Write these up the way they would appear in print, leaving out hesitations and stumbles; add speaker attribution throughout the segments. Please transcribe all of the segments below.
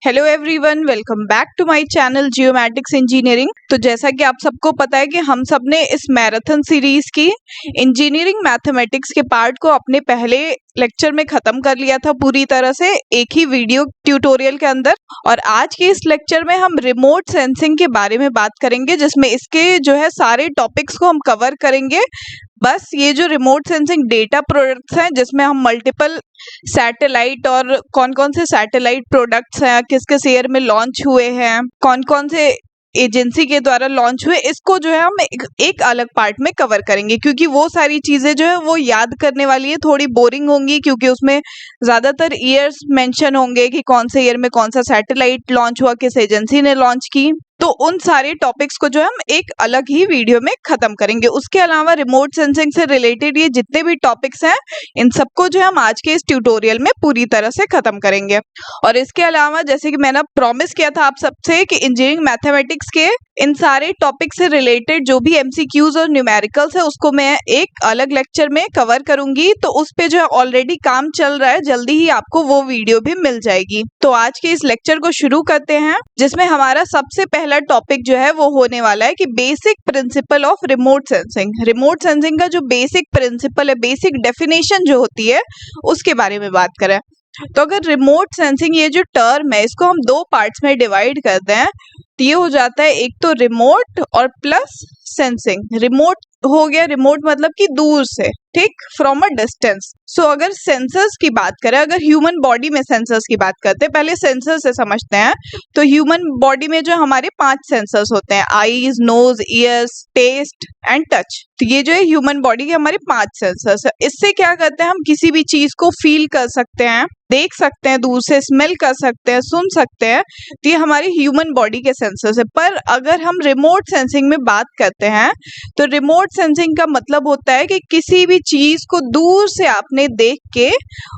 Speaker 1: Hello everyone, welcome back to my channel geomatics engineering. तो जैसा कि आप सबको पता है कि हम सब ने इस मैराथन सीरीज की इंजीनियरिंग मैथमेटिक्स के पार्ट को अपने पहले लेक्चर में खत्म कर लिया था पूरी तरह से एक ही वीडियो ट्यूटोरियल के अंदर। और आज के इस लेक्चर में हम रिमोट सेंसिंग के बारे में बात करेंगे, जिसमें इसके जो है सारे टॉपिक्स को हम कवर करेंगे। बस ये जो रिमोट सेंसिंग डेटा प्रोडक्ट्स हैं, जिसमें हम मल्टीपल सैटेलाइट और कौन कौन से सैटेलाइट प्रोडक्ट्स हैं, किस किस ईयर में लॉन्च हुए हैं, कौन कौन से एजेंसी के द्वारा लॉन्च हुए, इसको जो है हम एक अलग पार्ट में कवर करेंगे। क्योंकि वो सारी चीजें जो है वो याद करने वाली है, थोड़ी बोरिंग होंगी, क्योंकि उसमें ज्यादातर ईयर्स मेंशन होंगे कि कौन से ईयर में कौन सा सैटेलाइट लॉन्च हुआ, किस एजेंसी ने लॉन्च की। तो उन सारे टॉपिक्स को जो है हम एक अलग ही वीडियो में खत्म करेंगे। उसके अलावा रिमोट सेंसिंग से रिलेटेड ये जितने भी टॉपिक्स हैं, इन सबको जो है हम आज के इस ट्यूटोरियल में पूरी तरह से खत्म करेंगे। और इसके अलावा जैसे कि मैंने प्रॉमिस किया था आप सबसे कि इंजीनियरिंग मैथमेटिक्स के इन सारे टॉपिक से रिलेटेड जो भी एमसीक्यूज और न्यूमेरिकल्स है, उसको मैं एक अलग लेक्चर में कवर करूंगी। तो उस पे जो है ऑलरेडी काम चल रहा है, जल्दी ही आपको वो वीडियो भी मिल जाएगी। तो आज के इस लेक्चर को शुरू करते हैं, जिसमें हमारा सबसे पहला टॉपिक जो है वो होने वाला है कि basic principle of remote sensing. Remote sensing का जो बेसिक प्रिंसिपल है, बेसिक डेफिनेशन जो होती है, उसके बारे में बात करें। तो अगर रिमोट सेंसिंग ये जो टर्म है, इसको हम दो पार्ट्स में डिवाइड करते हैं, तो ये हो जाता है एक तो रिमोट और प्लस सेंसिंग। रिमोट हो गया, रिमोट मतलब कि दूर से, ठीक, फ्रॉम अ डिस्टेंस। सो अगर सेंसर्स की बात करें, अगर ह्यूमन बॉडी में सेंसर्स की बात करते हैं, पहले सेंसर से समझते हैं। तो ह्यूमन बॉडी में जो हमारे 5 सेंसर्स होते हैं, eyes, nose, ears, taste and touch. तो ये जो है ह्यूमन बॉडी के हमारे 5 सेंसर्स है। इससे क्या करते हैं, हम किसी भी चीज को फील कर सकते हैं, देख सकते हैं, दूर से स्मेल कर सकते हैं, सुन सकते हैं। तो ये हमारे ह्यूमन बॉडी के सेंसर्स है। पर अगर हम रिमोट सेंसिंग में बात करते हैं, तो रिमोट सेंसिंग का मतलब होता है कि किसी भी चीज को दूर से आपने देख के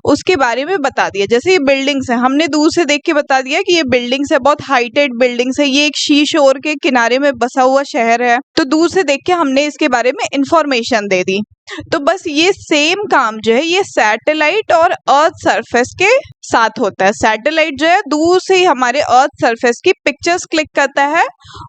Speaker 1: उसके बारे में बता दिया। जैसे ये बिल्डिंग्स है, हमने दूर से देख के बता दिया कि ये बिल्डिंग्स है, बहुत हाइटेड बिल्डिंग्स है, ये एक शी शोर के किनारे में बसा हुआ शहर है। तो दूर से देख के हमने इसके बारे में इंफॉर्मेशन दे दी। तो बस ये सेम काम जो है ये सैटेलाइट और अर्थ सरफेस के साथ होता है। सैटेलाइट जो है दूर से ही हमारे अर्थ सरफेस की पिक्चर्स क्लिक करता है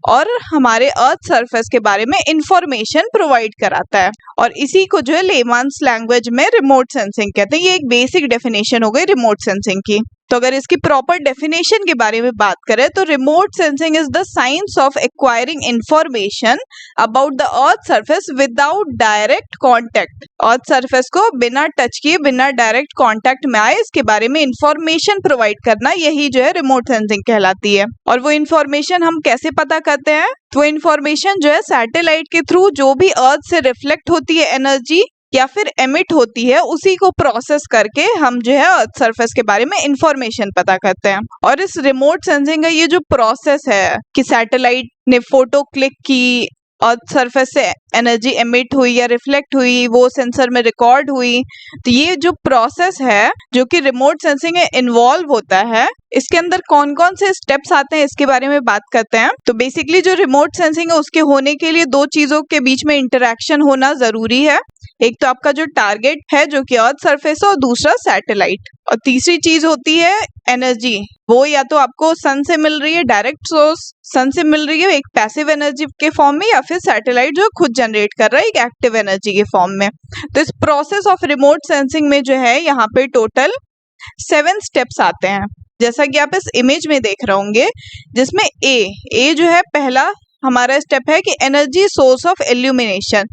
Speaker 1: और हमारे अर्थ सरफेस के बारे में इंफॉर्मेशन प्रोवाइड कराता है। और इसी को जो है लेमैन्स लैंग्वेज में रिमोट सेंसिंग कहते हैं। ये एक बेसिक डेफिनेशन हो गई रिमोट सेंसिंग की। तो अगर इसकी प्रॉपर डेफिनेशन के बारे में बात करें, तो remote sensing is the science of acquiring information about the earth surface without direct contact. Earth surface को बिना टच किए, बिना डायरेक्ट कांटेक्ट में आए, इसके बारे में इंफॉर्मेशन प्रोवाइड करना, यही जो है रिमोट सेंसिंग कहलाती है। और वो इंफॉर्मेशन हम कैसे पता करते हैं? वो इंफॉर्मेशन जो है सैटेलाइट के थ्रू जो भी अर्थ से रिफ्लेक्ट होती है एनर्जी या फिर एमिट होती है, उसी को प्रोसेस करके हम जो है अर्थ सरफेस के बारे में इंफॉर्मेशन पता करते हैं। और इस रिमोट सेंसिंग का ये जो प्रोसेस है कि सैटेलाइट ने फोटो क्लिक की, अर्थ सरफेस से एनर्जी एमिट हुई या रिफ्लेक्ट हुई, वो सेंसर में रिकॉर्ड हुई, तो ये जो प्रोसेस है जो कि रिमोट सेंसिंग में इन्वॉल्व होता है, इसके अंदर कौन कौन से स्टेप्स आते हैं इसके बारे में बात करते हैं। तो बेसिकली जो रिमोट सेंसिंग है, उसके होने के लिए दो चीजों के बीच में इंटरेक्शन होना जरूरी है। एक तो आपका जो टारगेट है जो कि अर्थ सरफेस है, और दूसरा सैटेलाइट। और तीसरी चीज होती है एनर्जी। वो या तो आपको सन से मिल रही है, डायरेक्ट सोर्स सन से मिल रही है एक पैसिव एनर्जी के फॉर्म में, या फिर सैटेलाइट जो खुद जनरेट कर रहा है एक एक्टिव एनर्जी के फॉर्म में। तो इस प्रोसेस ऑफ रिमोट सेंसिंग में जो है यहाँ पे टोटल 7 स्टेप्स आते हैं, जैसा कि आप इस इमेज में देख रहे होंगे, जिसमें ए जो है पहला हमारा स्टेप है कि एनर्जी सोर्स ऑफ इल्यूमिनेशन।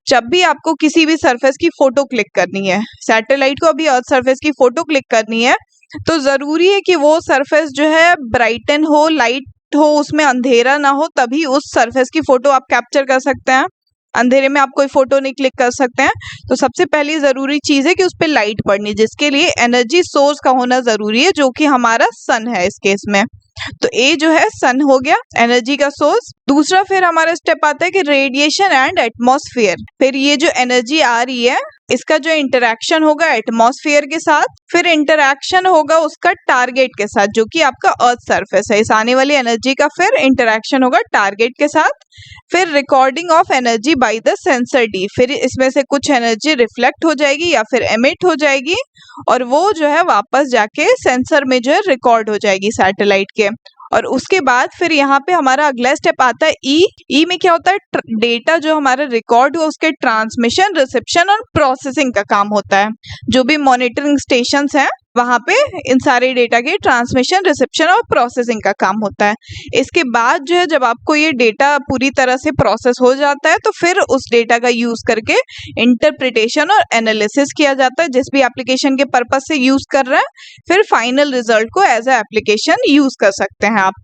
Speaker 1: जब भी आपको किसी भी सरफेस की फोटो क्लिक करनी है, सैटेलाइट को अभी अर्थ सरफेस की फोटो क्लिक करनी है, तो जरूरी है कि वो सरफेस जो है ब्राइटन हो, लाइट हो, उसमें अंधेरा ना हो, तभी उस सरफेस की फोटो आप कैप्चर कर सकते हैं। अंधेरे में आप कोई फोटो नहीं क्लिक कर सकते हैं। तो सबसे पहली जरूरी चीज है कि उस पर लाइट पड़नी, जिसके लिए एनर्जी सोर्स का होना जरूरी है, जो कि हमारा सन है इस केस में। तो ए जो है सन हो गया एनर्जी का सोर्स। दूसरा फिर हमारा स्टेप आता है कि रेडिएशन एंड एटमॉस्फेयर। फिर ये जो एनर्जी आ रही है इसका जो इंटरैक्शन होगा एटमॉस्फेयर के साथ, फिर इंटरैक्शन होगा उसका टारगेट के साथ जो कि आपका अर्थ सरफेस है। इस आने वाली एनर्जी का फिर इंटरैक्शन होगा टारगेट के साथ, फिर recording of energy by the sensor D, फिर इसमें से कुछ एनर्जी रिफ्लेक्ट हो जाएगी या फिर एमिट हो जाएगी और वो जो है वापस जाके सेंसर में जो है रिकॉर्ड हो जाएगी सैटेलाइट के। और उसके बाद फिर यहाँ पे हमारा अगला स्टेप आता है ई में क्या होता है, डेटा जो हमारा रिकॉर्ड हुआ उसके ट्रांसमिशन, रिसेप्शन और प्रोसेसिंग का काम होता है। जो भी मॉनिटरिंग स्टेशंस हैं वहां पे इन सारे डेटा के ट्रांसमिशन, रिसेप्शन और प्रोसेसिंग का काम होता है। इसके बाद जो है जब आपको ये डेटा पूरी तरह से प्रोसेस हो जाता है तो फिर उस डेटा का यूज करके इंटरप्रिटेशन और एनालिसिस किया जाता है जिस भी एप्लीकेशन के पर्पज से यूज कर रहे हैं। फिर फाइनल रिजल्ट को एज ए एप्लीकेशन यूज कर सकते हैं आप।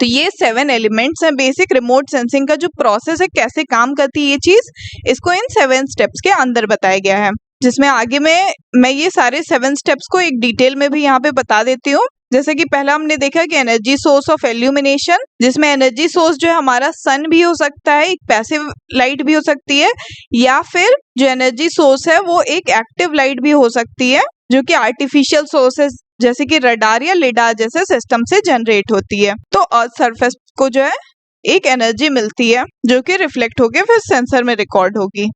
Speaker 1: तो ये 7 एलिमेंट्स हैं बेसिक रिमोट सेंसिंग का जो प्रोसेस है, कैसे काम करती है ये चीज, इसको इन 7 स्टेप्स के अंदर बताया गया है, जिसमें आगे में मैं ये सारे 7 स्टेप्स को एक डिटेल में भी यहाँ पे बता देती हूँ। जैसे कि पहला हमने देखा कि एनर्जी सोर्स ऑफ इल्यूमिनेशन, जिसमें एनर्जी सोर्स जो है हमारा सन भी हो सकता है, एक पैसिव लाइट भी हो सकती है, या फिर जो एनर्जी सोर्स है वो एक एक्टिव लाइट भी हो सकती है जो कि आर्टिफिशियल सोर्सेज जैसे कि रडार या लिडार जैसे सिस्टम से जनरेट होती है। तो अर्थ सरफेस को जो है एक एनर्जी मिलती है जो कि रिफ्लेक्ट होके फिर सेंसर में रिकॉर्ड होगी।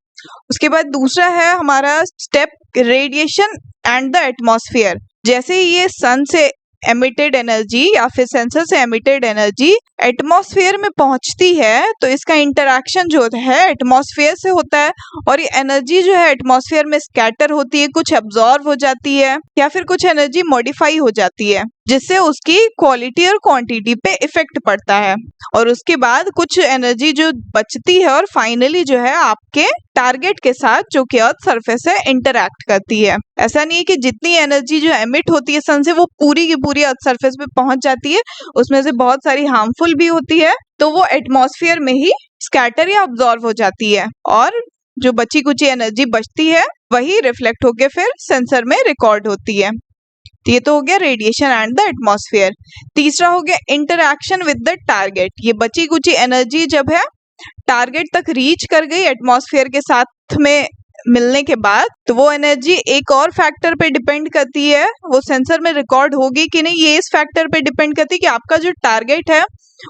Speaker 1: उसके बाद दूसरा है हमारा step radiation and the atmosphere. जैसे ही ये सन से एमिटेड एनर्जी या फिर सेंसर से एमिटेड एनर्जी एटमॉस्फेयर में पहुंचती है तो इसका इंटरैक्शन जो है एटमॉस्फेयर से होता है और ये एनर्जी जो है एटमॉस्फेयर में स्कैटर होती है, कुछ एब्जॉर्ब हो जाती है या फिर कुछ एनर्जी मॉडिफाई हो जाती है जिससे उसकी क्वालिटी और क्वांटिटी पे इफेक्ट पड़ता है। और उसके बाद कुछ एनर्जी जो बचती है और फाइनली जो है आपके टारगेट के साथ जो कि अर्थ सरफेस है इंटरैक्ट करती है। ऐसा नहीं है कि जितनी एनर्जी जो एमिट होती है सन से वो पूरी की पूरी अर्थ सरफेस पे पहुंच जाती है, उसमें से बहुत सारी हार्मफुल भी होती है तो वो एटमॉस्फेयर में ही स्कैटर या अब्जॉर्ब हो जाती है और जो बची कुची एनर्जी बचती है वही रिफ्लेक्ट होके फिर सेंसर में रिकॉर्ड होती है। तो ये तो हो गया रेडिएशन एंड द एटमॉस्फेयर। तीसरा हो गया इंटरैक्शन विद द टारगेट। ये बची कुची एनर्जी जब है टारगेट तक रीच कर गई एटमॉस्फेयर के साथ में मिलने के बाद तो वो एनर्जी एक और फैक्टर पे डिपेंड करती है, वो सेंसर में रिकॉर्ड होगी कि नहीं ये इस फैक्टर पे डिपेंड करती है कि आपका जो टारगेट है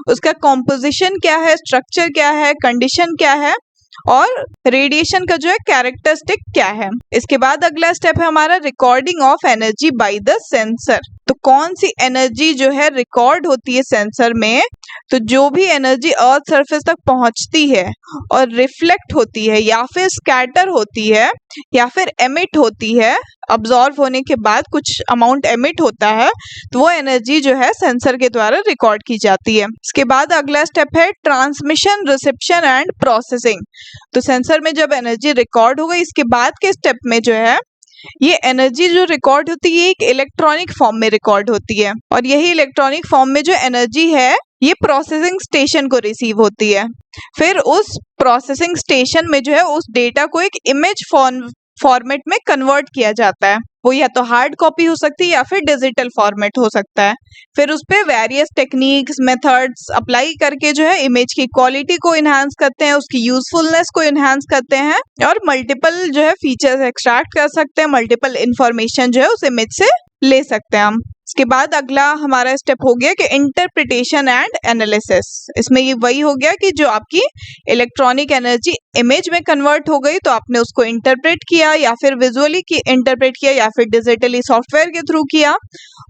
Speaker 1: उसका कॉम्पोजिशन क्या है, स्ट्रक्चर क्या है, कंडीशन क्या है और रेडिएशन का जो है कैरेक्टरिस्टिक क्या है। इसके बाद अगला स्टेप है हमारा recording of energy by the sensor. तो कौन सी एनर्जी जो है रिकॉर्ड होती है सेंसर में, तो जो भी एनर्जी अर्थ सरफेस तक पहुंचती है और रिफ्लेक्ट होती है या फिर स्कैटर होती है या फिर एमिट होती है, अब्जॉर्ब होने के बाद कुछ अमाउंट एमिट होता है तो वो एनर्जी जो है सेंसर के द्वारा रिकॉर्ड की जाती है। इसके बाद अगला स्टेप है ट्रांसमिशन, रिसेप्शन एंड प्रोसेसिंग। तो सेंसर में जब एनर्जी रिकॉर्ड हो गई इसके बाद के स्टेप में जो है ये एनर्जी जो रिकॉर्ड होती है एक इलेक्ट्रॉनिक फॉर्म में रिकॉर्ड होती है और यही इलेक्ट्रॉनिक फॉर्म में जो एनर्जी है ये प्रोसेसिंग स्टेशन को रिसीव होती है। फिर उस प्रोसेसिंग स्टेशन में जो है उस डेटा को एक इमेज फॉर्मेट में कन्वर्ट किया जाता है, वो या तो हार्ड कॉपी हो सकती है या फिर डिजिटल फॉर्मेट हो सकता है। फिर उस पे वेरियस टेक्निक्स, मेथड्स अप्लाई करके जो है इमेज की क्वालिटी को इन्हांस करते हैं, उसकी यूजफुलनेस को इन्हांस करते हैं और मल्टीपल जो है फीचर्स एक्सट्रैक्ट कर सकते हैं, मल्टीपल इंफॉर्मेशन जो है उस इमेज से ले सकते हैं हम। इसके बाद अगला हमारा स्टेप हो गया कि इंटरप्रिटेशन एंड एनालिसिस। इसमें ये वही हो गया कि जो आपकी इलेक्ट्रॉनिक एनर्जी इमेज में कन्वर्ट हो गई तो आपने उसको इंटरप्रेट किया या फिर विजुअली इंटरप्रेट किया या फिर डिजिटली सॉफ्टवेयर के थ्रू किया,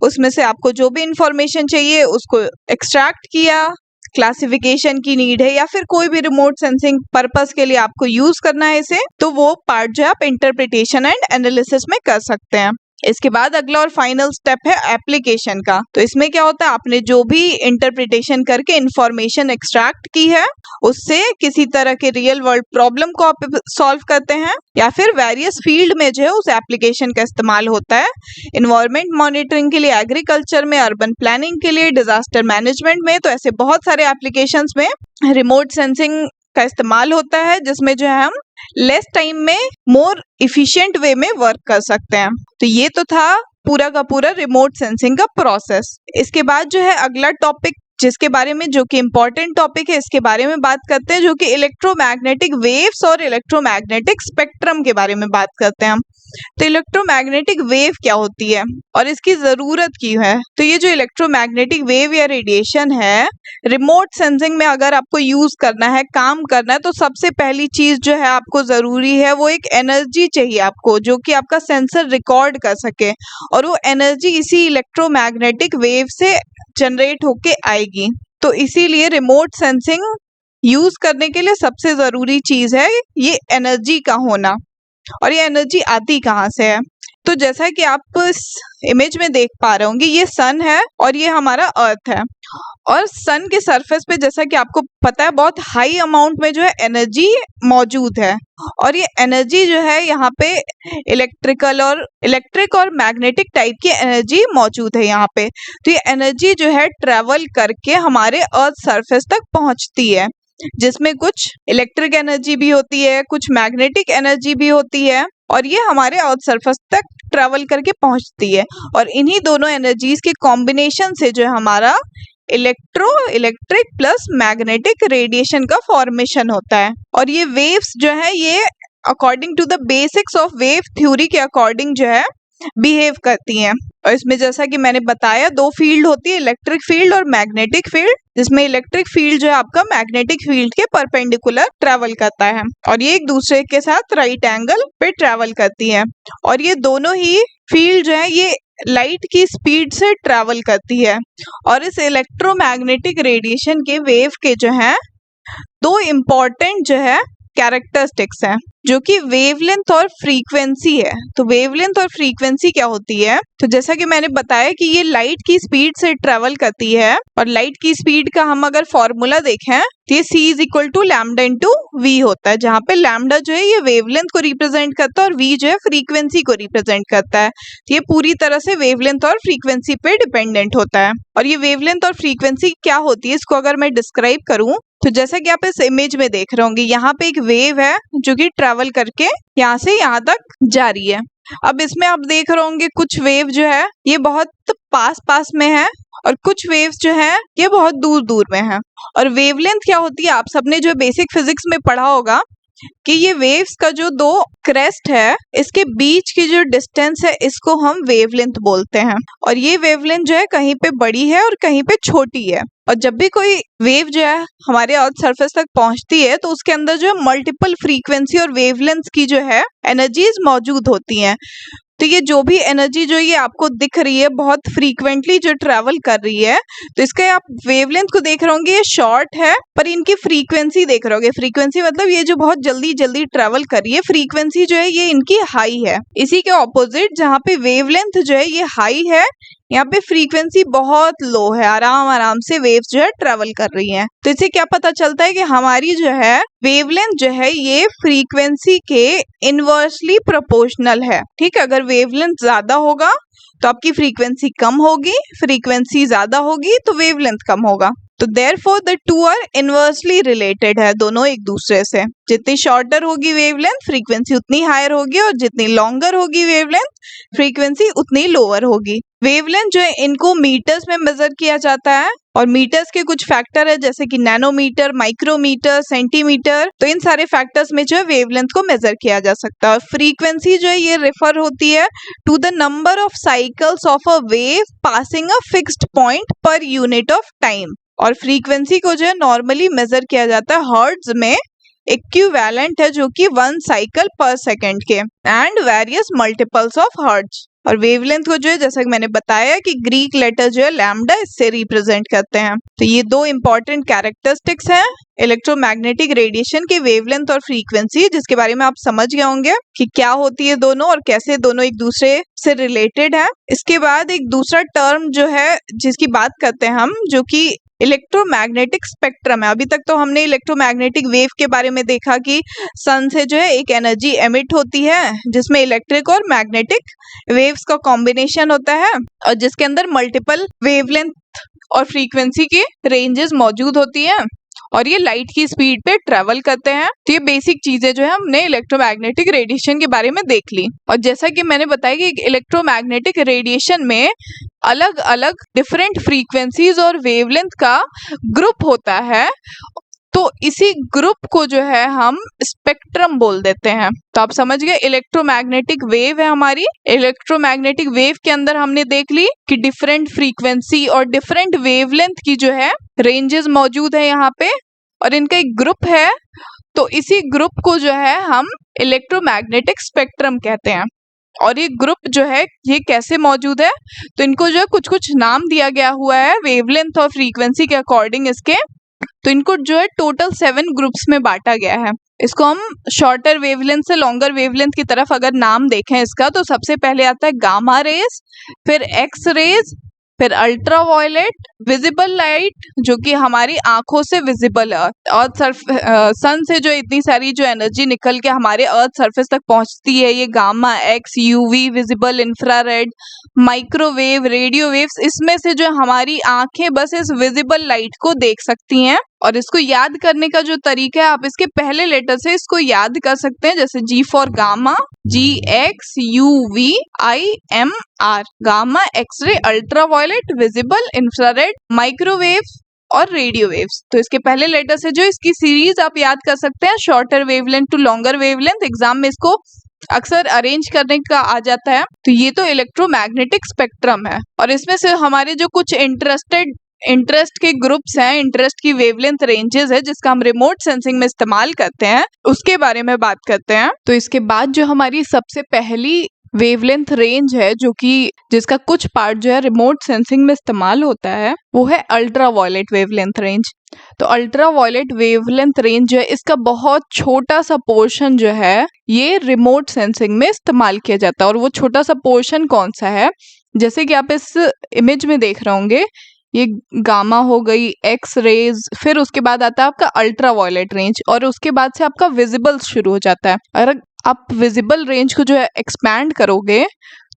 Speaker 1: उसमें से आपको जो भी इंफॉर्मेशन चाहिए उसको एक्सट्रैक्ट किया, क्लासिफिकेशन की नीड है या फिर कोई भी रिमोट सेंसिंग पर्पस के लिए आपको यूज करना है इसे, तो वो पार्ट जो है आप इंटरप्रिटेशन एंड एनालिसिस में कर सकते हैं। इसके बाद अगला और फाइनल स्टेप है एप्लीकेशन का। तो इसमें क्या होता है, आपने जो भी इंटरप्रिटेशन करके इंफॉर्मेशन एक्सट्रैक्ट की है उससे किसी तरह के रियल वर्ल्ड प्रॉब्लम को आप सॉल्व करते हैं या फिर वेरियस फील्ड में जो है उस एप्लीकेशन का इस्तेमाल होता है। इन्वायरमेंट मॉनिटरिंग के लिए, एग्रीकल्चर में, अर्बन प्लानिंग के लिए, डिजास्टर मैनेजमेंट में, तो ऐसे बहुत सारे एप्लीकेशंस में रिमोट सेंसिंग का इस्तेमाल होता है जिसमें जो है हम लेस टाइम में मोर इफिशिएंट वे में वर्क कर सकते हैं। तो ये तो था पूरा का पूरा रिमोट सेंसिंग का प्रोसेस। इसके बाद जो है अगला टॉपिक जिसके बारे में जो कि इम्पोर्टेंट टॉपिक है इसके बारे में बात करते हैं, जो कि इलेक्ट्रोमैग्नेटिक वेव्स और इलेक्ट्रोमैग्नेटिक स्पेक्ट्रम के बारे में बात करते हैं हम। तो इलेक्ट्रोमैग्नेटिक वेव क्या होती है और इसकी जरूरत क्यों है? तो ये जो इलेक्ट्रोमैग्नेटिक वेव या रेडिएशन है, रिमोट सेंसिंग में अगर आपको यूज करना है, काम करना है, तो सबसे पहली चीज जो है आपको जरूरी है वो एक एनर्जी चाहिए आपको, जो कि आपका सेंसर रिकॉर्ड कर सके, और वो एनर्जी इसी इलेक्ट्रोमैग्नेटिक वेव से जनरेट होके आएगी। तो इसीलिए रिमोट सेंसिंग यूज करने के लिए सबसे जरूरी चीज है ये एनर्जी का होना। और ये एनर्जी आती कहाँ से है? तो जैसा कि आप इस इमेज में देख पा रहे होंगे, ये सन है और ये हमारा अर्थ है, और सन के सरफेस पे जैसा कि आपको पता है बहुत हाई अमाउंट में जो है एनर्जी मौजूद है, और ये एनर्जी जो है यहाँ पे इलेक्ट्रिक और मैग्नेटिक टाइप की एनर्जी मौजूद है यहाँ पे। तो ये एनर्जी जो है ट्रेवल करके हमारे अर्थ सरफेस तक पहुंचती है, जिसमें कुछ इलेक्ट्रिक एनर्जी भी होती है, कुछ मैग्नेटिक एनर्जी भी होती है, और ये हमारे अर्थ सरफेस तक ट्रेवल करके पहुंचती है। और इन्हीं दोनों एनर्जीज के कॉम्बिनेशन से जो है हमारा इलेक्ट्रिक प्लस मैग्नेटिक रेडिएशन का फॉर्मेशन होता है। और ये वेव्स जो है ये according to the basics of wave theory के अकॉर्डिंग जो है बिहेव करती हैं। और इसमें जैसा कि मैंने बताया दो फील्ड होती है, इलेक्ट्रिक फील्ड और मैग्नेटिक फील्ड, जिसमें इलेक्ट्रिक फील्ड जो है आपका मैग्नेटिक फील्ड के परपेंडिकुलर ट्रेवल करता है, और ये एक दूसरे के साथ राइट एंगल पे ट्रेवल करती है। और ये दोनों ही फील्ड जो है ये लाइट की स्पीड से ट्रेवल करती है। और इस इलेक्ट्रोमैग्नेटिक रेडिएशन के वेव के जो है दो इम्पोर्टेंट जो है कैरेक्टरिस्टिक्स हैं, जो कि वेवलेंथ और फ्रीक्वेंसी है। तो वेवलेंथ और फ्रीक्वेंसी क्या होती है? तो जैसा कि मैंने बताया कि ये लाइट की स्पीड से ट्रेवल करती है, और लाइट की स्पीड का हम अगर फॉर्मूला देखें तो ये c is equal to lambda into v होता है, जहाँ पे लैम्डा जो है ये वेवलेंथ को रिप्रेजेंट करता है और v जो है फ्रीक्वेंसी को रिप्रेजेंट करता है। तो ये पूरी तरह से वेवलेंथ और फ्रीक्वेंसी पे डिपेंडेंट होता है। और ये वेवलेंथ और फ्रीक्वेंसी क्या होती है इसको अगर मैं डिस्क्राइब करूँ तो जैसा कि आप इस इमेज में देख रहे होंगे, यहाँ पे एक वेव है जो कि ट्रेवल करके यहाँ से यहाँ तक जा रही है। अब इसमें आप देख रहे होंगे कुछ वेव जो है ये बहुत पास में है, और कुछ वेव्स जो है ये बहुत दूर में है। और वेवलेंथ क्या होती है आप सबने जो बेसिक फिजिक्स में पढ़ा होगा कि ये वेव्स का जो दो क्रेस्ट है इसके बीच की जो डिस्टेंस है इसको हम वेवलेंथ बोलते हैं। और ये वेवलेंथ जो है कहीं पे बड़ी है और कहीं पे छोटी है। और जब भी कोई वेव जो है हमारे अर्थ सरफेस तक पहुंचती है तो उसके अंदर जो है मल्टीपल फ्रीक्वेंसी और वेवलेंथ की जो है एनर्जीज मौजूद होती हैं। तो ये जो भी एनर्जी जो ये आपको दिख रही है बहुत फ्रीक्वेंटली जो ट्रेवल कर रही है, तो इसका आप वेवलेंथ को देख रहे होंगे ये शॉर्ट है, पर इनकी फ्रीक्वेंसी देख रहे होंगे, फ्रीक्वेंसी मतलब ये जो बहुत जल्दी ट्रेवल कर रही है, फ्रीक्वेंसी जो है ये इनकी हाई है। इसी के ऑपोजिट जहाँ पे वेवलेंथ जो है ये हाई है, यहाँ पे फ्रीक्वेंसी बहुत लो है, आराम से वेव्स जो है ट्रेवल कर रही हैं। तो इससे क्या पता चलता है कि हमारी जो है वेवलेंथ जो है ये फ्रीक्वेंसी के इनवर्सली प्रोपोर्शनल है। ठीक है, अगर वेवलेंथ ज्यादा होगा तो आपकी फ्रीक्वेंसी कम होगी, फ्रीक्वेंसी ज्यादा होगी तो वेवलेंथ कम होगा। तो therefore the two are inversely related है, दोनों एक दूसरे से। जितनी शॉर्टर होगी वेवलेंथ फ्रीक्वेंसी उतनी हायर होगी, और जितनी लॉन्गर होगी वेवलेंथ फ्रीक्वेंसी उतनी लोअर होगी। वेवलेंथ जो है इनको मीटर्स में मेजर किया जाता है, और मीटर्स के कुछ फैक्टर है जैसे कि नैनोमीटर, माइक्रोमीटर, सेंटीमीटर। तो इन सारे फैक्टर्स में जो है वेवलेंथ को मेजर किया जा सकता है। और फ्रीक्वेंसी जो है ये रेफर होती है to the number of cycles of a wave passing a fixed point per unit of time. और फ्रीक्वेंसी को जो है नॉर्मली मेजर किया जाता है हर्ट्ज में, इक्विवेलेंट है जो कि 1 साइकिल पर सेकेंड के, and various multiples of hertz. और वेवलेंथ को जो है जैसा कि मैंने बताया कि ग्रीक लेटर जो है लैम्डा इससे रिप्रेजेंट करते हैं। तो ये दो इंपॉर्टेंट कैरेक्टरिस्टिक्स हैं इलेक्ट्रोमैग्नेटिक रेडिएशन के, वेवलेंथ और फ्रीक्वेंसी, जिसके बारे में आप समझ गए होंगे कि क्या होती है दोनों और कैसे दोनों एक दूसरे से रिलेटेड है। इसके बाद एक दूसरा टर्म जो है जिसकी बात करते हैं हम, जो कि इलेक्ट्रोमैग्नेटिक स्पेक्ट्रम है। अभी तक तो हमने इलेक्ट्रोमैग्नेटिक वेव के बारे में देखा कि सन से जो है एक एनर्जी एमिट होती है जिसमें इलेक्ट्रिक और मैग्नेटिक वेव्स का कॉम्बिनेशन होता है, और जिसके अंदर मल्टीपल वेवलेंथ और फ्रीक्वेंसी की रेंजेस मौजूद होती हैं। और ये लाइट की स्पीड पे ट्रेवल करते हैं। तो ये बेसिक चीजें जो है हमने इलेक्ट्रोमैग्नेटिक रेडिएशन के बारे में देख ली। और जैसा कि मैंने बताया कि इलेक्ट्रोमैग्नेटिक रेडिएशन में अलग अलग डिफरेंट फ्रीक्वेंसीज और वेवलेंथ का ग्रुप होता है, तो इसी ग्रुप को जो है हम स्पेक्ट्रम बोल देते हैं। तो आप समझ गए, इलेक्ट्रोमैग्नेटिक वेव है हमारी। इलेक्ट्रोमैग्नेटिक वेव के अंदर हमने देख ली कि डिफरेंट फ्रीक्वेंसी और डिफरेंट वेवलेंथ की जो है रेंजेस मौजूद है यहाँ पे, और इनका एक ग्रुप है। तो इसी ग्रुप को जो है हम इलेक्ट्रोमैग्नेटिक स्पेक्ट्रम कहते हैं। और ये ग्रुप जो है ये कैसे मौजूद है, तो इनको जो है कुछ कुछ नाम दिया गया हुआ है वेवलेंथ और फ्रीक्वेंसी के अकॉर्डिंग इसके। तो इनको जो है टोटल 7 ग्रुप्स में बांटा गया है। इसको हम शॉर्टर वेवलेंथ से लॉन्गर वेवलेंथ की तरफ अगर नाम देखें इसका, तो सबसे पहले आता है गामा रेज, फिर एक्स रेज, फिर अल्ट्रा वायलेट, विजिबल लाइट जो कि हमारी आंखों से विजिबल है, अर्थ सन से जो इतनी सारी जो एनर्जी निकल के हमारे अर्थ सरफेस तक पहुंचती है, ये gamma, x, UV, visible, infrared, microwave, radio waves, इसमें से जो हमारी आंखें बस इस विजिबल लाइट को देख सकती हैं। और इसको याद करने का जो तरीका है, आप इसके पहले लेटर से इसको याद कर सकते हैं, जैसे G for gamma, GXUVIMR, gamma, x ray, ultraviolet, visible, infrared, microwave और रेडियो वेव्स। तो इसके पहले लेटर से जो इसकी सीरीज आप याद कर सकते हैं, shorter wavelength to longer wavelength. Exam में इसको अक्सर अरेंज करने का आ जाता है। तो ये तो इलेक्ट्रोमैग्नेटिक स्पेक्ट्रम है, और इसमें से हमारे जो कुछ इंटरेस्ट के ग्रुप्स हैं, इंटरेस्ट की वेवलेंथ रेंजेस है, जिसका हम रिमोट सेंसिंग में इस्तेमाल करते हैं, उसके बारे में बात करते हैं। तो इसके बाद जो हमारी सबसे पहली वेवलेंथ रेंज है, जो कि जिसका कुछ पार्ट जो है रिमोट सेंसिंग में इस्तेमाल होता है, वो है अल्ट्रा वायलेट वेवलेंथ रेंज। तो अल्ट्रा वायलेट वेवलेंथ रेंज जो है, इसका बहुत छोटा सा पोर्शन जो है ये रिमोट सेंसिंग में इस्तेमाल किया जाता है। और वो छोटा सा पोर्शन कौन सा है, जैसे कि आप इस इमेज में देख रहे होंगे, ये गामा हो गई, एक्स रेज, फिर उसके बाद आता है आपका अल्ट्रा वायलेट रेंज, और उसके बाद से आपका विजिबल शुरू हो जाता है। अगर आप विजिबल रेंज को जो है एक्सपैंड करोगे,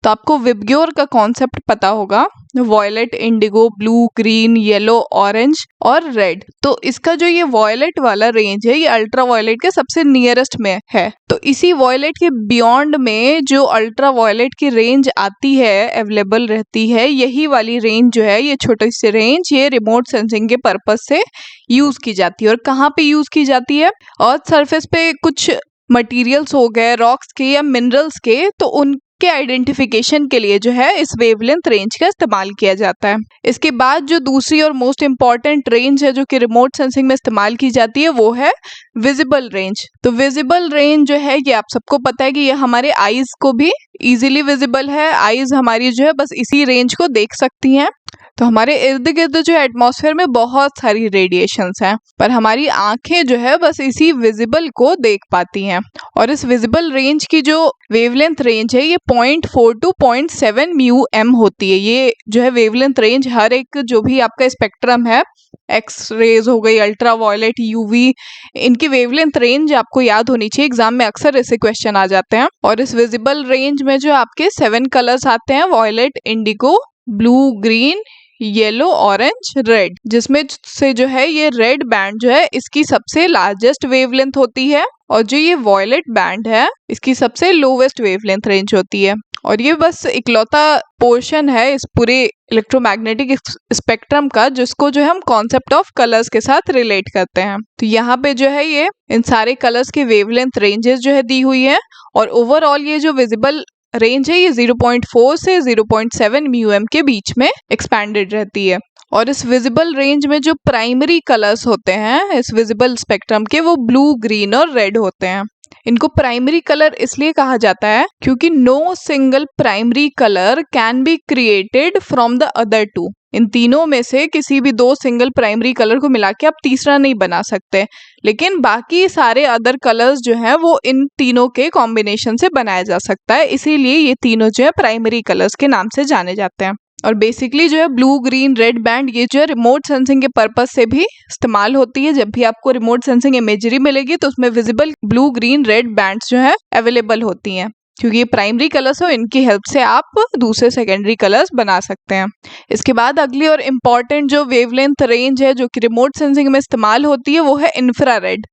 Speaker 1: तो आपको विबग्योर का कॉन्सेप्ट पता होगा, violet, indigo, blue, green, yellow, orange और रेड। तो इसका जो ये वॉयलेट वाला रेंज है, ये अल्ट्रा वॉयलेट के सबसे नियरेस्ट में है। तो इसी वॉयलेट के बियॉन्ड में जो अल्ट्रा वॉयलेट की रेंज आती है, अवेलेबल रहती है, यही वाली रेंज जो है, ये छोटी सी रेंज, ये रिमोट सेंसिंग के पर्पज से यूज की जाती है। और कहाँ पे यूज की जाती है, अर्थ सरफेस पे कुछ मटेरियल्स हो गए, रॉक्स के या मिनरल्स के, तो उनके आइडेंटिफिकेशन के लिए जो है इस वेवलेंथ रेंज का इस्तेमाल किया जाता है। इसके बाद जो दूसरी और मोस्ट इम्पॉर्टेंट रेंज है जो कि रिमोट सेंसिंग में इस्तेमाल की जाती है, वो है विजिबल रेंज। तो विजिबल रेंज जो है, ये आप सबको पता है कि ये हमारे आईज को भी इजीली विजिबल है। आईज हमारी जो है बस इसी रेंज को देख सकती हैं। तो हमारे इर्द गिर्द जो एटमॉस्फेयर में बहुत सारी रेडिएशंस हैं, पर हमारी आंखें जो है बस इसी विजिबल को देख पाती हैं। और इस विजिबल रेंज की जो वेवलेंथ रेंज है, ये 0.4 to 0.7 μm होती है। ये जो है वेवलेंथ रेंज हर एक जो भी आपका स्पेक्ट्रम है, एक्स रेज हो गई, अल्ट्रा वायलेट, यूवी, इनकी वेवलेंथ रेंज आपको याद होनी चाहिए। एग्जाम में अक्सर ऐसे क्वेश्चन आ जाते हैं। और इस विजिबल रेंज में जो आपके 7 कलर्स आते हैं, violet, indigo, blue, green, yellow, orange, red, जिसमें से जो है ये रेड बैंड जो है इसकी सबसे लार्जेस्ट वेवलेंथ होती है, और जो ये वॉयलेट बैंड है इसकी सबसे लोवेस्ट वेवलेंथ रेंज होती है। और ये बस इकलौता पोर्शन है इस पूरे इलेक्ट्रोमैग्नेटिक स्पेक्ट्रम का, जिसको जो है हम कॉन्सेप्ट ऑफ कलर्स के साथ रिलेट करते हैं। तो यहाँ पे जो है ये इन सारे कलर्स के वेवलेंथ रेंजेस जो है दी हुई है। और ओवरऑल ये जो विजिबल रेंज है, ये 0.4 से 0.7 μm के बीच में एक्सपैंडेड रहती है। और इस विजिबल रेंज में जो प्राइमरी कलर्स होते हैं इस विजिबल स्पेक्ट्रम के, वो ब्लू, ग्रीन और रेड होते हैं। इनको प्राइमरी कलर इसलिए कहा जाता है क्योंकि no single primary colour can be created from the other two. इन तीनों में से किसी भी 2 सिंगल प्राइमरी कलर को मिला के आप तीसरा नहीं बना सकते, लेकिन बाकी सारे अदर कलर्स जो हैं वो इन तीनों के कॉम्बिनेशन से बनाया जा सकता है। इसीलिए ये तीनों जो है प्राइमरी कलर्स के नाम से जाने जाते हैं। और बेसिकली जो है ब्लू, ग्रीन, रेड बैंड, ये जो है रिमोट सेंसिंग के पर्पस से भी इस्तेमाल होती है। जब भी आपको रिमोट सेंसिंग इमेजरी मिलेगी तो उसमें visible blue, green, red bands जो है अवेलेबल होती हैं। क्योंकि ये प्राइमरी कलर्स हो, इनकी हेल्प से आप दूसरे सेकेंडरी कलर्स बना सकते हैं। इसके बाद अगली और इम्पॉर्टेंट जो वेवलेंथ रेंज है जो कि रिमोट सेंसिंग में इस्तेमाल होती है वो है इंफ्रारेड।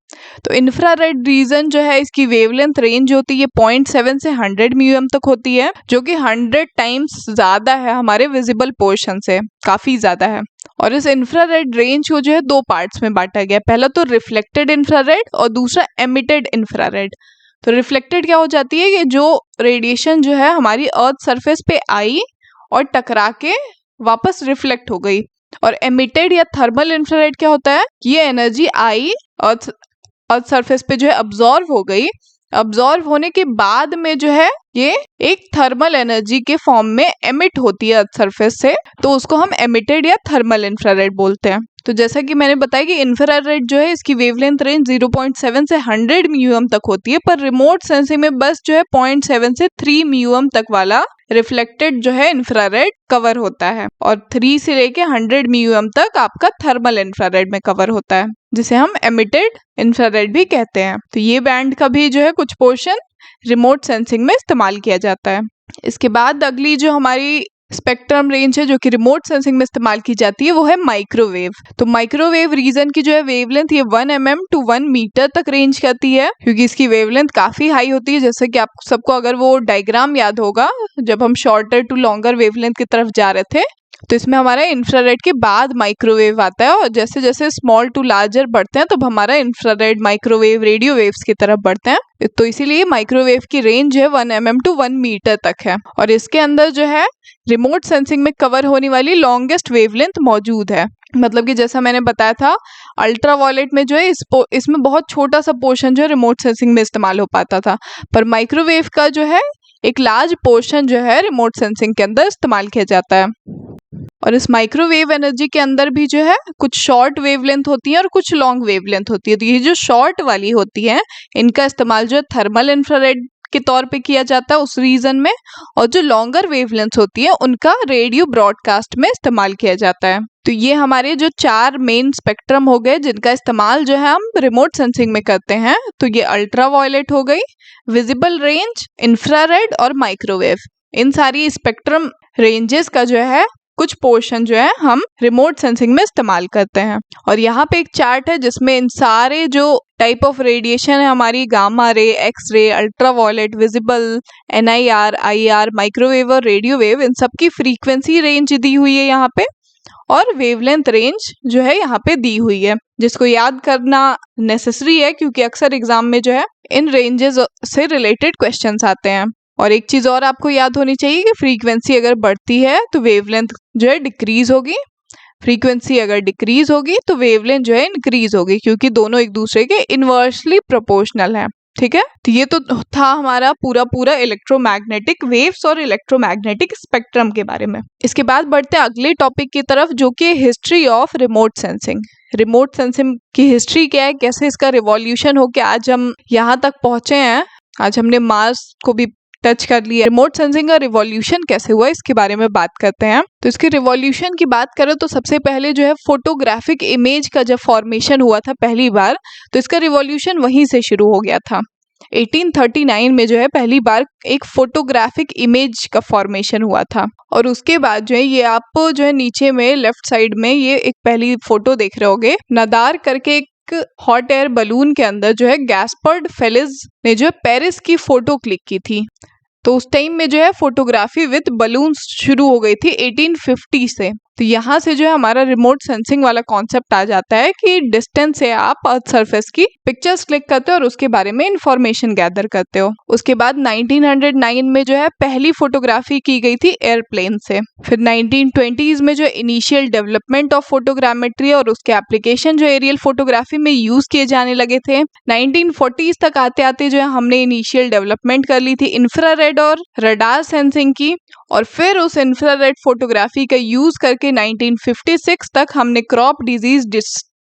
Speaker 1: तो इंफ्रारेड रीजन जो है इसकी वेवलेंथ रेंज होती है 0.7 से 100 म्यूएम तक होती है, जो कि 100 टाइम्स ज़्यादा है हमारे विजिबल पोर्शन से, काफ़ी ज़्यादा है। और इस इंफ्रारेड रेंज को जो है दो पार्ट्स में बांटा गया है, पहला तो रिफ्लेक्टेड इंफ्रारेड और दूसरा एमिटेड इंफ्रारेड। तो रिफ्लेक्टेड क्या हो जाती है कि जो रेडिएशन जो है हमारी अर्थ सरफेस पे आई और टकरा के वापस रिफ्लेक्ट हो गई, और एमिटेड या थर्मल इंफ्रारेड क्या होता है, ये एनर्जी आई अर्थ सरफेस पे जो है अब्जॉर्व हो गई, अब्जॉर्व होने के बाद में जो है ये एक थर्मल एनर्जी के फॉर्म में एमिट होती है अर्थ सरफेस से, तो उसको हम एमिटेड या थर्मल इंफ्रारेड बोलते हैं। तो जैसा कि मैंने बताया कि इंफ्रारेड जो है इसकी वेवलेंथ रेंज 0.7 से 100 म्यूएम तक होती है, पर रिमोट सेंसिंग में बस जो है 0.7 से 3 म्यूएम तक वाला रिफ्लेक्टेड जो है इंफ्रारेड कवर होता है, और 3 से लेके 100 म्यूएम तक आपका थर्मल इंफ्रारेड में कवर होता है, जिसे हम एमिटेड इंफ्रारेड भी कहते हैं। तो ये बैंड का भी जो है कुछ पोर्शन रिमोट सेंसिंग में इस्तेमाल किया जाता है। इसके बाद अगली जो हमारी स्पेक्ट्रम रेंज है जो कि रिमोट सेंसिंग में इस्तेमाल की जाती है वो है माइक्रोवेव। तो माइक्रोवेव रीजन की जो है वेवलेंथ ये 1 mm टू 1 मीटर तक रेंज करती है, क्योंकि इसकी वेवलेंथ काफी हाई होती है। जैसे कि आप सबको अगर वो डायग्राम याद होगा जब हम शॉर्टर टू लॉन्गर वेवलेंथ की तरफ जा रहे थे, तो इसमें हमारा इंफ्रारेड के बाद माइक्रोवेव आता है, और जैसे जैसे स्मॉल टू लार्जर बढ़ते हैं तब हमारा इंफ्रारेड, माइक्रोवेव, रेडियो वेव्स की तरफ बढ़ते हैं। तो इसीलिए माइक्रोवेव की रेंज है 1 mm टू 1 मीटर तक है, और इसके अंदर जो है रिमोट सेंसिंग में कवर होने वाली लॉन्गेस्ट वेवलेंथ मौजूद है। मतलब कि जैसा मैंने बताया था अल्ट्रावायलेट में जो है इसमें बहुत छोटा सा पोर्शन जो है रिमोट सेंसिंग में इस्तेमाल हो पाता था, पर माइक्रोवेव का जो है एक लार्ज पोर्शन जो है रिमोट सेंसिंग के अंदर इस्तेमाल किया जाता है। और इस माइक्रोवेव एनर्जी के अंदर भी जो है कुछ शॉर्ट वेवलेंथ होती है और कुछ लॉन्ग वेवलेंथ होती है। तो ये जो शॉर्ट वाली होती है इनका इस्तेमाल जो है थर्मल इंफ्रारेड के तौर पे किया जाता है उस रीजन में, और जो लॉन्गर वेवलेंथ होती है उनका रेडियो ब्रॉडकास्ट में इस्तेमाल किया जाता है। तो ये हमारे जो 4 मेन स्पेक्ट्रम हो गए जिनका इस्तेमाल जो है हम रिमोट सेंसिंग में करते हैं। तो ये अल्ट्रावायलेट हो गई, विजिबल रेंज, इंफ्रारेड और माइक्रोवेव। इन सारी स्पेक्ट्रम रेंजेस का जो है कुछ पोर्शन जो है हम रिमोट सेंसिंग में इस्तेमाल करते हैं। और यहाँ पे एक चार्ट है जिसमें इन सारे जो टाइप ऑफ रेडिएशन है हमारी gamma ray, X ray, ultraviolet, visible, NIR, IR, microwave और रेडियो वेव, इन सब की फ्रीक्वेंसी रेंज दी हुई है यहाँ पे, और वेवलेंथ रेंज जो है यहाँ पे दी हुई है, जिसको याद करना नेसेसरी है क्योंकि अक्सर एग्जाम में जो है इन रेंजेस से रिलेटेड क्वेश्चंस आते हैं। और एक चीज और आपको याद होनी चाहिए कि फ्रीक्वेंसी अगर बढ़ती है तो वेवलेंथ जो है डिक्रीज होगी, फ्रीक्वेंसी अगर डिक्रीज होगी तो वेवलेंथ जो है इंक्रीज होगी, क्योंकि दोनों एक दूसरे के इनवर्सली प्रोपोर्शनल है। ठीक है, तो ये तो था हमारा पूरा इलेक्ट्रोमैग्नेटिक वेव्स और इलेक्ट्रोमैग्नेटिक स्पेक्ट्रम के बारे में। इसके बाद बढ़ते हैं अगले टॉपिक की तरफ जो कि history of remote sensing. Remote sensing की हिस्ट्री क्या है, कैसे इसका रिवॉल्यूशन होके आज हम यहाँ तक पहुंचे हैं, आज हमने मार्स को भी टच कर लिया। रिमोट सेंसिंग का रिवॉल्यूशन कैसे हुआ इसके बारे में बात करते हैं। तो इसके रिवॉल्यूशन की बात करें तो सबसे पहले जो है फोटोग्राफिक इमेज का जब फॉर्मेशन हुआ था पहली बार, तो इसका रिवॉल्यूशन वहीं से शुरू हो गया था। 1839 में जो है पहली बार एक फोटोग्राफिक इमेज का फॉर्मेशन हुआ था, और उसके बाद जो है ये आप जो है नीचे में लेफ्ट साइड में ये एक पहली फोटो देख रहे होगे, नदार करके एक हॉट एयर बलून के अंदर जो है गैस्पर्ड फेलिज ने जो है पेरिस की फोटो क्लिक की थी। तो उस टाइम में जो है फोटोग्राफी विद बलून्स शुरू हो गई थी 1850 से। तो यहाँ से जो है हमारा रिमोट सेंसिंग वाला कॉन्सेप्ट आ जाता है कि डिस्टेंस से आप अर्थ सरफेस की पिक्चर्स क्लिक करते हो और उसके बारे में इंफॉर्मेशन गैदर करते हो। उसके बाद 1909 में जो है पहली फोटोग्राफी की गई थी एयरप्लेन से। फिर 1920s में जो इनिशियल डेवलपमेंट ऑफ फोटोग्रामेट्री और उसके एप्लीकेशन जो एरियल फोटोग्राफी में यूज किए जाने लगे थे। 1940s तक आते आते जो है हमने इनिशियल डेवलपमेंट कर ली थी इंफ्रारेड और रडार सेंसिंग की, और फिर उस इंफ्रारेड फोटोग्राफी का यूज करके 1956 तक हमने क्रॉप डिजीज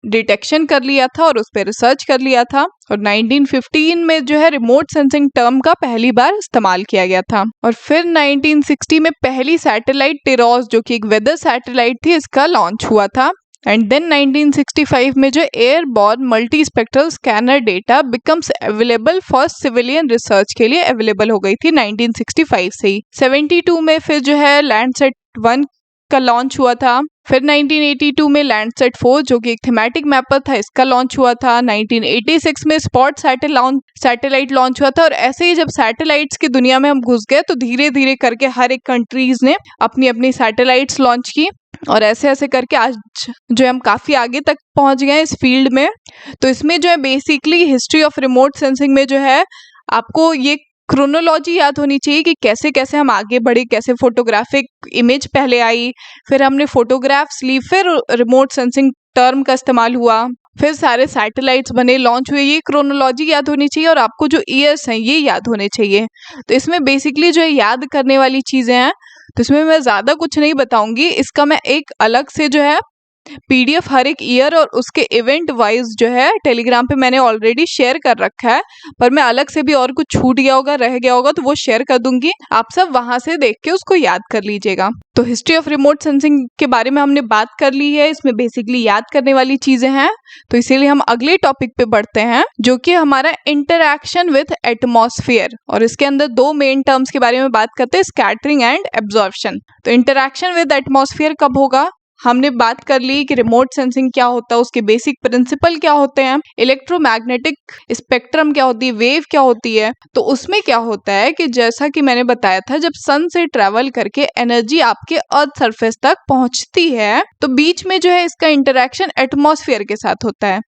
Speaker 1: डिटेक्शन कर लिया था और उस पर रिसर्च कर लिया था। और 1915 में जो है रिमोट सेंसिंग टर्म का पहली बार इस्तेमाल किया गया था। और फिर 1960 में पहली सैटेलाइट टिरोस जो कि एक वेदर सैटेलाइट थी, इसका लॉन्च हुआ था एंड देन 1965 में जो airborne multi spectral scanner data becomes available for civilian research के लिए अवेलेबल हो गई थी 1965 से ही। 72 में फिर जो है लैंडसेट 1 का लॉन्च हुआ था। फिर 1982 में लैंडसेट 4 जो कि एक थीमेटिक मैपर था, इसका लॉन्च हुआ था। 1986 में स्पॉट सैटेलाइट लॉन्च हुआ था। और ऐसे ही जब सैटेलाइट्स की दुनिया में हम घुस गए तो धीरे धीरे करके हर एक कंट्रीज ने अपनी अपनी सैटेलाइट्स लॉन्च की और ऐसे ऐसे करके आज जो है हम काफ़ी आगे तक पहुंच गए इस फील्ड में। तो इसमें जो है basically history of remote sensing में जो है आपको ये क्रोनोलॉजी याद होनी चाहिए कि कैसे कैसे हम आगे बढ़े, कैसे फोटोग्राफिक इमेज पहले आई, फिर हमने फोटोग्राफ्स ली, फिर रिमोट सेंसिंग टर्म का इस्तेमाल हुआ, फिर सारे सैटेलाइट्स बने, लॉन्च हुए। ये क्रोनोलॉजी याद होनी चाहिए और आपको जो ईयर्स हैं ये याद होने चाहिए। तो इसमें बेसिकली जो है याद करने वाली चीज़ें हैं, तो इसमें मैं ज़्यादा कुछ नहीं बताऊंगी। इसका मैं एक अलग से जो है PDF हर एक ईयर और उसके इवेंट वाइज जो है टेलीग्राम पे मैंने ऑलरेडी शेयर कर रखा है, पर मैं अलग से भी और कुछ छूट गया होगा, रह गया होगा तो वो शेयर कर दूंगी, आप सब वहां से देख के उसको याद कर लीजिएगा। तो हिस्ट्री ऑफ रिमोट सेंसिंग के बारे में हमने बात कर ली है, इसमें बेसिकली याद करने वाली चीजें हैं। तो इसीलिए हम अगले टॉपिक पे बढ़ते हैं जो कि हमारा इंटरैक्शन विथ एटमॉस्फेयर, और इसके अंदर दो मेन टर्म्स के बारे में बात करते हैं, स्कैटरिंग एंड एब्जॉर्प्शन। तो इंटरैक्शन विद एटमॉस्फेयर कब होगा, हमने बात कर ली कि रिमोट सेंसिंग क्या होता है, उसके बेसिक प्रिंसिपल क्या होते हैं, इलेक्ट्रोमैग्नेटिक स्पेक्ट्रम क्या होती है, वेव क्या होती है। तो उसमें क्या होता है कि जैसा कि मैंने बताया था, जब सन से ट्रेवल करके एनर्जी आपके अर्थ सरफेस तक पहुंचती है तो बीच में जो है इसका इंटरेक्शन एटमॉस्फेयर के साथ होता है।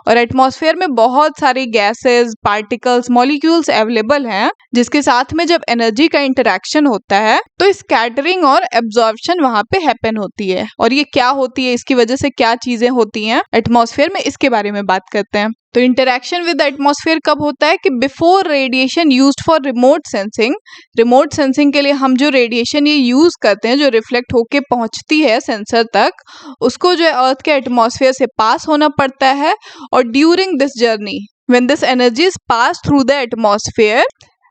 Speaker 1: और एटमॉस्फेयर में बहुत सारे गैसेस, पार्टिकल्स, मॉलिक्यूल्स अवेलेबल हैं, जिसके साथ में जब एनर्जी का इंटरेक्शन होता है तो स्कैटरिंग और एब्जॉर्प्शन वहां पे हैपन होती है। और ये क्या होती है, इसकी वजह से क्या चीजें होती हैं एटमॉस्फेयर में, इसके बारे में बात करते हैं। तो इंटरेक्शन विद एटमॉस्फेयर कब होता है कि before radiation used for remote sensing. Remote sensing के लिए हम जो रेडिएशन ये यूज करते हैं, जो रिफ्लेक्ट होके पहुंचती है सेंसर तक, उसको जो है अर्थ के एटमॉस्फेयर से पास होना पड़ता है। और during this journey when this energy is pass through the atmosphere,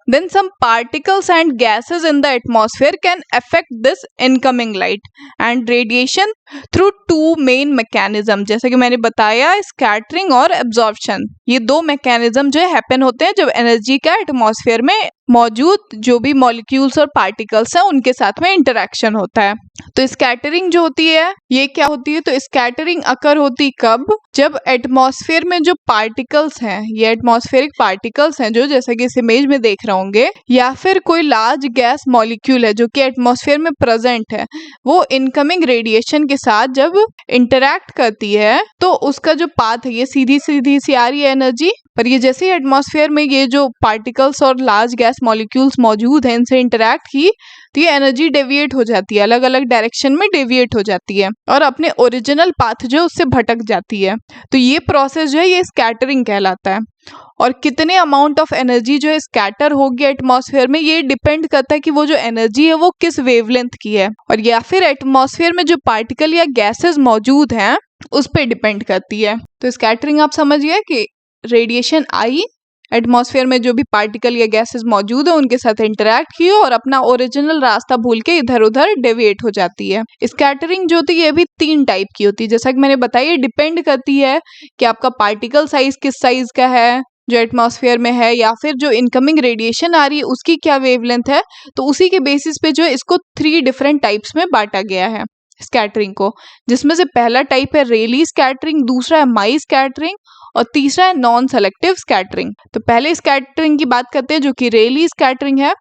Speaker 1: then some particles and gases in the atmosphere can affect this incoming light and radiation through two main mechanism। जैसे कि मैंने बताया, scattering और absorption, ये दो mechanism जो है happen होते हैं जब एनर्जी का एटमॉस्फेयर में मौजूद जो भी मॉलिक्यूल्स और पार्टिकल्स हैं उनके साथ में इंटरेक्शन होता है। तो स्कैटरिंग जो होती है ये क्या होती है, तो स्कैटरिंग अकर होती कब, जब एटमॉस्फेयर में जो पार्टिकल्स हैं, ये एटमॉस्फेरिक पार्टिकल्स हैं जो जैसे कि इस इमेज में देख रहे होंगे, या फिर कोई लार्ज गैस मॉलिक्यूल है जो कि एटमॉस्फेयर में प्रेजेंट है, वो इनकमिंग रेडिएशन के साथ जब इंटरैक्ट करती है तो उसका जो पाथ है ये सीधी सीधी सी आ रही है एनर्जी, पर ये जैसे ही एटमॉस्फेयर में ये जो पार्टिकल्स और लार्ज गैस मॉलिक्यूल्स मौजूद हैं इनसे इंटरैक्ट की तो ये एनर्जी डेविएट हो जाती है, अलग अलग डायरेक्शन में डेविएट हो जाती है और अपने ओरिजिनल पाथ जो है उससे भटक जाती है। तो ये प्रोसेस जो है ये स्कैटरिंग कहलाता है। और कितने अमाउंट ऑफ एनर्जी जो है स्कैटर होगी एटमॉस्फेयर में, ये डिपेंड करता है कि वो जो एनर्जी है वो किस वेवलेंथ की है, और या फिर एटमॉस्फेयर में जो पार्टिकल या गैसेस मौजूद हैं उस पर डिपेंड करती है। तो स्कैटरिंग आप समझ गए कि रेडिएशन आई, एटमॉस्फेयर में जो भी पार्टिकल या गैसेस मौजूद है उनके साथ इंटरैक्ट की और अपना ओरिजिनल रास्ता भूल के इधर उधर डेविएट हो जाती है। स्कैटरिंग जो होती है ये भी 3 टाइप की होती है, जैसा कि मैंने बताया, डिपेंड करती है कि आपका पार्टिकल साइज किस साइज का है जो एटमॉस्फेयर में है, या फिर जो इनकमिंग रेडिएशन आ रही है उसकी क्या वेवलेंथ है। तो उसी के बेसिस पे जो है इसको 3 डिफरेंट टाइप्स में बांटा गया है स्कैटरिंग को, जिसमें से पहला टाइप है रेली स्कैटरिंग, दूसरा है माई स्कैटरिंग और तीसरा है नॉन सेलेक्टिव स्कैटरिंग। तो पहले स्कैटरिंग की बात करते हैं जो कि रेली स्कैटरिंग है।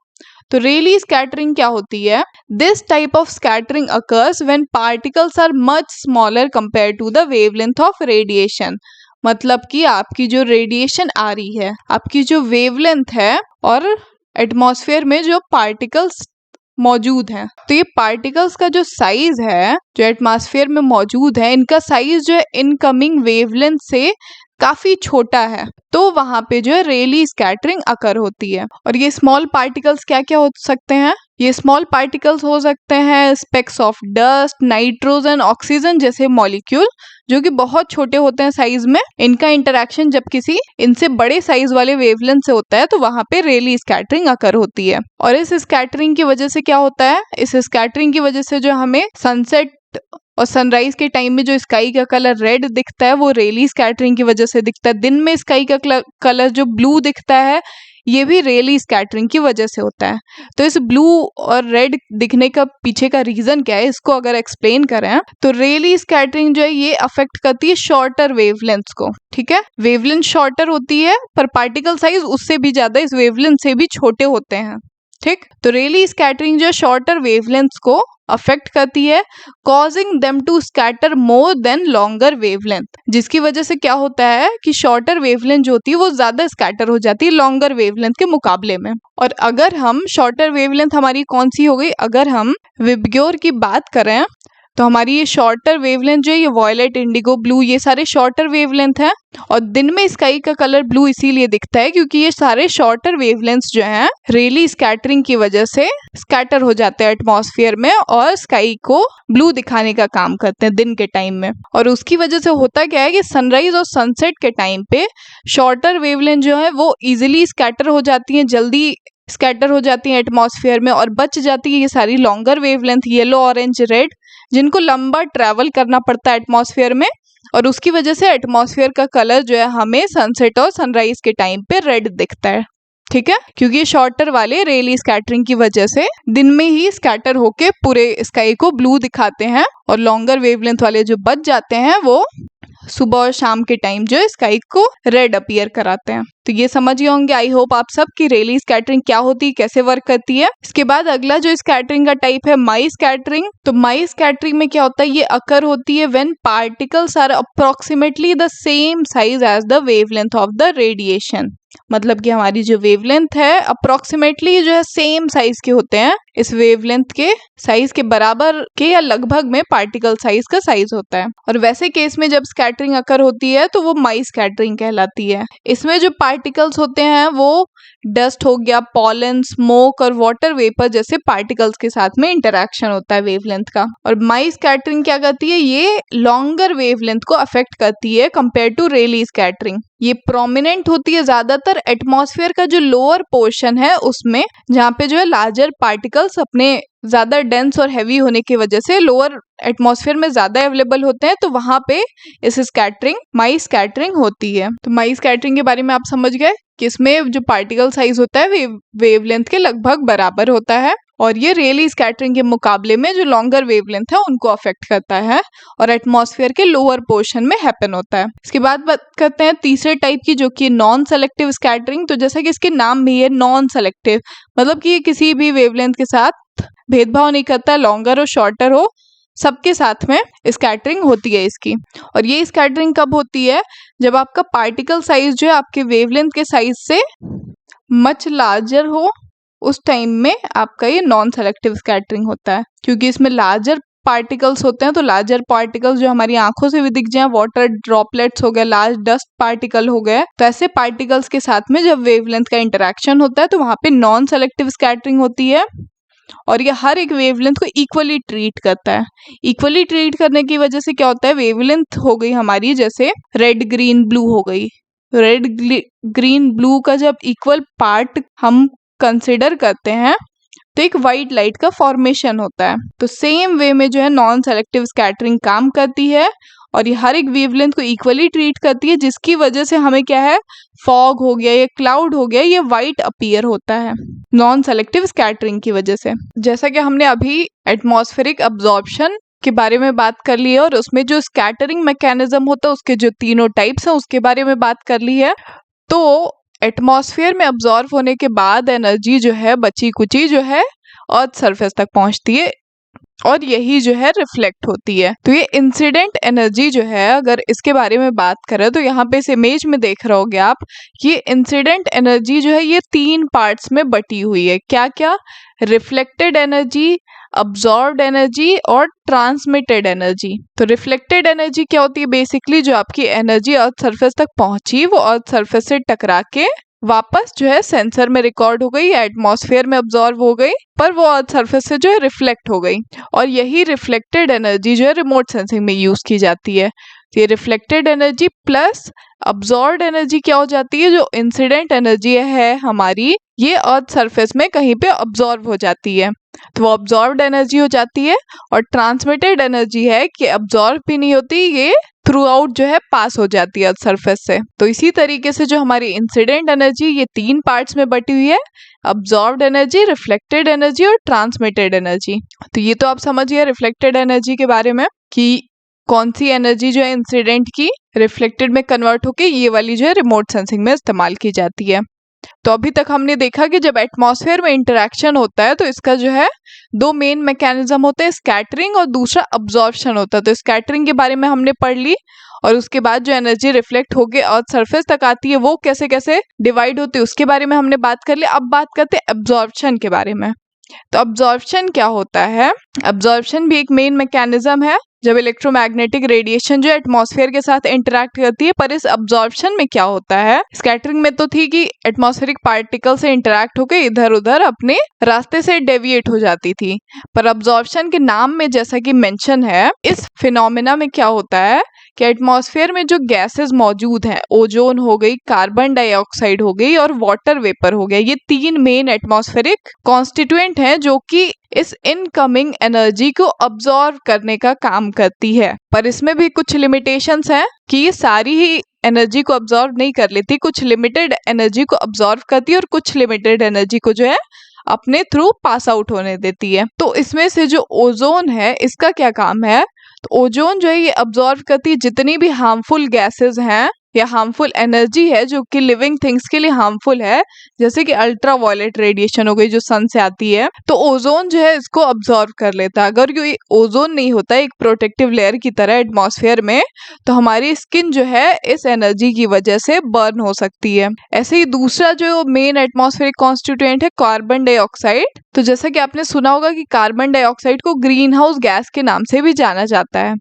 Speaker 1: तो रेली स्कैटरिंग क्या होती है, this type of scattering occurs when particles are much smaller compare to the wavelength of radiation. मतलब कि आपकी जो रेडिएशन आ रही है, आपकी जो वेवलेंथ है और एटमॉस्फेयर में जो पार्टिकल्स मौजूद हैं, तो ये पार्टिकल्स का जो साइज है जो एटमॉस्फेयर में मौजूद है, इनका साइज जो है इनकमिंग वेवलेंथ से काफी छोटा है, तो वहां पे जो है रेली स्कैटरिंग अकर होती है। और ये स्मॉल पार्टिकल्स क्या क्या हो सकते हैं, ये स्मॉल पार्टिकल्स हो सकते हैं specs of dust, nitrogen, oxygen जैसे मॉलिक्यूल जो कि बहुत छोटे होते हैं साइज में। इनका इंटरेक्शन जब किसी इनसे बड़े साइज वाले वेवलेंथ से होता है तो वहां पे रेली स्कैटरिंग अकर होती है। और इस स्कैटरिंग की वजह से क्या होता है, इस स्कैटरिंग की वजह से जो हमें सनसेट और सनराइज के टाइम में जो स्काई का कलर रेड दिखता है वो रेली स्कैटरिंग की वजह से दिखता है। दिन में स्काई का कलर जो ब्लू दिखता है ये भी रेली स्कैटरिंग की वजह से होता है। तो इस ब्लू और रेड दिखने का पीछे का रीजन क्या है, इसको अगर एक्सप्लेन करें तो रेली स्कैटरिंग जो है ये अफेक्ट करती है शॉर्टर वेवलेंथ्स को। ठीक है, वेवलेंथ शॉर्टर होती है पर पार्टिकल साइज उससे भी ज्यादा इस वेवलेंथ से भी छोटे होते हैं। ठीक, तो रेली स्कैटरिंग जो शॉर्टर वेवलेंथ्स को अफेक्ट करती है, causing them to scatter more than longer wavelength, जिसकी वजह से क्या होता है कि शॉर्टर वेवलेंथ जो होती है वो ज्यादा स्कैटर हो जाती है लॉन्गर वेवलेंथ के मुकाबले में। और अगर हम शॉर्टर वेवलेंथ हमारी कौन सी हो गई, अगर हम विबग्योर की बात करें तो हमारी ये शॉर्टर वेवलेंथ जो है ये वॉयलेट, इंडिगो, ब्लू ये सारे शॉर्टर वेवलेंथ हैं। और दिन में स्काई का कलर ब्लू इसीलिए दिखता है क्योंकि ये सारे शॉर्टर वेवलेंथ्स जो हैं रेली स्कैटरिंग की वजह से स्कैटर हो जाते हैं एटमॉस्फेयर में और स्काई को ब्लू दिखाने का काम करते हैं दिन के टाइम में। और उसकी वजह से होता क्या है कि सनराइज और सनसेट के टाइम पे शॉर्टर वेवलेंथ जो है वो इजिली स्कैटर हो जाती हैं, जल्दी स्कैटर हो जाती हैं एटमॉस्फेयर में, और बच जाती है ये सारी longer wavelength yellow, orange, red, जिनको लंबा ट्रैवल करना पड़ता है एटमॉस्फेयर में। और उसकी वजह से एटमॉस्फेयर का कलर जो है हमें सनसेट और सनराइज के टाइम पे रेड दिखता है। ठीक है, क्योंकि ये शॉर्टर वाले रेली स्कैटरिंग की वजह से दिन में ही स्कैटर होके पूरे स्काई को ब्लू दिखाते हैं, और लॉन्गर वेवलेंथ वाले जो बच जाते हैं वो सुबह और शाम के टाइम जो स्काई को रेड अपीयर कराते हैं। तो ये समझ गए होंगे आई होप आप सब कि रेली स्कैटरिंग क्या होती है, कैसे वर्क करती है। इसके बाद अगला जो स्कैटरिंग का टाइप है माई स्कैटरिंग। तो माई स्कैटरिंग में क्या होता है, ये अकर होती है when particles are approximately the same size as the wavelength of the radiation. मतलब कि हमारी जो वेवलेंथ है अप्रोक्सीमेटली जो है सेम साइज के होते हैं, इस वेवलेंथ के साइज के बराबर के या लगभग में पार्टिकल साइज का साइज होता है। और वैसे केस में जब स्कैटरिंग अकर होती है तो वो माई स्कैटरिंग कहलाती है। इसमें जो पार्टिकल्स होते हैं वो डस्ट हो गया, पॉलन, स्मोक और वाटर वेपर जैसे पार्टिकल्स के साथ में इंटरेक्शन होता है वेवलेंथ का। और माई स्कैटरिंग क्या करती है, ये लॉन्गर वेवलेंथ को अफेक्ट करती है कंपेयर टू रेली स्कैटरिंग। ये प्रोमिनेंट होती है ज्यादातर एटमॉस्फेयर का जो लोअर पोर्शन है उसमें, जहाँ पे जो है लार्जर पार्टिकल्स अपने ज्यादा डेंस और हैवी होने की वजह से लोअर एटमॉस्फेयर में ज्यादा अवेलेबल होते हैं, तो वहां पे इस स्कैटरिंग माई स्कैटरिंग होती है। तो माई स्कैटरिंग के बारे में आप समझ गए कि इसमें जो पार्टिकल साइज होता है वेवलेंथ के लगभग बराबर होता है, और ये रेली स्कैटरिंग के मुकाबले में जो लॉन्गर वेवलेंथ है उनको अफेक्ट करता है और एटमॉस्फेयर के लोअर पोर्शन में हैपन होता है। इसके बाद बात करते हैं तीसरे टाइप की, जो कि नॉन सेलेक्टिव स्कैटरिंग। तो जैसा कि इसके नाम भी है नॉन सेलेक्टिव, मतलब कि ये किसी भी वेवलेंथ के साथ भेदभाव नहीं करता, लॉन्गर हो शॉर्टर हो सबके साथ में स्कैटरिंग होती है इसकी। और ये स्कैटरिंग कब होती है, जब आपका पार्टिकल साइज जो है आपके वेवलेंथ के साइज से मच लार्जर हो, उस टाइम में आपका ये नॉन सेलेक्टिव स्कैटरिंग होता है। क्योंकि इसमें लार्जर पार्टिकल्स होते हैं, तो लार्जर पार्टिकल्स जो हमारी आंखों से भी दिख जाए, वाटर ड्रॉपलेट्स हो गए, लार्ज डस्ट पार्टिकल हो गए, तो ऐसे पार्टिकल्स के साथ में जब वेवलेंथ का इंटरेक्शन होता है तो वहां पे नॉन सेलेक्टिव स्कैटरिंग होती है। और ये हर एक वेवलेंथ को इक्वली ट्रीट करता है। इक्वली ट्रीट करने की वजह से क्या होता है, वेवलेंथ हो गई हमारी जैसे रेड ग्रीन ब्लू हो गई, रेड ग्रीन ब्लू का जब इक्वल पार्ट हम कंसिडर करते हैं तो एक वाइट लाइट का फॉर्मेशन होता है। तो सेम वे में जो है नॉन सेलेक्टिव स्कैटरिंग काम करती है, और ये हर एक वेवलेंथ को इक्वली ट्रीट करती है, जिसकी वजह से हमें क्या है, फॉग हो गया, ये क्लाउड हो गया, ये वाइट अपीयर होता है नॉन सेलेक्टिव स्कैटरिंग की वजह से। जैसा कि हमने अभी एटमॉस्फेरिक अब्जॉर्प्शन के बारे में बात कर ली है, और उसमें जो स्कैटरिंग मैकेनिज्म होता है उसके जो तीनों टाइप्स हैं उसके बारे में बात कर ली है। तो एटमॉस्फेयर में अब्जॉर्व होने के बाद एनर्जी जो है बची कुची जो है अर्थ सरफेस तक पहुंचती है, और यही जो है रिफ्लेक्ट होती है। तो ये इंसिडेंट एनर्जी जो है, अगर इसके बारे में बात करें तो यहाँ पे इस इमेज में देख रहे होगे आप, ये इंसिडेंट एनर्जी जो है ये 3 पार्ट्स में बटी हुई है। क्या क्या, रिफ्लेक्टेड एनर्जी, अब्जॉर्ब्ड एनर्जी और ट्रांसमिटेड एनर्जी। तो रिफ्लेक्टेड एनर्जी क्या होती है, बेसिकली जो आपकी एनर्जी अर्थ सरफेस तक पहुंची वो अर्थ सरफेस से टकरा के वापस जो है सेंसर में रिकॉर्ड हो गई या एटमॉस्फेयर में अब्जॉर्व हो गई, पर वो अर्थ सरफेस से जो है रिफ्लेक्ट हो गई। और यही रिफ्लेक्टेड एनर्जी जो है रिमोट सेंसिंग में यूज की जाती है। तो ये reflected energy plus absorbed energy क्या हो जाती है, जो इंसिडेंट एनर्जी है हमारी, ये अर्थ सरफेस में कहीं पे अब्जॉर्ब हो जाती है, तो वो अब्जॉर्ब्ड एनर्जी हो जाती है। और ट्रांसमिटेड एनर्जी है कि अब्जॉर्ब भी नहीं होती, ये थ्रू आउट जो है पास हो जाती है अर्थ सरफेस से। तो इसी तरीके से जो हमारी इंसिडेंट एनर्जी ये 3 पार्ट्स में बटी हुई है, अब्जॉर्ब्ड एनर्जी, रिफ्लेक्टेड एनर्जी और ट्रांसमिटेड एनर्जी। तो ये तो आप समझिए रिफ्लेक्टेड एनर्जी के बारे में कि कौन सी एनर्जी जो है इंसिडेंट की रिफ्लेक्टेड में कन्वर्ट होके ये वाली जो है रिमोट सेंसिंग में इस्तेमाल की जाती है। तो अभी तक हमने देखा कि जब एटमॉस्फेयर में इंटरेक्शन होता है तो इसका जो है 2 मेन मैकेनिज्म होते हैं, स्कैटरिंग और दूसरा अब्जॉर्प्शन होता है। तो स्कैटरिंग के बारे में हमने पढ़ ली, और उसके बाद जो एनर्जी रिफ्लेक्ट होके अर्थ सरफेस तक आती है वो कैसे कैसे डिवाइड होती है उसके बारे में हमने बात कर ली। अब बात करते हैं अब्जॉर्प्शन के बारे में। तो अब्जॉर्प्शन क्या होता है? अब्जॉर्प्शन भी एक मेन मैकेनिज्म है जब इलेक्ट्रोमैग्नेटिक रेडिएशन जो एटमॉस्फेयर के साथ इंटरैक्ट करती है। पर इस अब्जॉर्प्शन में क्या होता है, स्कैटरिंग में तो थी कि एटमॉस्फेरिक पार्टिकल से इंटरैक्ट होकर इधर उधर अपने रास्ते से डेविएट हो जाती थी, पर अब्जॉर्प्शन के नाम में जैसा कि मेंशन है, इस फिनोमेना में क्या होता है कि एटमॉस्फेयर में जो गैसेस मौजूद हैं, ओजोन हो गई, कार्बन डाइऑक्साइड हो गई और वाटर वेपर हो गया, ये 3 मेन एटमॉस्फेरिक कॉन्स्टिट्यूएंट हैं जो कि इस इनकमिंग एनर्जी को अब्सॉर्ब करने का काम करती है। पर इसमें भी कुछ लिमिटेशंस हैं कि ये सारी ही एनर्जी को अब्सॉर्ब नहीं कर लेती, कुछ लिमिटेड एनर्जी को अब्सॉर्ब करती है और कुछ लिमिटेड एनर्जी को जो है अपने थ्रू पास आउट होने देती है। तो इसमें से जो ओजोन है इसका क्या काम है, तो ओजोन जो है ये अब्सॉर्ब करती है जितनी भी हार्मफुल गैसेस हैं या हार्मफुल एनर्जी है जो कि लिविंग थिंग्स के लिए हार्मफुल है, जैसे कि अल्ट्रा वायलेट रेडिएशन हो गई जो सन से आती है, तो ओजोन जो है इसको अब्सॉर्ब कर लेता है। अगर ये ओजोन नहीं होता एक प्रोटेक्टिव लेयर की तरह एटमॉस्फेयर में, तो हमारी स्किन जो है इस एनर्जी की वजह से बर्न हो सकती है। ऐसे ही दूसरा जो मेन एटमॉस्फेरिक कॉन्स्टिट्यूएंट है कार्बन डाइऑक्साइड। तो जैसा कि आपने सुना होगा कि कार्बन डाइऑक्साइड को ग्रीन हाउस गैस के नाम से भी जाना जाता है,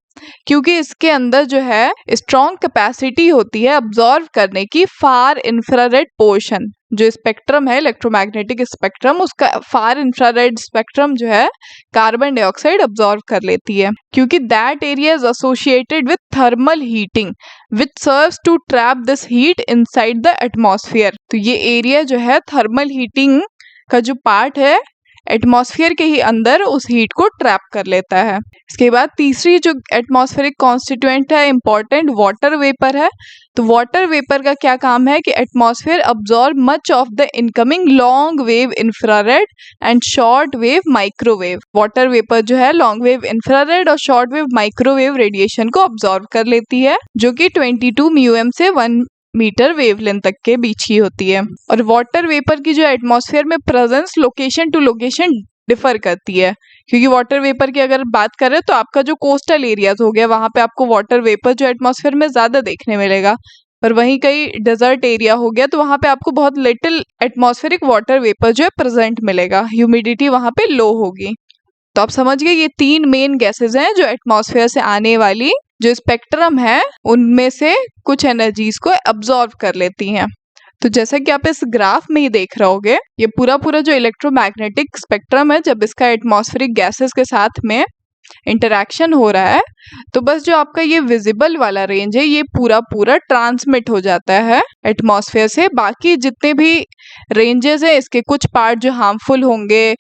Speaker 1: क्योंकि इसके अंदर जो है स्ट्रॉन्ग कैपेसिटी होती है अब्सॉर्ब करने की फार इंफ्रारेड पोर्शन, जो स्पेक्ट्रम है इलेक्ट्रोमैग्नेटिक स्पेक्ट्रम, उसका फार इंफ्रारेड स्पेक्ट्रम जो है कार्बन डाइऑक्साइड अब्सॉर्ब कर लेती है, क्योंकि that area is associated with thermal heating which serves to trap this heat inside the atmosphere. तो ये एरिया जो है थर्मल हीटिंग का जो पार्ट है एटमॉस्फेयर के ही अंदर उस हीट को ट्रैप कर लेता है। इसके बाद तीसरी जो एटमॉस्फेरिक कॉन्स्टिट्यूएंट है इंपॉर्टेंट, वाटर वेपर है। तो वाटर वेपर का क्या काम है कि atmosphere absorb much of the incoming long wave infrared and short wave microwave. Water vapour जो है लॉन्ग वेव इंफ्रारेड और शॉर्ट वेव माइक्रोवेव रेडिएशन को अब्सॉर्ब कर लेती है, जो कि 22 म्यूएम से 1 मीटर वेवलेंथ तक के बीच की होती है। और वाटर वेपर की जो एटमॉस्फेयर में presence location to location differ करती है, क्योंकि वाटर वेपर की अगर बात करें तो आपका जो कोस्टल एरियाज हो गया वहां पे आपको वाटर वेपर जो एटमॉस्फेयर में ज्यादा देखने मिलेगा, पर वहीं कई डेजर्ट एरिया हो गया तो वहां पे आपको बहुत लिटिल एटमॉस्फेरिक वाटर वेपर जो है प्रेजेंट मिलेगा, ह्यूमिडिटी वहां पे लो होगी। तो आप समझ गए ये 3 मेन गैसेस हैं जो एटमॉस्फेयर से आने वाली जो स्पेक्ट्रम है उनमें से कुछ एनर्जीज को अब्सॉर्ब कर लेती हैं। तो जैसा कि आप इस ग्राफ में ही देख रहे होगे, ये पूरा जो इलेक्ट्रोमैग्नेटिक स्पेक्ट्रम है, जब इसका एटमॉस्फेरिक गैसेस के साथ में इंटरैक्शन हो रहा है तो बस जो आपका ये विजिबल वाला रेंज है ये पूरा ट्रांसमिट हो जाता है एटमॉस्फेयर से। बाकी जितने भी रेंजेस है इसके कुछ पार्ट जो हार्मफुल होंगे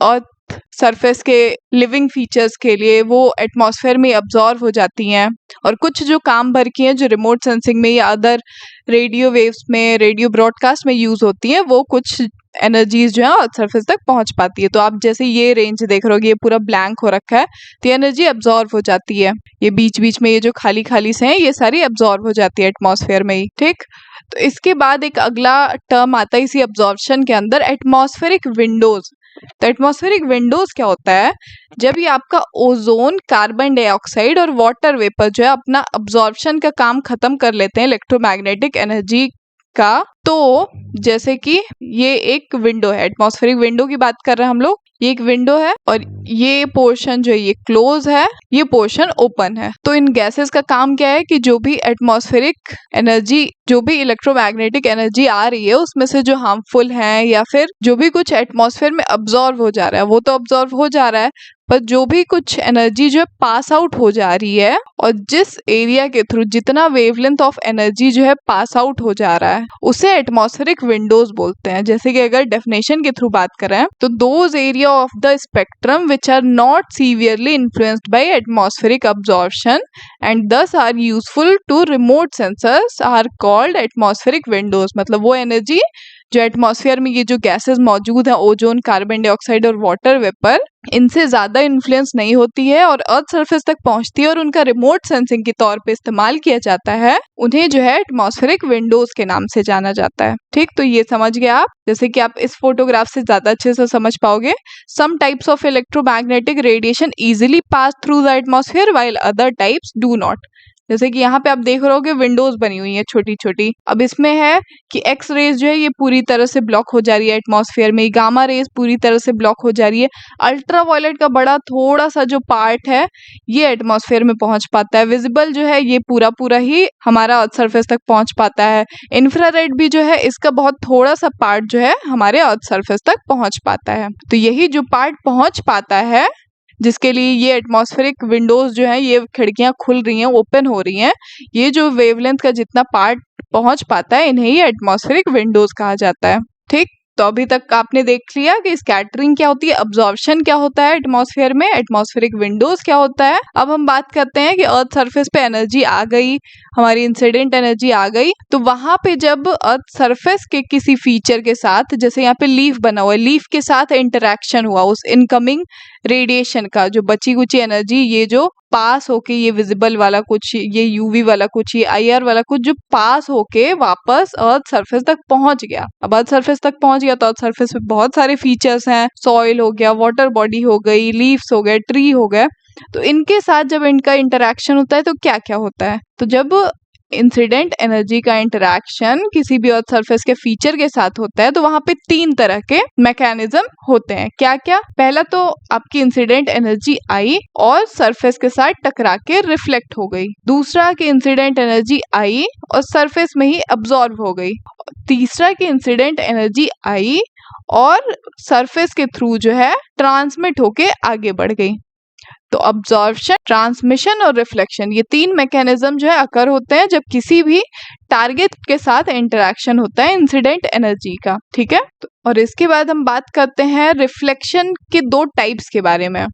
Speaker 1: और सरफेस के लिविंग फीचर्स के लिए वो एटमॉस्फेयर में अब्सॉर्ब हो जाती हैं, और कुछ जो काम भर की हैं जो रिमोट सेंसिंग में या अदर रेडियो वेव्स में, रेडियो ब्रॉडकास्ट में यूज होती हैं, वो कुछ एनर्जीज जो है सरफेस तक पहुंच पाती है। तो आप जैसे ये रेंज देख रहे हो ये पूरा ब्लैंक हो रखा है, तो ये एनर्जी अब्सॉर्ब हो जाती है। ये बीच बीच में ये जो खाली खाली से हैं ये सारी अब्सॉर्ब हो जाती है एटमॉस्फेयर में ही, ठीक। तो इसके बाद एक अगला टर्म आता है इसी अब्सॉर्प्शन के अंदर, एटमॉस्फेरिक विंडोज। तो एटमॉस्फेरिक विंडोज क्या होता है, जब ये आपका ओजोन, कार्बन डाइऑक्साइड और वाटर वेपर जो है अपना अब्सॉर्प्शन का काम खत्म कर लेते हैं इलेक्ट्रोमैग्नेटिक एनर्जी का, तो जैसे कि ये एक विंडो है, एटमॉस्फेरिक विंडो की बात कर रहे हैं हम लोग, ये एक विंडो है और ये पोर्शन जो है ये क्लोज है, ये पोर्शन ओपन है। तो इन गैसेस का काम क्या है कि जो भी एटमॉस्फेरिक एनर्जी, जो भी इलेक्ट्रोमैग्नेटिक एनर्जी आ रही है उसमें से जो हार्मफुल है या फिर जो भी कुछ एटमॉस्फेयर में अब्सॉर्ब हो जा रहा है वो तो अब्सॉर्ब हो जा रहा है, पर जो भी कुछ एनर्जी जो है पास आउट हो जा रही है, और जिस एरिया के थ्रू जितना वेवलेंथ ऑफ एनर्जी जो है पास आउट हो जा रहा है उसे उसे एटमॉस्फेरिक विंडोज बोलते हैं। जैसे कि अगर डेफिनेशन के थ्रू बात करें तो those area of the spectrum which are not severely influenced by atmospheric absorption and these are useful to remote sensors are called atmospheric windows. मतलब वो एनर्जी जो एटमॉस्फेयर में ये जो गैसेस मौजूद हैं, ओजोन, कार्बन डाइऑक्साइड और वाटर वेपर, इनसे ज्यादा इन्फ्लुएंस नहीं होती है और अर्थ सरफेस तक पहुंचती है और उनका रिमोट सेंसिंग के तौर पे इस्तेमाल किया जाता है। उन्हें जो है एटमॉस्फेरिक विंडोज के नाम से जाना जाता है। ठीक, तो ये समझ गए आप। जैसे कि आप इस फोटोग्राफ से ज्यादा अच्छे से समझ पाओगे। Some types of electromagnetic radiation easily pass through the atmosphere while other types do not. जैसे कि यहाँ पे आप देख रहे होगे विंडोज बनी हुई है छोटी छोटी। अब इसमें है कि एक्स रेज जो है ये पूरी तरह से ब्लॉक हो जा रही है एटमॉस्फेयर में, गामा रेज पूरी तरह से ब्लॉक हो जा रही है, अल्ट्रावायलेट का बड़ा थोड़ा सा जो पार्ट है ये एटमॉस्फेयर में पहुंच पाता है, विजिबल जो है ये पूरा पूरा ही हमारा अर्थ सरफेस तक पहुंच पाता है, इंफ्रारेड भी जो है इसका बहुत थोड़ा सा पार्ट जो है हमारे अर्थ सरफेस तक पहुंच पाता है। तो यही जो पार्ट पहुंच पाता है, जिसके लिए ये एटमॉस्फेरिक विंडोज जो है ये खिड़कियां खुल रही हैं, ओपन हो रही हैं, ये जो वेवलेंथ का जितना पार्ट पहुंच पाता है इन्हें ही एटमॉस्फेरिक विंडोज कहा जाता है। ठीक, तो अभी तक आपने देख लिया कि स्कैटरिंग क्या होती है, अब्जॉर्प्शन क्या होता है एटमॉस्फेयर में, एटमॉस्फेरिक विंडोज क्या होता है। अब हम बात करते हैं कि अर्थ सरफेस पे एनर्जी आ गई, हमारी इंसिडेंट एनर्जी आ गई, तो वहां पे जब अर्थ सरफेस के किसी फीचर के साथ, जैसे यहाँ पे लीफ बना हुआ है, लीफ के साथ इंटरेक्शन हुआ उस इनकमिंग रेडिएशन का, जो बची कुची एनर्जी ये जो पास होके ये विजिबल वाला कुछ, ये यूवी वाला कुछ, ये आईआर वाला कुछ जो पास होके वापस अर्थ सरफेस तक पहुंच गया। अब अर्थ सरफेस तक पहुंच गया तो अर्थ सरफेस पे बहुत सारे फीचर्स हैं, सॉइल हो गया, वाटर बॉडी हो गई, लीव्स हो गए, ट्री हो गए। तो इनके साथ जब इनका इंटरेक्शन होता है तो क्या क्या होता है, तो जब इंसिडेंट एनर्जी का इंटरेक्शन किसी भी अर्थ सरफेस के फीचर के साथ होता है तो वहां पे तीन तरह के मैकेनिज्म होते हैं। क्या क्या? पहला तो आपकी इंसिडेंट एनर्जी आई और सरफेस के साथ टकरा के रिफ्लेक्ट हो गई। दूसरा कि इंसिडेंट एनर्जी आई और सरफेस में ही अब्सॉर्ब हो गई। तीसरा कि इंसिडेंट एनर्जी आई और सरफेस के थ्रू जो है ट्रांसमिट होके आगे बढ़ गई। तो अब्जॉर्प्शन, ट्रांसमिशन और रिफ्लेक्शन, ये तीन मैकेनिज्म जो है अकर होते हैं जब किसी भी टारगेट के साथ इंटरेक्शन होता है इंसिडेंट एनर्जी का। ठीक है, और इसके बाद हम बात करते हैं रिफ्लेक्शन के दो टाइप्स के बारे में।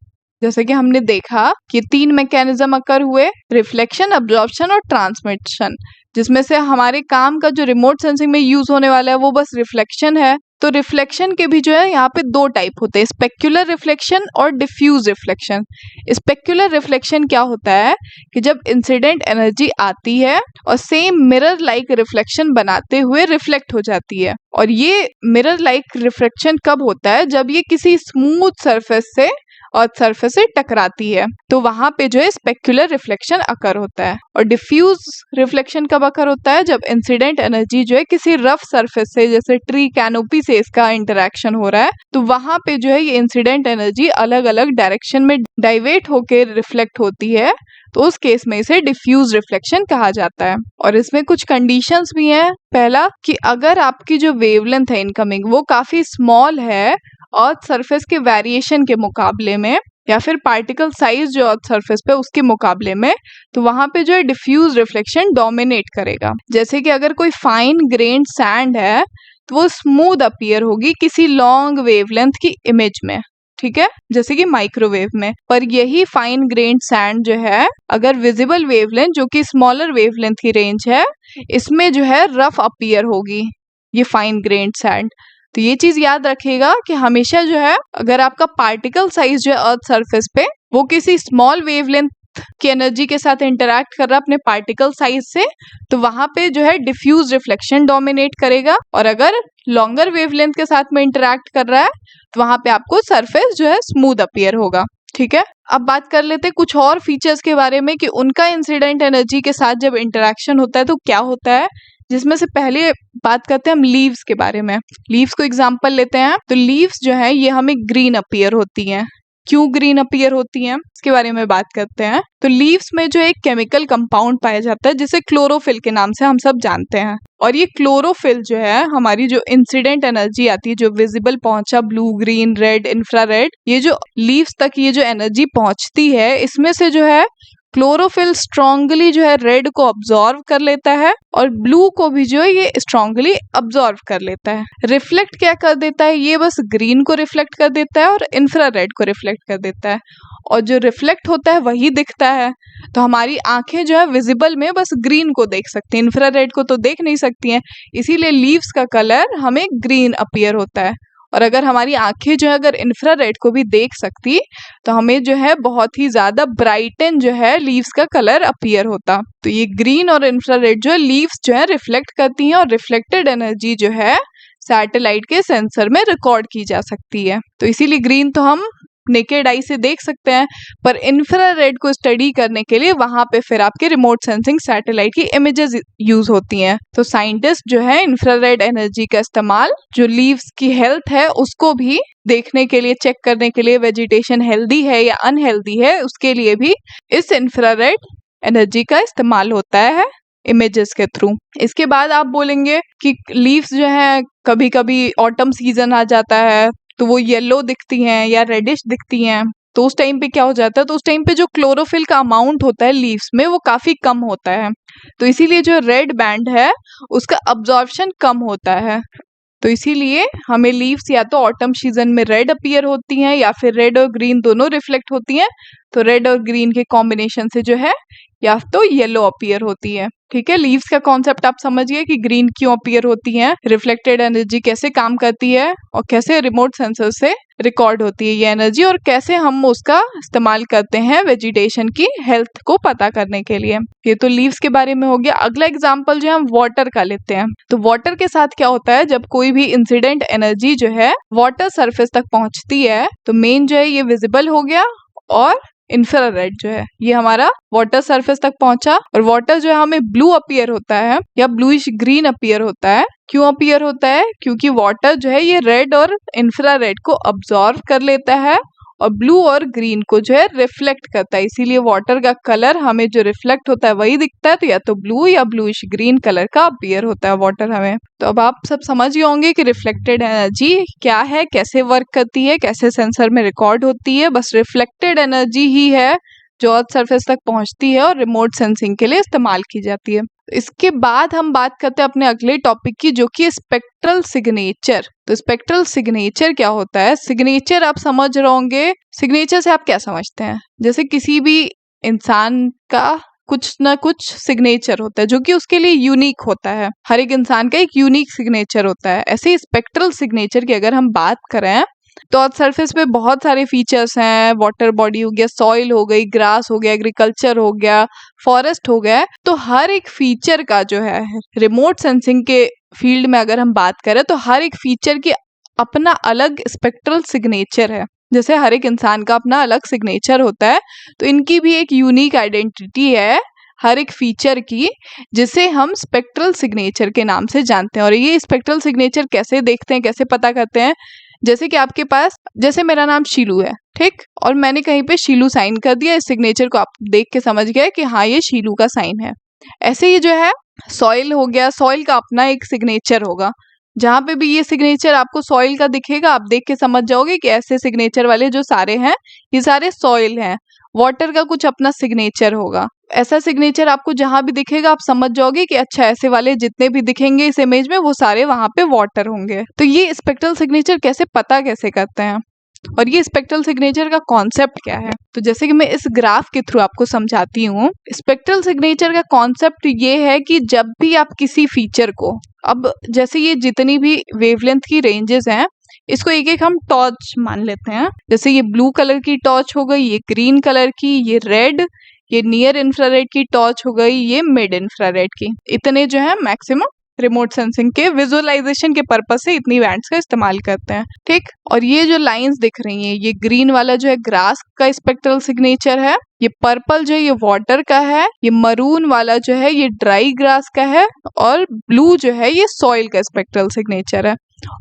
Speaker 1: जैसे कि हमने देखा कि तीन मैकेनिज्म अकर हुए, रिफ्लेक्शन, अब्जॉर्प्शन और ट्रांसमिशन, जिसमें से हमारे काम का जो रिमोट सेंसिंग में यूज होने वाला है वो बस रिफ्लेक्शन है। तो रिफ्लेक्शन के भी जो है यहाँ पे दो टाइप होते हैं, स्पेक्युलर रिफ्लेक्शन और डिफ्यूज रिफ्लेक्शन। स्पेक्युलर रिफ्लेक्शन क्या होता है कि जब इंसिडेंट एनर्जी आती है और सेम मिरर लाइक रिफ्लेक्शन बनाते हुए रिफ्लेक्ट हो जाती है। और ये मिरर लाइक रिफ्लेक्शन कब होता है? जब ये किसी स्मूथ सरफेस से अर्थ सरफेस से टकराती है, तो वहां पे जो है स्पेक्युलर रिफ्लेक्शन अकर होता है। और डिफ्यूज रिफ्लेक्शन कब अकर होता है? जब इंसिडेंट एनर्जी जो है किसी रफ सरफेस से, जैसे ट्री कैनोपी से इसका इंटरेक्शन हो रहा है, तो वहां पे जो है ये इंसिडेंट एनर्जी अलग अलग डायरेक्शन में डाइवर्ट होके रिफ्लेक्ट होती है, तो उस केस में इसे डिफ्यूज रिफ्लेक्शन कहा जाता है। और इसमें कुछ कंडीशंस भी हैं। पहला कि अगर आपकी जो वेवलेंथ है इनकमिंग वो काफी स्मॉल है अर्थ सरफेस के वेरिएशन के मुकाबले में, या फिर पार्टिकल साइज जो अर्थ सरफेस पे उसके मुकाबले में, तो वहां पे जो है डिफ्यूज रिफ्लेक्शन डोमिनेट करेगा। जैसे कि अगर कोई फाइन ग्रेन्ड सैंड है तो वो स्मूथ अपीयर होगी किसी लॉन्ग वेवलेंथ की इमेज में, ठीक है, जैसे कि माइक्रोवेव में। पर यही फाइन ग्रेन्ड सैंड जो है अगर विजिबल वेवलेंथ जो कि स्मॉलर वेवलेंथ की रेंज है, इसमें जो है रफ अपीयर होगी ये फाइन ग्रेन्ड सैंड। तो ये चीज याद रखिएगा कि हमेशा जो है अगर आपका पार्टिकल साइज जो है अर्थ सरफेस पे वो किसी स्मॉल वेवलेंथ की एनर्जी के साथ इंटरैक्ट कर रहा है अपने पार्टिकल साइज से, तो वहां पे जो है डिफ्यूज रिफ्लेक्शन डोमिनेट करेगा। और अगर लॉन्गर वेवलेंथ के साथ में इंटरैक्ट कर रहा है तो वहां पे आपको सरफेस जो है स्मूथ अपीयर होगा। ठीक है, अब बात कर लेते हैं कुछ और फीचर्स के बारे में कि उनका इंसिडेंट एनर्जी के साथ जब इंटरैक्शन होता है तो क्या होता है, जिसमें से पहले बात करते हैं हम लीव्स के बारे में। लीव्स को एग्जांपल लेते हैं, तो लीव्स जो है ये हमें ग्रीन अपीयर होती हैं। क्यों ग्रीन अपीयर होती हैं इसके बारे में बात करते हैं। तो लीव्स में जो एक केमिकल कंपाउंड पाया जाता है जिसे क्लोरोफिल के नाम से हम सब जानते हैं। और ये क्लोरोफिल जो है हमारी जो इंसिडेंट एनर्जी आती है, जो विजिबल पहुंचा, ब्लू, ग्रीन, रेड, इंफ्रारेड, ये जो लीव्स तक ये जो एनर्जी पहुंचती है, इसमें से जो है क्लोरोफिल स्ट्रांगली जो है रेड को अब्जॉर्व कर लेता है और ब्लू को भी जो है ये स्ट्रांगली अब्जॉर्व कर लेता है। रिफ्लेक्ट क्या कर देता है, ये बस ग्रीन को रिफ्लेक्ट कर देता है और इंफ्रारेड को रिफ्लेक्ट कर देता है, और जो रिफ्लेक्ट होता है वही दिखता है। तो हमारी आंखें जो है विजिबल में बस ग्रीन को देख सकती हैं, इंफ्रारेड को तो देख नहीं सकती हैं, इसीलिए लीव्स का कलर हमें ग्रीन अपीयर होता है। और अगर हमारी आंखें जो है अगर इंफ्रारेड को भी देख सकती तो हमें जो है बहुत ही ज्यादा ब्राइटन जो है लीव्स का कलर अपीयर होता। तो ये ग्रीन और इंफ्रारेड जो है लीव्स जो है रिफ्लेक्ट करती हैं और रिफ्लेक्टेड एनर्जी जो है सैटेलाइट के सेंसर में रिकॉर्ड की जा सकती है। तो इसीलिए ग्रीन तो हम नेकेड आई से देख सकते हैं, पर इंफ्रारेड को स्टडी करने के लिए वहां पे फिर आपके रिमोट सेंसिंग सैटेलाइट की इमेजेस यूज होती हैं। तो साइंटिस्ट जो है इंफ्रारेड एनर्जी का इस्तेमाल जो लीव्स की हेल्थ है उसको भी देखने के लिए, चेक करने के लिए वेजिटेशन हेल्दी है या अनहेल्दी है, उसके लिए भी इस इंफ्रारेड एनर्जी का इस्तेमाल होता है इमेजेस के थ्रू। इसके बाद आप बोलेंगे कि लीव्स जो है कभी कभी ऑटम सीजन आ जाता है तो वो येलो दिखती हैं या रेडिश दिखती हैं, तो उस टाइम पे क्या हो जाता है, तो उस टाइम पे जो क्लोरोफिल का अमाउंट होता है लीव्स में वो काफी कम होता है, तो इसीलिए जो रेड बैंड है उसका अब्जॉर्प्शन कम होता है। तो इसीलिए हमें लीव्स या तो ऑटम सीजन में रेड अपीयर होती हैं या फिर रेड और ग्रीन दोनों रिफ्लेक्ट होती हैं, तो रेड और ग्रीन के कॉम्बिनेशन से जो है या तो येलो अपीयर होती है। ठीक है, लीव्स का कॉन्सेप्ट आप समझिए कि ग्रीन क्यों अपीयर होती हैं, रिफ्लेक्टेड एनर्जी कैसे काम करती है और कैसे रिमोट सेंसर से रिकॉर्ड होती है ये एनर्जी, और कैसे हम उसका इस्तेमाल करते हैं वेजिटेशन की हेल्थ को पता करने के लिए। ये तो लीव्स के बारे में हो गया। अगला एग्जांपल जो है हम वाटर का लेते हैं। तो वाटर के साथ क्या होता है, जब कोई भी इंसिडेंट एनर्जी जो है वाटर सरफेस तक पहुंचती है तो मेन जो है ये विजिबल हो गया और इंफ्रारेड जो है ये हमारा वाटर सरफेस तक पहुंचा, और वाटर जो है हमें ब्लू अपीयर होता है या ब्लूइश ग्रीन अपीयर होता है। क्यों अपीयर होता है, क्योंकि वाटर जो है ये रेड और इंफ्रारेड को अब्सॉर्ब कर लेता है और ब्लू और ग्रीन को जो है रिफ्लेक्ट करता है, इसीलिए वाटर का कलर हमें जो रिफ्लेक्ट होता है वही दिखता है, तो या तो ब्लू या ब्लूइश ग्रीन कलर का अपीयर होता है वाटर हमें। तो अब आप सब समझ गए होंगे कि रिफ्लेक्टेड एनर्जी क्या है, कैसे वर्क करती है, कैसे सेंसर में रिकॉर्ड होती है। बस रिफ्लेक्टेड एनर्जी ही है जो अर्थ सरफेस तक पहुंचती है और रिमोट सेंसिंग के लिए इस्तेमाल की जाती है। इसके बाद हम बात करते हैं अपने अगले टॉपिक की, जो कि स्पेक्ट्रल सिग्नेचर। तो स्पेक्ट्रल सिग्नेचर क्या होता है, सिग्नेचर आप समझ रहे होंगे, सिग्नेचर से आप क्या समझते हैं, जैसे किसी भी इंसान का कुछ ना कुछ सिग्नेचर होता है जो कि उसके लिए यूनिक होता है, हर एक इंसान का एक यूनिक सिग्नेचर होता है। ऐसे ही स्पेक्ट्रल सिग्नेचर की अगर हम बात करें तो अर्थ सरफेस पे बहुत सारे फीचर्स हैं, वाटर बॉडी हो गया, सॉइल हो गई, ग्रास हो गया, एग्रीकल्चर हो गया, फॉरेस्ट हो गया, तो हर एक फीचर का जो है रिमोट सेंसिंग के फील्ड में अगर हम बात करें तो हर एक फीचर की अपना अलग स्पेक्ट्रल सिग्नेचर है। जैसे हर एक इंसान का अपना अलग सिग्नेचर होता है, तो इनकी भी एक यूनिक आइडेंटिटी है हर एक फीचर की, जिसे हम स्पेक्ट्रल सिग्नेचर के नाम से जानते हैं। और ये स्पेक्ट्रल सिग्नेचर कैसे देखते हैं, कैसे पता करते हैं, जैसे कि आपके पास, जैसे मेरा नाम शीलू है, ठीक, और मैंने कहीं पे शीलू साइन कर दिया, इस सिग्नेचर को आप देख के समझ गए कि हाँ ये शीलू का साइन है। ऐसे ही जो है सॉइल हो गया, सॉइल का अपना एक सिग्नेचर होगा, जहाँ पे भी ये सिग्नेचर आपको सॉइल का दिखेगा आप देख के समझ जाओगे कि ऐसे सिग्नेचर वाले जो सारे हैं ये सारे सॉइल हैं। वाटर का कुछ अपना सिग्नेचर होगा, ऐसा सिग्नेचर आपको जहां भी दिखेगा आप समझ जाओगे कि अच्छा ऐसे वाले जितने भी दिखेंगे इस इमेज में वो सारे वहां पे वाटर होंगे। तो ये स्पेक्ट्रल सिग्नेचर कैसे पता कैसे करते हैं और ये स्पेक्ट्रल सिग्नेचर का कॉन्सेप्ट क्या है, तो जैसे कि मैं इस ग्राफ के थ्रू आपको समझाती हूँ। स्पेक्ट्रल सिग्नेचर का कॉन्सेप्ट ये है कि जब भी आप किसी फीचर को, अब जैसे ये जितनी भी वेवलेंथ की रेंजेस हैं इसको एक एक हम टॉर्च मान लेते हैं, जैसे ये ब्लू कलर की टॉर्च हो गई, ये ग्रीन कलर की, ये रेड, ये नियर इंफ्रारेड की टॉर्च हो गई, ये मिड इंफ्रारेड की। इतने जो है मैक्सिमम रिमोट सेंसिंग के विजुअलाइजेशन के पर्पज से इतनी बैंड्स का इस्तेमाल करते हैं, ठीक। और ये जो लाइंस दिख रही हैं, ये ग्रीन वाला जो है ग्रास का स्पेक्ट्रल सिग्नेचर है, ये पर्पल जो है ये वाटर का है, ये मरून वाला जो है ये ड्राई ग्रास का है, और ब्लू जो है ये सॉइल का स्पेक्ट्रल सिग्नेचर है।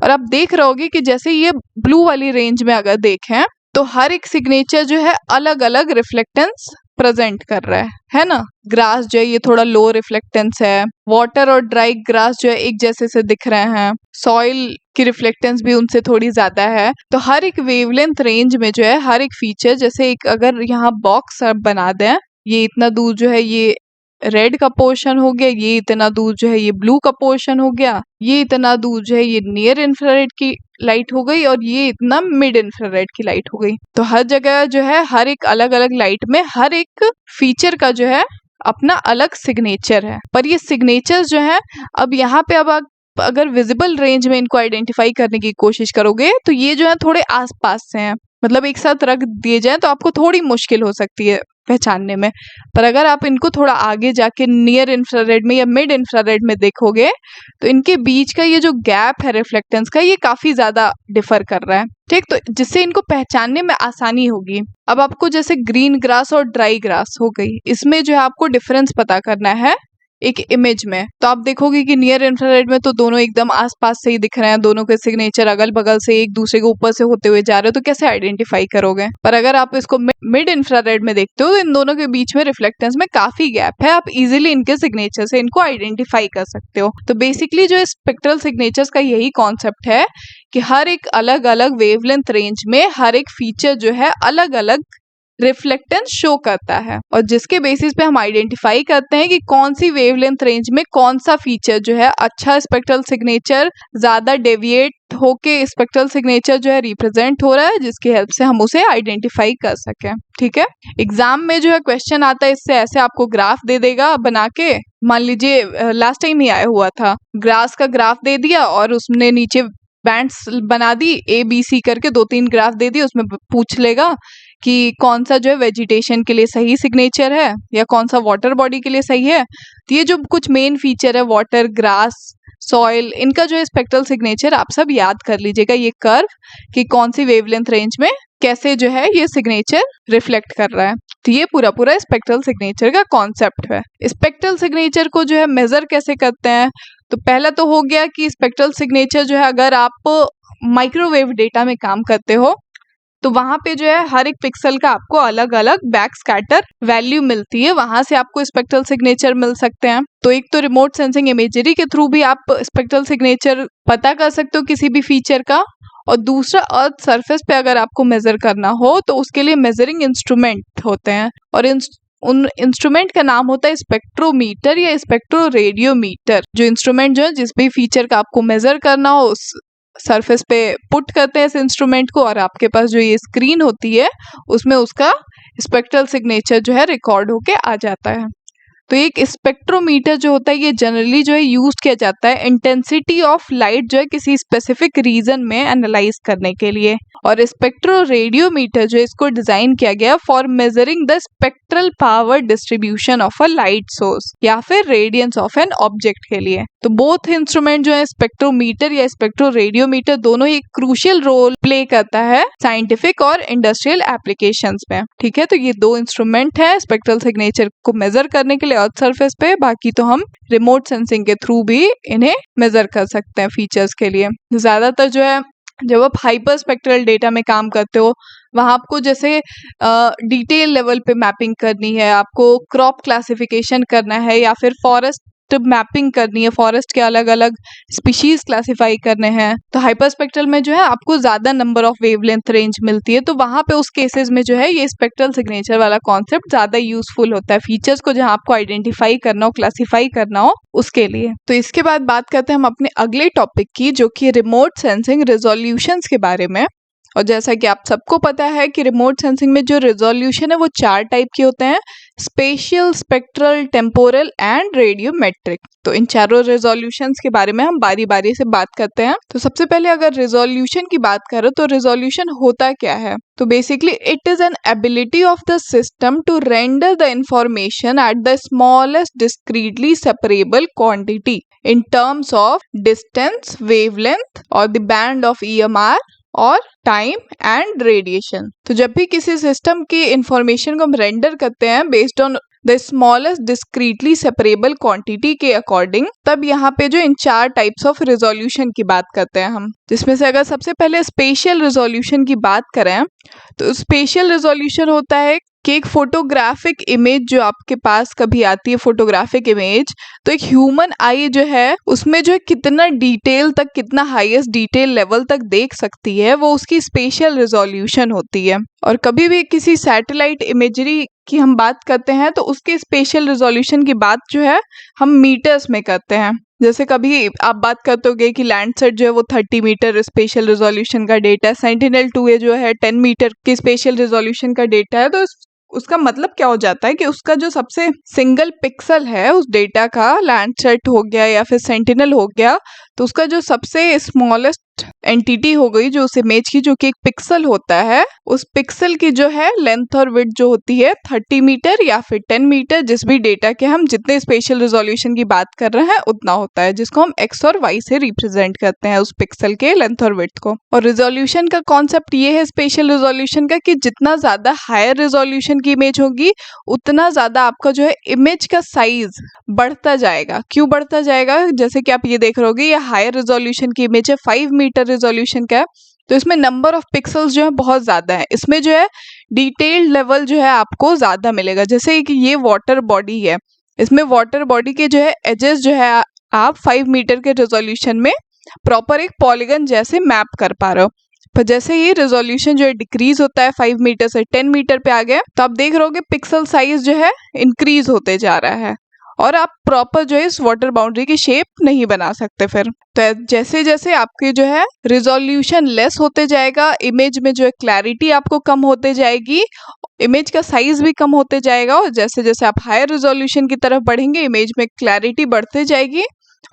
Speaker 1: और आप देख रहे होगे कि जैसे ये ब्लू वाली रेंज में अगर देखें तो हर एक सिग्नेचर जो है अलग अलग रिफ्लेक्टेंस प्रेजेंट कर रहा है ना। ग्रास जो है ये थोड़ा लो रिफ्लेक्टेंस है, वाटर और ड्राई ग्रास जो है एक जैसे से दिख रहे हैं, सॉइल की रिफ्लेक्टेंस भी उनसे थोड़ी ज्यादा है। तो हर एक वेवलेंथ रेंज में जो है हर एक फीचर, जैसे एक अगर यहाँ बॉक्स बना दें, ये इतना दूर जो है ये रेड का पोर्शन हो गया, ये इतना दूर जो है ये ब्लू का पोर्शन हो गया, ये इतना दूर जो है ये नियर इंफ्रारेड की लाइट हो गई, और ये इतना मिड इंफ्रारेड की लाइट हो गई। तो हर जगह जो है हर एक अलग अलग लाइट में हर एक फीचर का जो है अपना अलग सिग्नेचर है। पर ये सिग्नेचर्स जो है अब यहाँ पे अब अगर विजिबल रेंज में इनको आइडेंटिफाई करने की कोशिश करोगे तो ये जो है थोड़े आसपास से हैं, मतलब एक साथ रख दिए जाए तो आपको थोड़ी मुश्किल हो सकती है पहचानने में। पर अगर आप इनको थोड़ा आगे जाके नियर इंफ्रारेड में या मिड इंफ्रारेड में देखोगे तो इनके बीच का ये जो गैप है रिफ्लेक्टेंस का, ये काफी ज्यादा डिफर कर रहा है, ठीक। तो जिससे इनको पहचानने में आसानी होगी। अब आपको जैसे ग्रीन ग्रास और ड्राई ग्रास हो गई, इसमें जो है आपको डिफरेंस पता करना है एक इमेज में। तो आप देखोगे कि नियर इंफ्रारेड में तो दोनों एकदम आसपास से ही दिख रहे हैं, दोनों के सिग्नेचर अगल बगल से एक दूसरे के ऊपर से होते हुए जा रहे हो, तो कैसे आइडेंटिफाई करोगे। पर अगर आप इसको मिड इंफ्रारेड में देखते हो तो इन दोनों के बीच में रिफ्लेक्टेंस में काफी गैप है, आप इजीली इनके सिग्नेचर से इनको आइडेंटिफाई कर सकते हो। तो बेसिकली जो स्पेक्ट्रल सिग्नेचर्स का यही कॉन्सेप्ट है कि हर एक अलग अलग वेवलेंथ रेंज में हर एक फीचर जो है अलग अलग रिफ्लेक्टेंस शो करता है, और जिसके बेसिस पे हम आइडेंटिफाई करते हैं कि कौन सी वेवलेंथ रेंज में कौन सा फीचर जो है अच्छा स्पेक्ट्रल सिग्नेचर ज्यादा डेविएट होके स्पेक्ट्रल सिग्नेचर जो है रिप्रेजेंट हो रहा है, जिसकी हेल्प से हम उसे आइडेंटिफाई कर सकें, ठीक है। एग्जाम में जो है क्वेश्चन आता है इससे, ऐसे आपको ग्राफ दे देगा बना के, मान लीजिए लास्ट टाइम ही आया हुआ था, ग्रास का ग्राफ दे दिया और उसने नीचे बैंड्स बना दी ABC करके, 2-3 ग्राफ दे दिए, उसमें पूछ लेगा कि कौन सा जो है वेजिटेशन के लिए सही सिग्नेचर है या कौन सा वाटर बॉडी के लिए सही है। तो ये जो कुछ मेन फीचर है वाटर, ग्रास, सॉइल, इनका जो है स्पेक्ट्रल सिग्नेचर आप सब याद कर लीजिएगा, ये कर्व कि कौन सी वेवलेंथ रेंज में कैसे जो है ये सिग्नेचर रिफ्लेक्ट कर रहा है। तो ये पूरा पूरा स्पेक्ट्रल सिग्नेचर का कॉन्सेप्ट है। स्पेक्ट्रल सिग्नेचर को जो है मेजर कैसे करते हैं, तो पहला तो हो गया कि स्पेक्ट्रल सिग्नेचर जो है अगर आप माइक्रोवेव डेटा में काम करते हो तो वहां पे जो है हर एक पिक्सल का आपको अलग अलग बैक स्कैटर वैल्यू मिलती है, वहां से आपको स्पेक्ट्रल सिग्नेचर मिल सकते हैं। तो एक तो रिमोट सेंसिंग इमेजरी के थ्रू भी आप स्पेक्ट्रल सिग्नेचर पता कर सकते हो किसी भी फीचर का, और दूसरा अर्थ सरफेस पे अगर आपको मेजर करना हो तो उसके लिए मेजरिंग इंस्ट्रूमेंट होते हैं, और उन इंस्ट्रूमेंट का नाम होता है स्पेक्ट्रोमीटर या स्पेक्ट्रोरेडियोमीटर। जो इंस्ट्रूमेंट जो है जिस भी फीचर का आपको मेजर करना हो उस सरफेस पे पुट करते हैं इस इंस्ट्रूमेंट को, और आपके पास जो ये स्क्रीन होती है उसमें उसका स्पेक्ट्रल सिग्नेचर जो है रिकॉर्ड होके आ जाता है। तो एक स्पेक्ट्रोमीटर जो होता है ये जनरली जो है यूज किया जाता है इंटेंसिटी ऑफ लाइट जो है किसी स्पेसिफिक रीजन में एनालाइज करने के लिए, और स्पेक्ट्रो रेडियोमीटर जो है इसको डिजाइन किया गया for measuring the spectral power distribution of a light source या फिर रेडियंस ऑफ एन ऑब्जेक्ट के लिए। तो बोथ इंस्ट्रूमेंट जो है स्पेक्ट्रोमीटर या स्पेक्ट्रो रेडियोमीटर दोनों ही क्रूशियल रोल प्ले करता है साइंटिफिक और इंडस्ट्रियल एप्लीकेशंस में, ठीक है। तो ये दो इंस्ट्रूमेंट है स्पेक्ट्रल सिग्नेचर को मेजर करने के लिए अर्थ सरफेस पे, बाकी तो हम रिमोट सेंसिंग के थ्रू भी इन्हें मेजर कर सकते हैं फीचर्स के लिए। ज्यादातर जो है जब आप हाइपर स्पेक्ट्रल डेटा में काम करते हो वहां आपको जैसे डिटेल लेवल पे मैपिंग करनी है, आपको क्रॉप क्लासिफिकेशन करना है या फिर फॉरेस्ट मैपिंग करनी है, फॉरेस्ट के अलग अलग स्पीशीज क्लासिफाई करने हैं, तो हाइपर स्पेक्ट्रल में जो है आपको ज्यादा नंबर ऑफ वेवलेंथ रेंज मिलती है, तो वहां पे उस केसेस में जो है ये स्पेक्ट्रल सिग्नेचर वाला कॉन्सेप्ट ज्यादा यूजफुल होता है फीचर्स को जहां आपको आइडेंटिफाई करना हो, क्लासिफाई करना हो उसके लिए। तो इसके बाद बात करते हैं हम अपने अगले टॉपिक की, जो कि रिमोट सेंसिंग रिजोल्यूशंस के बारे में। और जैसा कि आप सबको पता है कि रिमोट सेंसिंग में जो रिजोल्यूशन है वो 4 टाइप के होते हैं, spatial, spectral, temporal and radiometric. तो इन चारों रिजोल्यूशंस के बारे में हम बारी बारी से बात करते हैं। तो सबसे पहले अगर रिजोल्यूशन की बात करें तो रिजोल्यूशन होता क्या है, तो basically it is an ability of the system to render the information at the smallest discretely separable quantity in terms of distance, wavelength और द बैंड ऑफ EMR और टाइम एंड रेडिएशन। तो जब भी किसी सिस्टम की information को हम render करते हैं based on the smallest discretely separable quantity के अकॉर्डिंग, तब यहाँ पे जो इन 4 टाइप्स ऑफ रिजोल्यूशन की बात करते हैं हम, जिसमें से अगर सबसे पहले स्पेशियल रिजोल्यूशन की बात करें तो स्पेशियल रिजोल्यूशन होता है कि एक फोटोग्राफिक इमेज जो आपके पास कभी आती है, फोटोग्राफिक इमेज, तो एक ह्यूमन आई जो है उसमें जो है कितना डिटेल तक, कितना हाईएस्ट डिटेल लेवल तक देख सकती है, वो उसकी स्पेशियल रिजोल्यूशन होती है। और कभी भी किसी सैटेलाइट इमेजरी की हम बात करते हैं तो उसके स्पेशल रिजोल्यूशन की बात जो है हम मीटर्स में करते हैं। जैसे कभी आप बात करते होगे कि लैंडसेट जो है वो 30 मीटर स्पेशल रिजोल्यूशन का डेटा है, सेंटिनल-2 जो है 10 मीटर की स्पेशल रिजोल्यूशन का डेटा है। तो उसका मतलब क्या हो जाता है कि उसका जो सबसे सिंगल पिक्सल है उस डेटा का, लैंडसेट हो गया या फिर सेंटिनल हो गया, तो उसका जो सबसे स्मॉलेस्ट एंटिटी हो गई जो उस इमेज की, जो कि एक पिक्सल होता है, उस पिक्सल की जो है लेंथ और विड्थ जो होती है 30 मीटर या फिर 10 मीटर, जिस भी डेटा के हम जितने स्पेशल रिजोल्यूशन की बात कर रहे हैं उतना होता है, जिसको हम एक्स और वाई से रिप्रेजेंट करते हैं उस पिक्सल के लेंथ और विड्थ को। और रिजोल्यूशन का कॉन्सेप्ट ये है स्पेशल रिजोल्यूशन का कि जितना ज्यादा हायर रिजोल्यूशन की इमेज होगी उतना ज्यादा आपका जो है इमेज का साइज बढ़ता जाएगा। क्यों बढ़ता जाएगा? जैसे कि आप ये देख रहे होगे, ये हायर रिजोल्यूशन की इमेज है, 5 मीटर रिजोल्यूशन का है, तो इसमें नंबर ऑफ पिक्सल्स जो है बहुत ज्यादा है, इसमें जो है डिटेल्ड लेवल जो है आपको ज्यादा मिलेगा। जैसे कि ये वाटर बॉडी है, इसमें वाटर बॉडी के जो है एजेस जो है आप 5 मीटर के रेजोल्यूशन में प्रॉपर एक पॉलीगन जैसे मैप कर पा रहे हो। पर जैसे ही रेजोल्यूशन जो है डिक्रीज होता है 5 मीटर से 10 मीटर पे आ गया, तो आप देख रहे होगे पिक्सल साइज जो है इंक्रीज होते जा रहा है और आप प्रॉपर जो है इस वाटर बाउंड्री की शेप नहीं बना सकते फिर। तो जैसे जैसे आपके जो है रिजोल्यूशन लेस होते जाएगा, इमेज में जो है क्लैरिटी आपको कम होते जाएगी, इमेज का साइज भी कम होते जाएगा, और जैसे जैसे आप हायर रिजोल्यूशन की तरफ बढ़ेंगे इमेज में क्लैरिटी बढ़ते जाएगी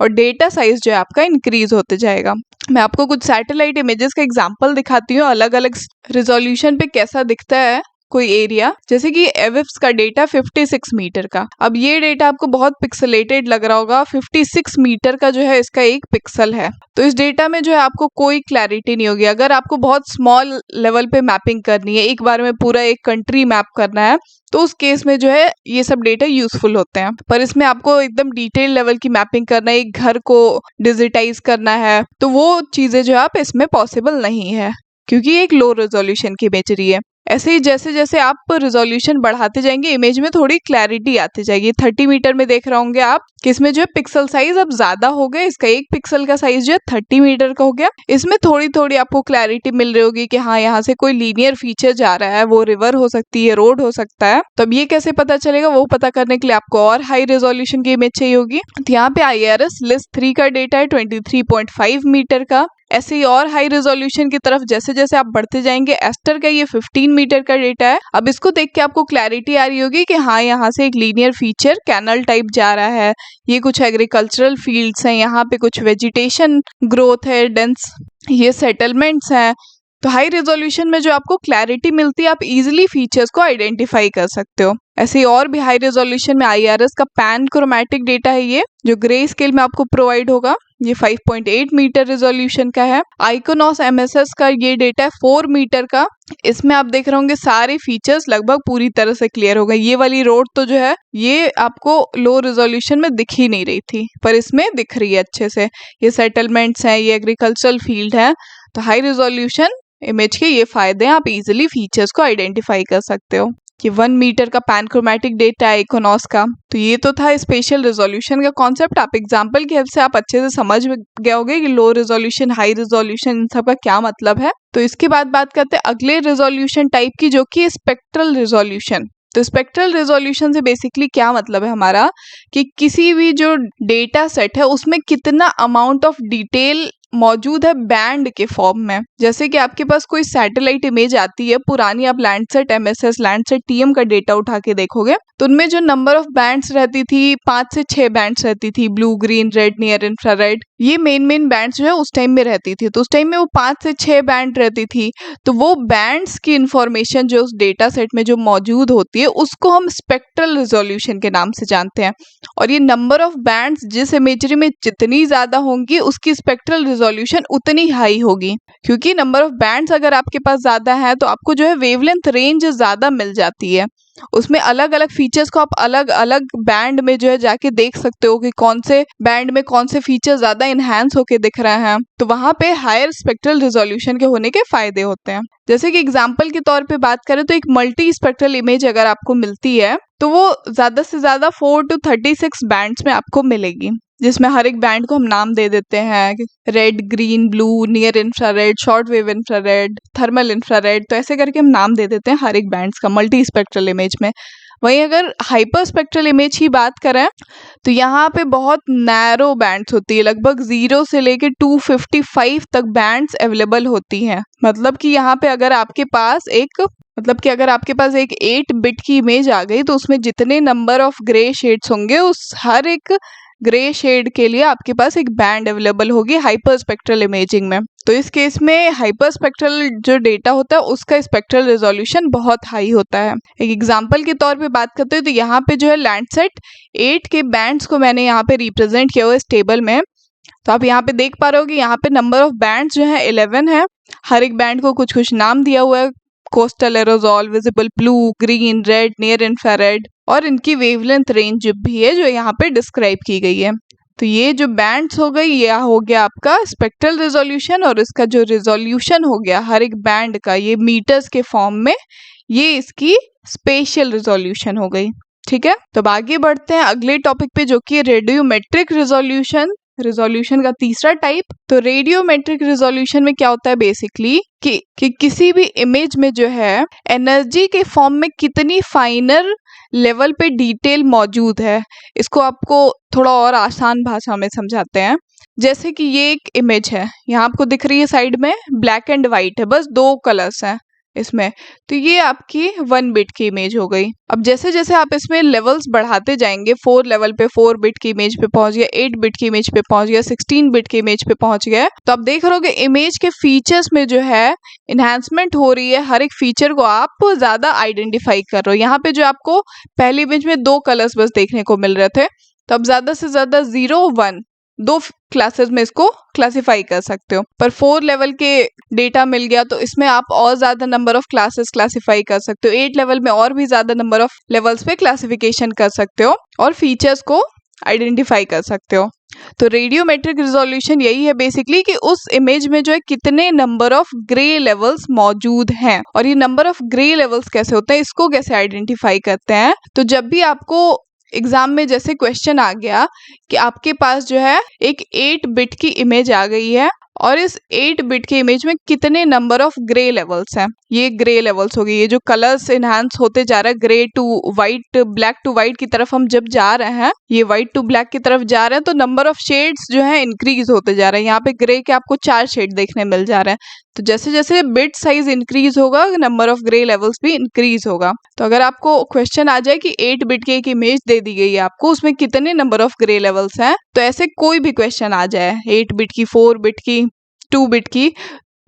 Speaker 1: और डेटा साइज जो है आपका इंक्रीज होते जाएगा। मैं आपको कुछ सैटेलाइट इमेजेस का एग्जांपल दिखाती हूँ, अलग अलग रिजोल्यूशन पे कैसा दिखता है कोई एरिया। जैसे कि एविप्स का डेटा 56 मीटर का, अब ये डेटा आपको बहुत पिक्सलेटेड लग रहा होगा, 56 मीटर का जो है इसका एक पिक्सल है, तो इस डेटा में जो है आपको कोई क्लैरिटी नहीं होगी। अगर आपको बहुत स्मॉल लेवल पे मैपिंग करनी है, एक बार में पूरा एक कंट्री मैप करना है, तो उस केस में जो है ये सब डेटा यूजफुल होते हैं। पर इसमें आपको एकदम डिटेल लेवल की मैपिंग करना है, एक घर को डिजिटाइज करना है, तो वो चीजें जो आप इसमें पॉसिबल नहीं है क्योंकि एक लो रेजोल्यूशन की इमेजरी है। ऐसे ही जैसे जैसे आप रिजोल्यूशन बढ़ाते जाएंगे इमेज में थोड़ी क्लैरिटी आती जाएगी। 30 मीटर में देख रहे होंगे आप कि इसमें जो है पिक्सल साइज अब ज्यादा हो गए, इसका एक पिक्सल का साइज जो है 30 मीटर का हो गया। इसमें थोड़ी थोड़ी आपको क्लैरिटी मिल रही होगी कि हाँ यहाँ से कोई लीनियर फीचर जा रहा है, वो रिवर हो सकती है, रोड हो सकता है। तो अब ये कैसे पता चलेगा, वो पता करने के लिए आपको और हाई रेजोल्यूशन की इमेज चाहिए होगी। तो यहाँ पे IRS लिस्ट 3 का डेटा है 23.5 मीटर का। ऐसे ही और हाई रेजोल्यूशन की तरफ जैसे जैसे आप बढ़ते जाएंगे, एस्टर का ये 15 मीटर का डेटा है। अब इसको देख के आपको क्लैरिटी आ रही होगी कि हाँ यहाँ से एक लीनियर फीचर कैनल टाइप जा रहा है, ये कुछ एग्रीकल्चरल फील्ड्स हैं, यहाँ पे कुछ वेजिटेशन ग्रोथ है, डेंस ये सेटलमेंट्स हैं। तो हाई रेजोल्यूशन में जो आपको क्लैरिटी मिलती है, आप इजीली फीचर्स को आइडेंटिफाई कर सकते हो। ऐसे ही और भी हाई रेजोल्यूशन में IRS का पैन क्रोमैटिक डेटा है, ये जो ग्रे स्केल में आपको प्रोवाइड होगा, ये 5.8 मीटर रेजोल्यूशन का है। आइकोनॉस MSS का ये डेटा है 4 मीटर का। इसमें आप देख रहे होंगे सारे फीचर्स लगभग पूरी तरह से क्लियर हो गए। ये वाली रोड तो जो है ये आपको लो रेजोल्यूशन में दिख ही नहीं रही थी, पर इसमें दिख रही है अच्छे से। ये सेटलमेंट्स हैं, ये एग्रीकल्चरल फील्ड है। तो हाई रेजोल्यूशन इमेज के ये फायदे हैं, आप इजिली फीचर्स को आइडेंटिफाई कर सकते हो। कि 1 मीटर का पैनक्रोमैटिक डेटा है इकोनॉस का। तो ये तो था स्पेशल रेजोल्यूशन का कॉन्सेप्ट। आप एग्जांपल की हेल्प से आप अच्छे से समझ गए होगे कि लो रेजोल्यूशन, हाई रेजोल्यूशन, इन सब का क्या मतलब है। तो इसके बाद बात करते हैं अगले रेजोल्यूशन टाइप की, जो कि स्पेक्ट्रल रेजोल्यूशन। तो स्पेक्ट्रल रेजोल्यूशन से बेसिकली क्या मतलब है हमारा, कि किसी भी जो डेटा सेट है उसमें कितना अमाउंट ऑफ डिटेल मौजूद है बैंड के फॉर्म में। जैसे कि आपके पास कोई सैटेलाइट इमेज आती है पुरानी, आप लैंडसेट MSS, लैंडसेट TM का डेटा उठा के देखोगे तो उनमें जो नंबर ऑफ बैंड्स रहती थी 5 से 6 बैंड्स रहती थी, blue, green, red, near infrared, ये मेन बैंड्स जो है उस टाइम में रहती थी। तो उस टाइम में वो 5 से 6 बैंड रहती थी। तो वो बैंड्स की इंफॉर्मेशन जो उस डेटा सेट में जो मौजूद होती है उसको हम स्पेक्ट्रल रेजोल्यूशन के नाम से जानते हैं। और ये नंबर ऑफ बैंड्स जिस इमेजरी में जितनी ज्यादा होंगी उसकी स्पेक्ट्रल रेजोल्यूशन उतनी हाई होगी, क्योंकि नंबर ऑफ बैंड्स अगर आपके पास ज्यादा है तो आपको जो है वेवलेंथ रेंज ज्यादा मिल जाती है। उसमें अलग अलग फीचर्स को आप अलग अलग बैंड में जो है जाके देख सकते हो कि कौन से बैंड में कौन से फीचर ज्यादा इनहैंस होके दिख रहे हैं। तो वहां पे हायर स्पेक्ट्रल रेजोल्यूशन के होने के फायदे होते हैं। जैसे कि एग्जांपल के तौर पे बात करें तो एक मल्टी स्पेक्ट्रल इमेज अगर आपको मिलती है तो वो ज्यादा से ज्यादा 4 to 36 बैंड्स में आपको मिलेगी, जिसमें हर एक बैंड को हम नाम दे देते हैं, red, green, blue, near infrared, short wave infrared, thermal infrared. तो ऐसे करके हम नाम दे देते हैं हर एक बैंड्स का मल्टी स्पेक्ट्रल इमेज में। वहीं अगर हाइपर स्पेक्ट्रल इमेज की बात करें तो यहाँ पे बहुत नैरो बैंड्स होती है, लगभग 0 से लेके 255 तक बैंड्स अवेलेबल होती हैं। मतलब कि यहाँ पे अगर आपके पास एक 8 बिट की इमेज आ गई तो उसमें जितने नंबर ऑफ ग्रे शेड्स होंगे उस हर एक ग्रे शेड के लिए आपके पास एक बैंड अवेलेबल होगी हाइपर स्पेक्ट्रल इमेजिंग में। तो इस केस में हाइपर स्पेक्ट्रल जो डेटा होता है उसका स्पेक्ट्रल रेजोल्यूशन बहुत हाई होता है। एक एग्जांपल के तौर पे बात करते हैं तो यहाँ पे जो है लैंडसेट 8 के बैंड्स को मैंने यहाँ पे रिप्रेजेंट किया हुआ है इस टेबल में। तो आप यहाँ पे देख पा रहे हो कि यहाँ पे नंबर ऑफ बैंड्स जो है 11 है। हर एक बैंड को कुछ कुछ नाम दिया हुआ है, coastal aerosol, visible blue, green, red, near infrared, और इनकी वेवलेंथ रेंज भी है जो यहाँ पे डिस्क्राइब की गई है। तो ये जो बैंड्स हो गई ये हो गया आपका स्पेक्ट्रल रेजोल्यूशन, और इसका जो रेजोल्यूशन हो गया हर एक बैंड का ये मीटर्स के फॉर्म में, ये इसकी स्पेशियल रेजोल्यूशन हो गई। ठीक है, तो अब आगे बढ़ते हैं अगले टॉपिक पे जो कि रेडियोमेट्रिक रिजोल्यूशन का तीसरा टाइप। तो रेडियोमेट्रिक रिजोल्यूशन में क्या होता है बेसिकली कि किसी भी इमेज में जो है एनर्जी के फॉर्म में कितनी फाइनर लेवल पे डिटेल मौजूद है, इसको आपको थोड़ा और आसान भाषा में समझाते हैं। जैसे कि ये एक इमेज है, यहाँ आपको दिख रही है साइड में ब्लैक एंड वाइट है, बस 2 कलर्स हैं इसमें, तो ये आपकी 1 बिट की इमेज हो गई। अब जैसे जैसे आप इसमें लेवल्स बढ़ाते जाएंगे, 4 लेवल पे 4 बिट की इमेज पे पहुंच गया, 8 बिट की इमेज पे पहुंच गया, 16 बिट की इमेज पे पहुंच गया, तो आप देख रहे हो कि इमेज के फीचर्स में जो है इन्हांसमेंट हो रही है। हर एक फीचर को आप ज्यादा आइडेंटिफाई कर रहे हो। यहाँ पे जो आपको पहली इमेज में 2 कलर्स बस देखने को मिल रहे थे, तो अब ज्यादा से ज्यादा 0, 1 2 क्लासेस में इसको क्लासिफाई कर सकते हो। पर 4 लेवल के डेटा मिल गया तो इसमें आप और ज्यादा नंबर ऑफ क्लासेस क्लासिफाई कर सकते हो। 8 लेवल में और भी ज्यादा नंबर ऑफ लेवल्स पे क्लासिफिकेशन कर सकते हो और फीचर्स को आइडेंटिफाई कर सकते हो। तो रेडियोमेट्रिक रिजोल्यूशन यही है बेसिकली कि उस इमेज में जो है कितने नंबर ऑफ ग्रे लेवल्स मौजूद हैं, और ये नंबर ऑफ ग्रे लेवल्स कैसे होते हैं, इसको कैसे आइडेंटिफाई करते हैं। तो जब भी आपको एग्जाम में जैसे क्वेश्चन आ गया कि आपके पास जो है एक 8 बिट की इमेज आ गई है और इस 8 बिट की इमेज में कितने नंबर ऑफ ग्रे लेवल्स हैं, ये ग्रे लेवल्स हो गई। ये जो कलर्स इनहांस होते जा रहा है grey to white, black to white की तरफ हम जब जा रहे हैं, ये वाइट टू ब्लैक की तरफ जा रहे हैं, तो नंबर ऑफ शेड्स जो है इंक्रीज होते जा रहे हैं। यहाँ पे ग्रे के आपको 4 शेड देखने मिल जा रहे हैं। तो जैसे जैसे बिट साइज इंक्रीज होगा नंबर ऑफ ग्रे लेवल्स भी इंक्रीज होगा। तो अगर आपको क्वेश्चन आ जाए कि 8 बिट की एक इमेज दे दी गई है आपको, उसमें कितने नंबर ऑफ ग्रे लेवल्स हैं, तो ऐसे कोई भी क्वेश्चन आ जाए 8 बिट की, 4 बिट की, 2 बिट की,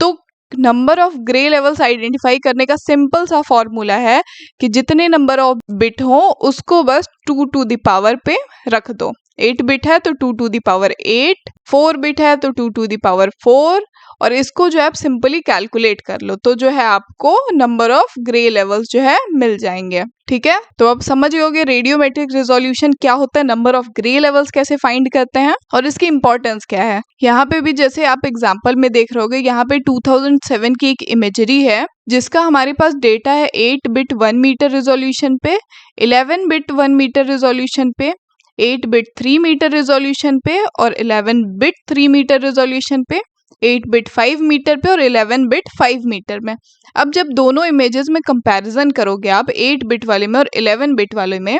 Speaker 1: तो number of grey levels identify करने का सिंपल सा फॉर्मूला है कि जितने नंबर ऑफ बिट हो उसको बस 2 टू द पावर पे रख दो। 8 बिट है तो 2 टू द पावर 8, 4 बिट है तो 2 टू द पावर 4, और इसको जो है आप सिंपली कैलकुलेट कर लो तो जो है आपको नंबर ऑफ ग्रे लेवल्स जो है मिल जाएंगे। ठीक है, तो अब समझ गए होगे रेडियोमेट्रिक रिजोल्यूशन क्या होता है, नंबर ऑफ ग्रे लेवल्स कैसे फाइंड करते हैं और इसकी इंपॉर्टेंस क्या है। यहाँ पे भी जैसे आप एग्जांपल में देख रहे होगे, यहाँ पे 2007 की एक इमेजरी है जिसका हमारे पास डेटा है 8 बिट 1 मीटर रिजोल्यूशन पे, 11 बिट 1 मीटर रिजोल्यूशन पे, 8 बिट 3 मीटर रिजोल्यूशन पे और 11 बिट 3 मीटर रिजोल्यूशन पे, 8 बिट 5 मीटर पे और 11 बिट 5 मीटर में। अब जब दोनों इमेजेस में कंपैरिजन करोगे आप 8 बिट वाले में और 11 बिट वाले में,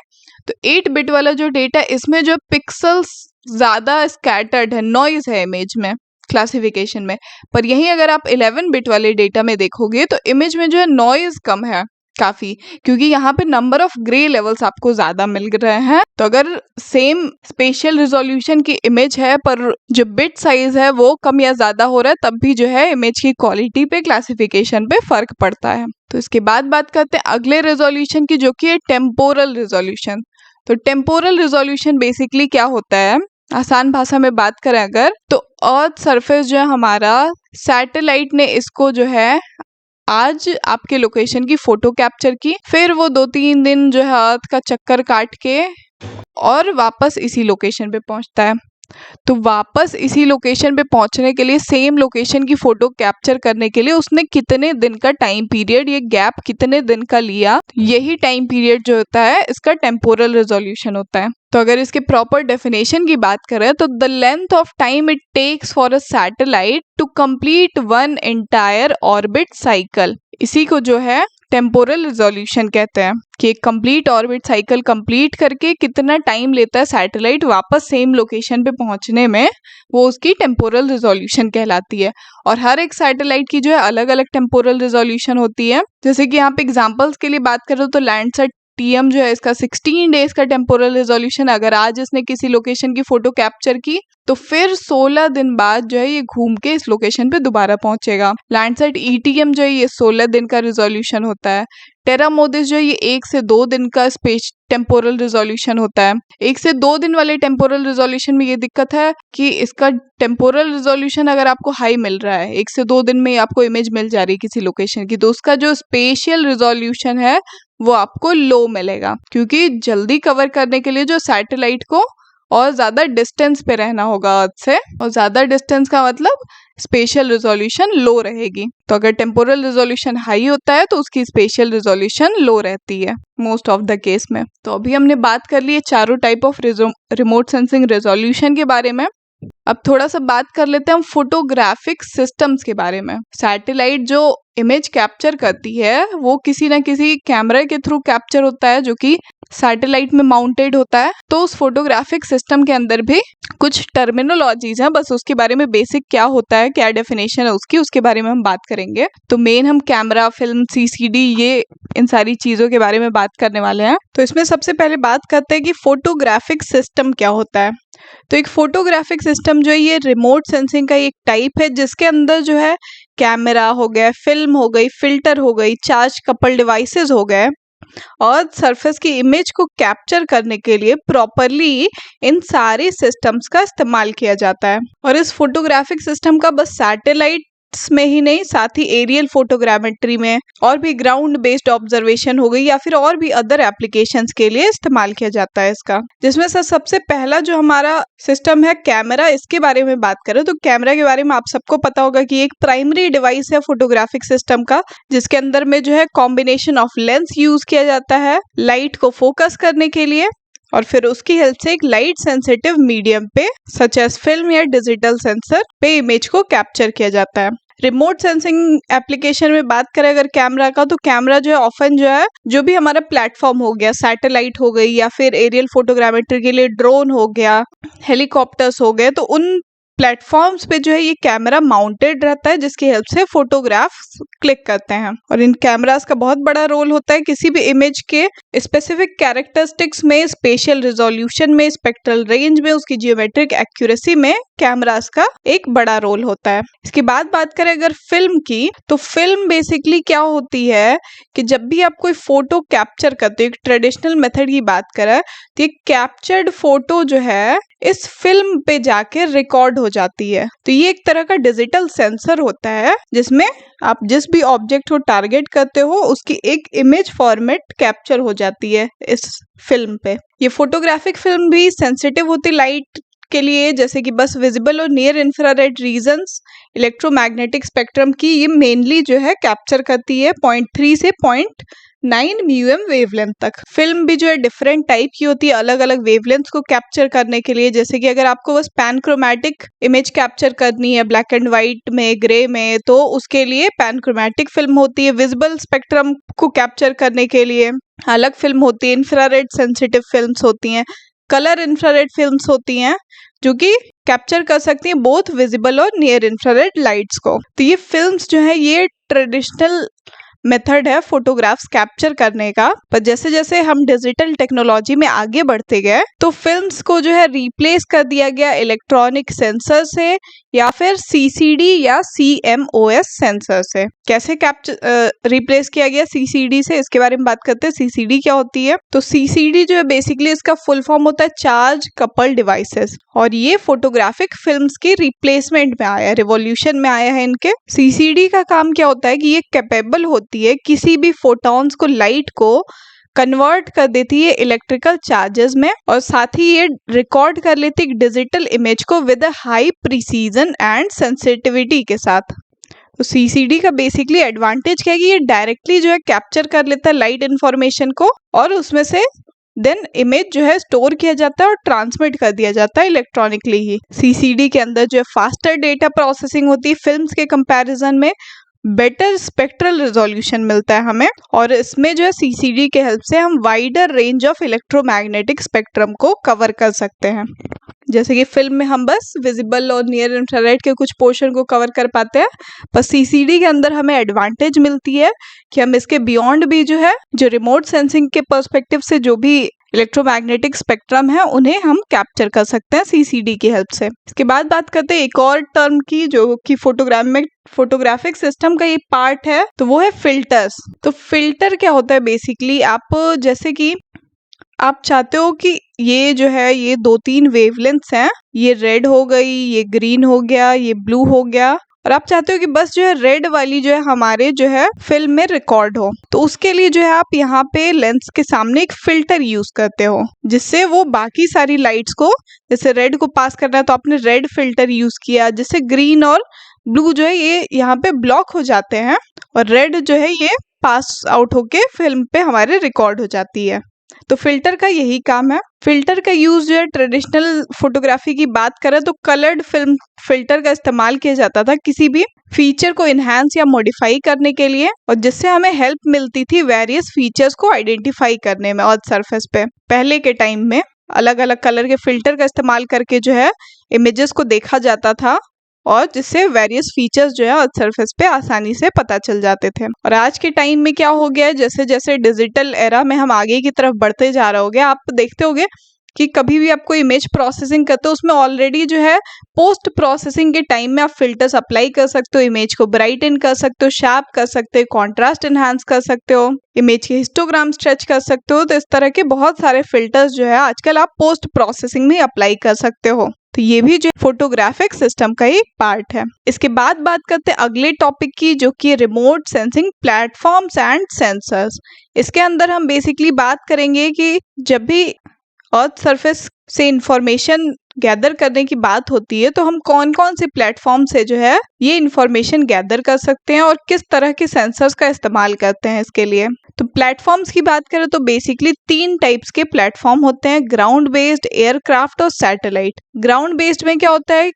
Speaker 1: तो 8 बिट वाला जो डेटा इसमें जो पिक्सल्स ज़्यादा स्कैटर्ड है, नॉइज है इमेज में क्लासिफिकेशन में, पर यहीं अगर आप 11 बिट वाले डेटा में देखोगे तो इमेज में जो है नॉइज कम है काफी, क्योंकि यहाँ पे नंबर ऑफ ग्रे लेवल्स आपको ज्यादा मिल रहे हैं। तो अगर सेम स्पेशियल रिजोल्यूशन की इमेज है पर जो बिट साइज है वो कम या ज्यादा हो रहा है, तब भी जो है इमेज की क्वालिटी पे, क्लासिफिकेशन पे फर्क पड़ता है। तो इसके बाद बात करते हैं अगले रिजोल्यूशन की जो कि है टेम्पोरल रिजोल्यूशन। तो टेम्पोरल रिजोल्यूशन बेसिकली क्या होता है, आसान भाषा में बात करें अगर, तो अर्थ सरफेस जो है हमारा, सैटेलाइट ने इसको जो है आज आपके लोकेशन की फोटो कैप्चर की, फिर वो 2-3 दिन जो है अर्थ का चक्कर काट के और वापस इसी लोकेशन पे पहुंचता है। तो वापस इसी लोकेशन पे पहुंचने के लिए, सेम लोकेशन की फोटो कैप्चर करने के लिए उसने कितने दिन का टाइम पीरियड, ये गैप कितने दिन का लिया, यही टाइम पीरियड जो होता है इसका टेम्पोरल रिजोल्यूशन होता है। तो अगर इसके प्रॉपर डेफिनेशन की बात करें तो the length of time it takes for a satellite to complete one entire orbit cycle, इसी को जो है टेम्पोरल रिजोल्यूशन कहते हैं कि एक कंप्लीट ऑर्बिट साइकिल कंप्लीट करके कितना टाइम लेता है सैटेलाइट वापस सेम लोकेशन पे पहुंचने में, वो उसकी टेम्पोरल रिजोल्यूशन कहलाती है। और हर एक सैटेलाइट की जो है अलग अलग टेम्पोरल रिजोल्यूशन होती है। जैसे कि यहाँ पे एग्जांपल्स के लिए बात करें तो लैंडसैट TM जो है इसका 16 डेज का टेम्पोरल रिजोल्यूशन। अगर आज इसने किसी लोकेशन की फोटो कैप्चर की तो फिर 16 दिन बाद जो है ये घूम के इस लोकेशन पे दोबारा पहुंचेगा। लैंडसैट ETM जो है ये 16 दिन का रिजोल्यूशन होता है। टेरा मोडिस जो है ये 1 से 2 दिन का स्पेस टेम्पोरल रिजोल्यूशन होता है। 1 से 2 दिन वाले टेम्पोरल रिजोल्यूशन में ये दिक्कत है कि इसका टेम्पोरल रिजोल्यूशन अगर आपको हाई मिल रहा है, 1 से 2 दिन में आपको इमेज मिल जा रही है किसी लोकेशन की, तो उसका जो स्पेशियल रिजोल्यूशन है वो आपको लो मिलेगा, क्योंकि जल्दी कवर करने के लिए जो सैटेलाइट को और ज़्यादा डिस्टेंस पे रहना होगा अर्थ से, और ज़्यादा डिस्टेंस का मतलब स्पेशियल रिजोल्यूशन लो रहेगी। तो अगर टेम्पोरल रिजोल्यूशन हाई होता है तो उसकी स्पेशियल रिजोल्यूशन लो रहती है मोस्ट ऑफ द केस में। तो अभी हमने बात कर ली है चारों type of remote sensing resolution के बारे में। अब थोड़ा सा बात कर लेते हैं हम फोटोग्राफिक सिस्टम्स के बारे में। सैटेलाइट जो इमेज कैप्चर करती है वो किसी न किसी कैमरे के थ्रू कैप्चर होता है जो कि सैटेलाइट में माउंटेड होता है। तो उस फोटोग्राफिक सिस्टम के अंदर भी कुछ टर्मिनोलॉजीज हैं, बस उसके बारे में बेसिक क्या होता है, क्या डेफिनेशन है उसकी, उसके बारे में हम बात करेंगे। तो मेन हम कैमरा, फिल्म, CCD ये इन सारी चीज़ों के बारे में बात करने वाले हैं। तो इसमें सबसे पहले बात करते हैं कि फोटोग्राफिक सिस्टम क्या होता है। तो एक फोटोग्राफिक सिस्टम जो है ये रिमोट सेंसिंग का एक टाइप है जिसके अंदर जो है कैमरा हो गया, फिल्म हो गई, फिल्टर हो गई, चार्ज कपल डिवाइसेस हो गए, और सरफेस की इमेज को कैप्चर करने के लिए प्रॉपरली इन सारे सिस्टम्स का इस्तेमाल किया जाता है। और इस फोटोग्राफिक सिस्टम का बस सैटेलाइट्स में ही नहीं, साथ ही एरियल फोटोग्रामेट्री में और भी ग्राउंड बेस्ड ऑब्जर्वेशन हो गई या फिर और भी अदर एप्लीकेशंस के लिए इस्तेमाल किया जाता है इसका। जिसमें से सबसे पहला जो हमारा सिस्टम है कैमरा, इसके बारे में बात करें तो कैमरा के बारे में आप सबको पता होगा कि एक प्राइमरी डिवाइस है फोटोग्राफिक सिस्टम का, जिसके अंदर में जो है कॉम्बिनेशन ऑफ लेंस यूज किया जाता है लाइट को फोकस करने के लिए, और फिर उसकी हेल्प से एक लाइट सेंसिटिव मीडियम पे सच एज फिल्म या डिजिटल सेंसर पे इमेज को कैप्चर किया जाता है। रिमोट सेंसिंग एप्लीकेशन में बात करें अगर कैमरा का, तो कैमरा जो है ऑफन जो है जो भी हमारा प्लेटफॉर्म हो गया, सैटेलाइट हो गई या फिर एरियल फोटोग्रामेट्री के लिए ड्रोन हो गया, हेलीकॉप्टर्स हो गए, तो उन प्लेटफॉर्म्स पे जो है ये कैमरा माउंटेड रहता है जिसकी हेल्प से फोटोग्राफ क्लिक करते हैं। और इन कैमरास का बहुत बड़ा रोल होता है किसी भी इमेज के स्पेसिफिक कैरेक्टरिस्टिक्स में, स्पेशियल रिजोल्यूशन में, स्पेक्ट्रल रेंज में, उसकी जियोमेट्रिक एक्यूरेसी में कैमरास का एक बड़ा रोल होता है। इसके बाद बात करें अगर फिल्म की, तो फिल्म बेसिकली क्या होती है कि जब भी आप कोई फोटो कैप्चर करते हो, एक ट्रेडिशनल मेथड की बात करें तो ये कैप्चर्ड फोटो जो है इस फिल्म पे जाके रिकॉर्ड हो जाती है। तो ये एक तरह का डिजिटल सेंसर होता है जिसमें आप जिस भी ऑब्जेक्ट को टारगेट करते हो उसकी एक इमेज फॉर्मेट कैप्चर हो जाती है इस फिल्म पे। ये फोटोग्राफिक फिल्म भी सेंसिटिव होती लाइट के लिए, जैसे कि बस विजिबल और near infrared regions, electromagnetic spectrum की ये मेनली जो है कैप्चर करती है 0.3 से 0.9 म्यूएम वेवलेंथ तक। फिल्म भी जो है डिफरेंट टाइप की होती है अलग अलग वेवलेंथ को कैप्चर करने के लिए। जैसे कि अगर आपको बस पैनक्रोमैटिक इमेज कैप्चर करनी है ब्लैक एंड व्हाइट में, ग्रे में, तो उसके लिए पैनक्रोमैटिक फिल्म होती है। विजिबल स्पेक्ट्रम को कैप्चर करने के लिए अलग फिल्म होती है, इंफ्रारेड सेंसिटिव फिल्म्स होती हैं, कलर इंफ्रारेड फिल्म्स होती हैं जो कि कैप्चर कर सकती हैं बोथ विजिबल और नियर इंफ्रारेड लाइट्स को। तो ये फिल्म्स जो है ये ट्रेडिशनल मेथड है फोटोग्राफ्स कैप्चर करने का। पर जैसे जैसे हम डिजिटल टेक्नोलॉजी में आगे बढ़ते गए तो फिल्म्स को जो है रिप्लेस कर दिया गया इलेक्ट्रॉनिक सेंसर से या फिर CCD या CMOS सेंसर से। कैसे रिप्लेस किया गया CCD से, इसके बारे में बात करते हैं। CCD क्या होती है? तो CCD जो है बेसिकली इसका फुल फॉर्म होता है चार्ज कपल डिवाइसेस, और ये फोटोग्राफिक फिल्म्स की रिप्लेसमेंट में आया है, रिवॉल्यूशन में आया है इनके। CCD का काम क्या होता है कि ये कैपेबल होती है किसी भी फोटॉन्स को, लाइट को कन्वर्ट कर देती है इलेक्ट्रिकल चार्जेस में, और साथ ही ये रिकॉर्ड कर लेती है डिजिटल इमेज को with a high precision and sensitivity के साथ। तो CCD का बेसिकली एडवांटेज क्या है कि ये डायरेक्टली जो है कैप्चर कर लेता है लाइट इंफॉर्मेशन को, और उसमें से देन इमेज जो है स्टोर किया जाता है और ट्रांसमिट कर दिया जाता है इलेक्ट्रॉनिकली ही। CCD के अंदर जो है फास्टर डेटा प्रोसेसिंग होती है फिल्म्स के कंपैरिजन में, बेटर स्पेक्ट्रल रिजोल्यूशन मिलता है हमें, और इसमें जो है सीसीडी के हेल्प से हम wider range of electromagnetic spectrum को कवर कर सकते हैं। जैसे कि फिल्म में हम बस विजिबल और नियर इंफ्रारेड के कुछ पोर्शन को कवर कर पाते हैं, पर सीसीडी के अंदर हमें एडवांटेज मिलती है कि हम इसके बियॉन्ड भी जो है, जो रिमोट सेंसिंग के पर्सपेक्टिव से जो भी इलेक्ट्रोमैग्नेटिक स्पेक्ट्रम है उन्हें हम कैप्चर कर सकते हैं सीसीडी की हेल्प से। इसके बाद बात करते हैं एक और टर्म की, जो कि फोटोग्राफिक सिस्टम का ये पार्ट है, तो वो है फिल्टर्स। तो फिल्टर क्या होता है बेसिकली, आप जैसे कि आप चाहते हो कि ये जो है ये 2-3 वेवलेंथ्स हैं, ये रेड हो गई, ये ग्रीन हो गया, ये ब्लू हो गया, और आप चाहते हो कि बस जो है रेड वाली जो है हमारे जो है फिल्म में रिकॉर्ड हो। तो उसके लिए जो है आप यहाँ पे लेंस के सामने एक फिल्टर यूज करते हो, जिससे वो बाकी सारी लाइट्स को, जैसे रेड को पास करना है तो आपने रेड फिल्टर यूज किया, जिससे ग्रीन और ब्लू जो है ये यहाँ पे ब्लॉक हो जाते हैं, और रेड जो है ये पास आउट होके फिल्म पे हमारे रिकॉर्ड हो जाती है। तो फिल्टर का यही काम है। फिल्टर का यूज जो है ट्रेडिशनल फोटोग्राफी की बात करें तो कलर्ड फिल्म फिल्टर का इस्तेमाल किया जाता था किसी भी फीचर को इनहैंस या मॉडिफाई करने के लिए, और जिससे हमें हेल्प मिलती थी वेरियस फीचर्स को आइडेंटिफाई करने में अर्थ सरफेस पे। पहले के टाइम में अलग अलग कलर के फिल्टर का इस्तेमाल करके जो है इमेजेस को देखा जाता था, और जिससे वेरियस फीचर्स जो है अर्थ सरफेस पे आसानी से पता चल जाते थे। और आज के टाइम में क्या हो गया है, जैसे जैसे डिजिटल एरा में हम आगे की तरफ बढ़ते जा रहे होगे, आप देखते होगे कि कभी भी आपको इमेज प्रोसेसिंग करते हो उसमें ऑलरेडी जो है पोस्ट प्रोसेसिंग के टाइम में आप फिल्टर्स अप्लाई कर सकते हो, इमेज को ब्राइटन कर सकते हो, शार्प कर सकते हो, कॉन्ट्रास्ट एनहांस कर सकते हो, इमेज के हिस्टोग्राम स्ट्रेच कर सकते हो। तो इस तरह के बहुत सारे फिल्टर्स जो है आजकल आप पोस्ट प्रोसेसिंग में अप्लाई कर सकते हो। तो ये भी जो फोटोग्राफिक सिस्टम का एक पार्ट है। इसके बाद बात करते हैं अगले टॉपिक की, जो कि remote sensing platforms and sensors. इसके अंदर हम बेसिकली बात करेंगे कि जब भी अर्थ सरफेस से इंफॉर्मेशन गैदर करने की बात होती है तो हम कौन कौन से प्लेटफॉर्म से जो है ये इंफॉर्मेशन गैदर कर सकते हैं, और किस तरह के सेंसर्स का इस्तेमाल करते हैं इसके लिए। तो प्लेटफॉर्म्स की बात करें तो बेसिकली 3 टाइप्स के प्लेटफॉर्म होते हैं, ग्राउंड बेस्ड, एयरक्राफ्ट और सैटेलाइट। ग्राउंड बेस्ड में क्या होता है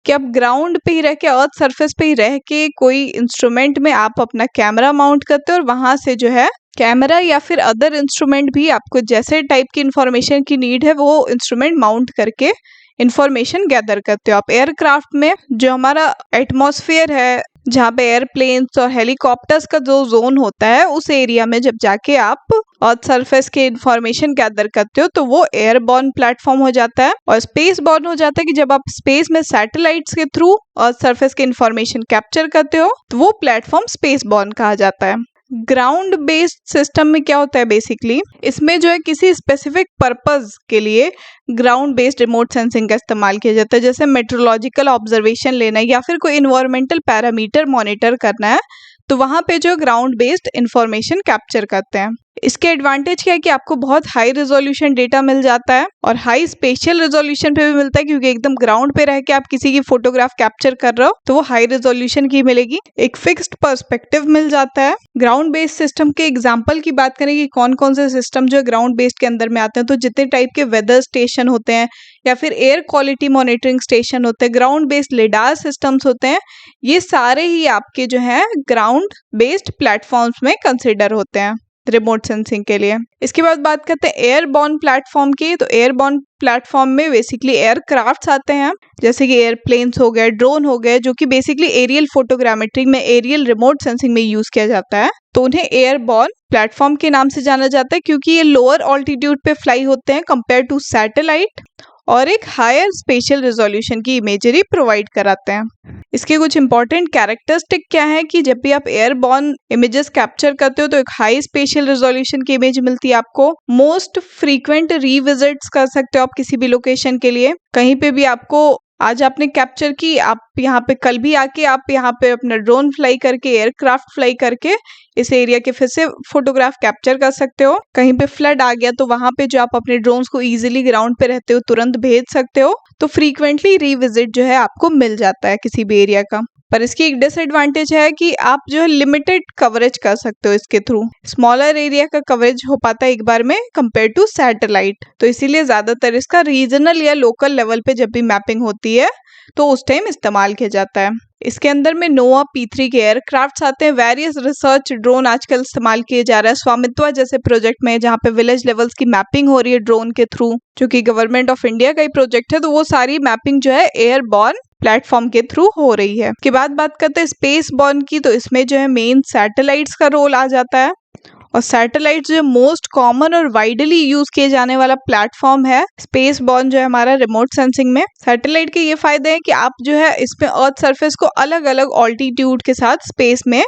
Speaker 1: कि आप ग्राउंड पे ही रह के, अर्थ सरफेस पे ही रह के कोई इंस्ट्रूमेंट में आप अपना कैमरा माउंट करते हो, और वहां से जो है कैमरा या फिर अदर इंस्ट्रूमेंट भी आपको जैसे टाइप की इंफॉर्मेशन की नीड है वो इंस्ट्रूमेंट माउंट करके इंफॉर्मेशन गैदर करते हो आप। एयरक्राफ्ट में जो हमारा एटमॉस्फेयर है, जहाँ पे एयरप्लेन्स और हेलीकॉप्टर्स का जो जोन होता है, उस एरिया में जब जाके आप अर्थ सरफेस के इंफॉर्मेशन गैदर करते हो तो वो एयरबॉर्न प्लेटफॉर्म हो जाता है। और स्पेस बॉर्न हो जाता है कि जब आप स्पेस में सैटेलाइट्स के थ्रू अर्थ सरफेस के इंफॉर्मेशन कैप्चर करते हो तो वो प्लेटफॉर्म स्पेस बॉर्न कहा जाता है। ग्राउंड बेस्ड सिस्टम में क्या होता है बेसिकली, इसमें जो है किसी स्पेसिफिक पर्पस के लिए ग्राउंड बेस्ड रिमोट सेंसिंग का इस्तेमाल किया जाता है, जैसे मेट्रोलॉजिकल ऑब्जर्वेशन लेना है या फिर कोई इन्वायरमेंटल पैरामीटर मॉनिटर करना है, तो वहाँ पे जो ग्राउंड बेस्ड इंफॉर्मेशन कैप्चर करते हैं। इसके एडवांटेज क्या है कि आपको बहुत हाई रेजोल्यूशन डेटा मिल जाता है, और हाई स्पेशियल रेजोल्यूशन पे भी मिलता है, क्योंकि एकदम ग्राउंड पे रह के आप किसी की फोटोग्राफ कैप्चर कर रहे हो तो वो हाई रेजोल्यूशन की मिलेगी। एक फिक्स्ड पर्सपेक्टिव मिल जाता है। ग्राउंड बेस्ड सिस्टम के एग्जाम्पल की बात करें कि कौन कौन से सिस्टम जो है ग्राउंड बेस्ड के अंदर में आते हैं, तो जितने टाइप के वेदर स्टेशन होते हैं या फिर एयर क्वालिटी मॉनिटरिंग स्टेशन होते हैं, ग्राउंड बेस्ड लिडार सिस्टम्स होते हैं, ये सारे ही आपके जो है ग्राउंड बेस्ड प्लेटफॉर्म्स में कंसिडर होते हैं रिमोट सेंसिंग के लिए। इसके बाद बात करते हैं एयरबॉर्न प्लेटफॉर्म की। तो एयरबॉर्न प्लेटफॉर्म में बेसिकली एयरक्राफ्ट्स आते हैं, जैसे कि एयरप्लेन्स हो गए, ड्रोन हो गए, जो कि बेसिकली एरियल फोटोग्रामेट्री में, एरियल रिमोट सेंसिंग में यूज किया जाता है। तो उन्हें एयरबॉर्न प्लेटफॉर्म के नाम से जाना जाता है, क्योंकि ये लोअर ऑल्टीट्यूड पे फ्लाई होते हैं कंपेयर टू सैटेलाइट, और एक हायर स्पेशियल रेजोल्यूशन की इमेजरी प्रोवाइड कराते हैं। इसके कुछ इंपॉर्टेंट कैरेक्टरिस्टिक क्या है कि जब भी आप एयरबॉर्न इमेजेस कैप्चर करते हो तो एक हाई स्पेशियल रेजोल्यूशन की इमेज मिलती है आपको। मोस्ट फ्रीक्वेंट रीविजिट्स कर सकते हो आप किसी भी लोकेशन के लिए। कहीं पे भी आपको आज आपने कैप्चर की, आप यहाँ पे कल भी आके आप यहाँ पे अपना ड्रोन फ्लाई करके, एयरक्राफ्ट फ्लाई करके इस एरिया के फिर से फोटोग्राफ कैप्चर कर सकते हो। कहीं पे फ्लड आ गया तो वहां पे जो आप अपने ड्रोन्स को इजीली ग्राउंड पे रहते हो तुरंत भेज सकते हो। तो फ्रीक्वेंटली रीविजिट जो है आपको मिल जाता है किसी भी एरिया का। पर इसकी एक डिसएडवांटेज है कि आप जो है लिमिटेड कवरेज कर सकते हो इसके थ्रू। स्मॉलर एरिया का कवरेज हो पाता है एक बार में कंपेयर टू सैटेलाइट, तो इसीलिए ज्यादातर इसका रीजनल या लोकल लेवल पे जब भी मैपिंग होती है तो उस टाइम इस्तेमाल किया जाता है। इसके अंदर में नोआ P3 के एयरक्राफ्ट आते हैं। वेरियस रिसर्च ड्रोन आजकल इस्तेमाल किए जा रहा है स्वामित्व जैसे प्रोजेक्ट में, जहाँ पे विलेज लेवल्स की मैपिंग हो रही है ड्रोन के थ्रू, जो कि गवर्नमेंट ऑफ इंडिया का ही प्रोजेक्ट है। तो वो सारी मैपिंग जो है एयरबॉर्न प्लेटफॉर्म के थ्रू हो रही है। के बाद बात करते हैं स्पेस बॉर्न की, तो इसमें जो है मेन सैटेलाइट्स का रोल आ जाता है। और सैटेलाइट जो मोस्ट कॉमन और वाइडली यूज किए जाने वाला प्लेटफॉर्म है स्पेस बॉर्न जो है हमारा रिमोट सेंसिंग में। सैटेलाइट के ये फायदे हैं कि आप जो है इसमें अर्थ सरफेस को अलग अलग ऑल्टीट्यूड के साथ स्पेस में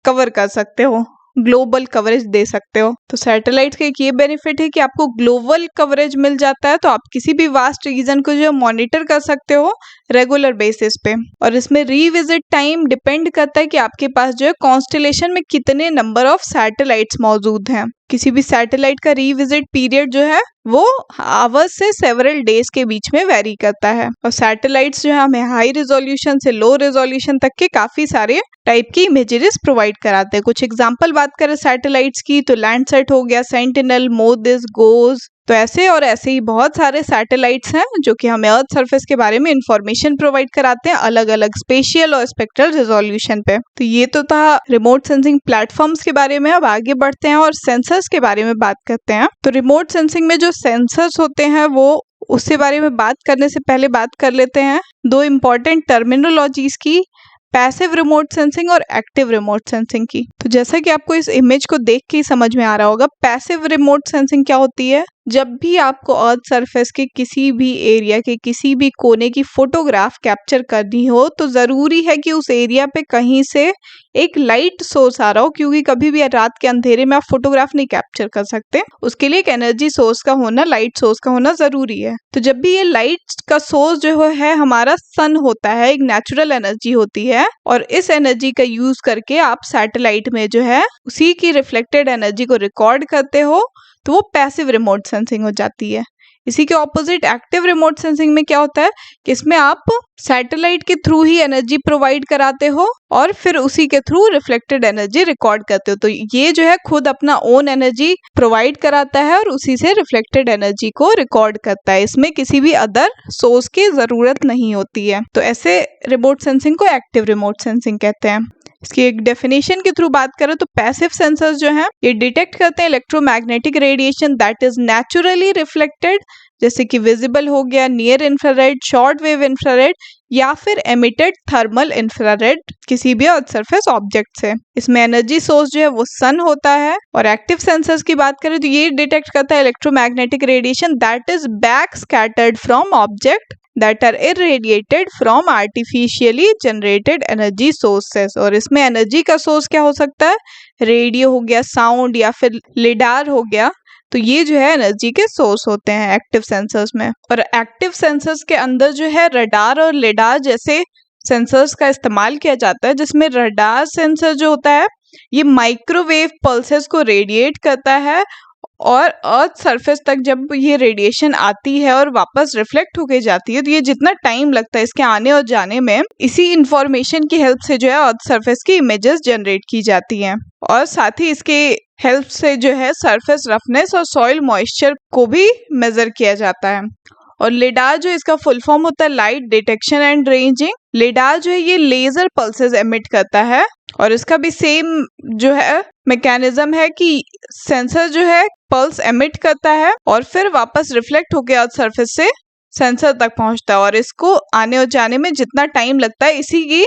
Speaker 1: कवर कर सकते हो, ग्लोबल कवरेज दे सकते हो। तो सैटेलाइट का एक ये बेनिफिट है कि आपको ग्लोबल कवरेज मिल जाता है, तो आप किसी भी वास्ट रीजन को जो मॉनिटर कर सकते हो रेगुलर बेसिस पे। और इसमें रीविजिट टाइम डिपेंड करता है कि आपके पास जो है कॉन्स्टेलेशन में कितने नंबर ऑफ सैटेलाइट्स मौजूद हैं। किसी भी सैटेलाइट का रीविजिट पीरियड जो है वो आवर्स से सेवरल डेज के बीच में वेरी करता है। और सैटेलाइट्स जो है हमें हाई रिजोल्यूशन से लो रिजोल्यूशन तक के काफी सारे टाइप की इमेजेस प्रोवाइड कराते हैं। कुछ एग्जांपल बात करें सैटेलाइट्स की, तो लैंडसैट हो गया, सेंटिनल, मोदिस, गोज, तो ऐसे और ऐसे ही बहुत सारे सैटेलाइट्स हैं जो कि हमें अर्थ सरफेस के बारे में इंफॉर्मेशन प्रोवाइड कराते हैं अलग अलग स्पेशियल और स्पेक्ट्रल रिजोल्यूशन पे। तो ये तो था रिमोट सेंसिंग प्लेटफॉर्म्स के बारे में। अब आगे बढ़ते हैं और सेंसर्स के बारे में बात करते हैं। तो रिमोट सेंसिंग में जो सेंसर्स होते हैं वो उसके बारे में बात करने से पहले बात कर लेते हैं दो इम्पॉर्टेंट टर्मिनोलॉजीज की, पैसिव रिमोट सेंसिंग और एक्टिव रिमोट सेंसिंग की। तो जैसा कि आपको इस इमेज को देख के ही समझ में आ रहा होगा, पैसिव रिमोट सेंसिंग क्या होती है? जब भी आपको अर्थ सरफेस के किसी भी एरिया के किसी भी कोने की फोटोग्राफ कैप्चर करनी हो तो जरूरी है कि उस एरिया पे कहीं से एक लाइट सोर्स आ रहा हो, क्योंकि कभी भी रात के अंधेरे में आप फोटोग्राफ नहीं कैप्चर कर सकते। उसके लिए एक एनर्जी सोर्स का होना, लाइट सोर्स का होना जरूरी है। तो जब भी ये लाइट का सोर्स जो है हमारा सन होता है, एक नेचुरल एनर्जी होती है, और इस एनर्जी का यूज करके आप सैटेलाइट में जो है उसी की रिफ्लेक्टेड एनर्जी को रिकॉर्ड करते हो, तो वो पैसिव रिमोट सेंसिंग हो जाती है। इसी के ऑपोजिट एक्टिव रिमोट सेंसिंग में क्या होता है कि इसमें आप सैटेलाइट के थ्रू ही एनर्जी प्रोवाइड कराते हो और फिर उसी के थ्रू रिफ्लेक्टेड एनर्जी रिकॉर्ड करते हो। तो ये जो है खुद अपना ओन एनर्जी प्रोवाइड कराता है और उसी से रिफ्लेक्टेड एनर्जी को रिकॉर्ड करता है। इसमें किसी भी अदर सोर्स की जरूरत नहीं होती है। तो ऐसे रिमोट सेंसिंग को एक्टिव रिमोट सेंसिंग कहते हैं। इसकी एक डेफिनेशन के थ्रू बात करें तो पैसिव सेंसर्स जो हैं ये डिटेक्ट करते हैं electromagnetic radiation that is naturally reflected, जैसे कि विजिबल हो गया, near infrared, short wave infrared या फिर एमिटेड थर्मल इंफ्रारेड किसी भी अर्थ सरफेस ऑब्जेक्ट से। इसमें एनर्जी सोर्स जो है वो सन होता है। और एक्टिव सेंसर्स की बात करें तो ये डिटेक्ट करता है electromagnetic radiation that is back scattered from object that are irradiated from artificially generated energy sources। और इसमें एनर्जी का सोर्स क्या हो सकता है? रेडियो हो गया, साउंड या फिर लिडार हो गया। तो ये जो है एनर्जी के सोर्स होते हैं एक्टिव सेंसर्स में। और एक्टिव सेंसर्स के अंदर जो है रडार और लिडार जैसे सेंसर्स का इस्तेमाल किया जाता है, जिसमें रडार सेंसर जो होता है ये माइक्रोवेव पल्सेस को रेडिएट करता है और अर्थ सरफेस तक जब ये रेडिएशन आती है और वापस रिफ्लेक्ट होके जाती है तो ये जितना टाइम लगता है इसके आने और जाने में, इसी इंफॉर्मेशन की हेल्प से जो है अर्थ सरफेस की इमेजेस जनरेट की जाती हैं। और साथ ही इसके हेल्प से जो है सरफेस रफनेस और सॉइल मॉइस्चर को भी मेजर किया जाता है। और लिडार जो इसका फुल फॉर्म होता है light detection and ranging. Lidar जो है ये लेजर पल्सेस एमिट करता है और इसका भी सेम जो है मैकेनिज्म है कि सेंसर जो है पल्स एमिट करता है और फिर वापस रिफ्लेक्ट होकर अर्थ सरफेस से सेंसर तक पहुंचता है। और इसको आने और जाने में जितना टाइम लगता है इसी की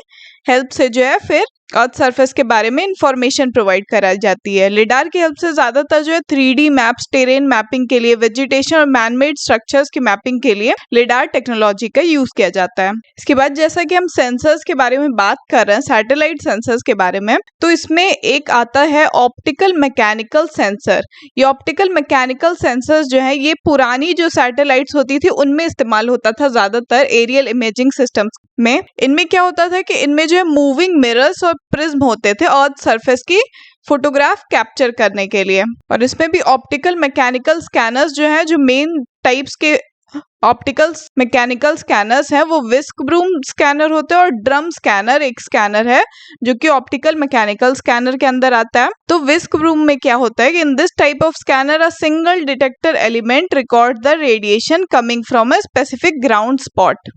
Speaker 1: हेल्प से जो है फिर अर्थ सरफेस के बारे में इंफॉर्मेशन प्रोवाइड कराई जाती है। लिडार की हेल्प से ज्यादातर जो है 3D मैप्स, टेरेन मैपिंग के लिए, वेजिटेशन और मैनमेड स्ट्रक्चर्स की मैपिंग के लिए लिडार टेक्नोलॉजी का यूज किया जाता है। इसके बाद जैसा कि हम सेंसर्स के बारे में बात कर रहे हैं, सैटेलाइट सेंसर्स के बारे में, तो इसमें एक आता है ऑप्टिकल मैकेनिकल सेंसर। ये ऑप्टिकल मैकेनिकल सेंसर्स जो है ये पुरानी जो सैटेलाइट्स होती थी उनमें इस्तेमाल होता था ज्यादातर एरियल इमेजिंग सिस्टम्स में। इनमें क्या होता था कि इनमें जो है मूविंग मिरर्स और प्रिज्म होते थे अर्थ सरफेस की फोटोग्राफ कैप्चर करने के लिए। और इसमें भी ऑप्टिकल मैकेनिकल स्कैनर्स जो है जो मेन टाइप्स के ऑप्टिकल मैकेनिकल स्कैनर्स हैं वो विस्क ब्रूम स्कैनर होते हैं, और ड्रम स्कैनर एक स्कैनर है जो कि ऑप्टिकल मैकेनिकल स्कैनर के अंदर आता है। तो विस्क ब्रूम में क्या होता है कि in this type of scanner a single detector element record the radiation coming from a specific ground spot.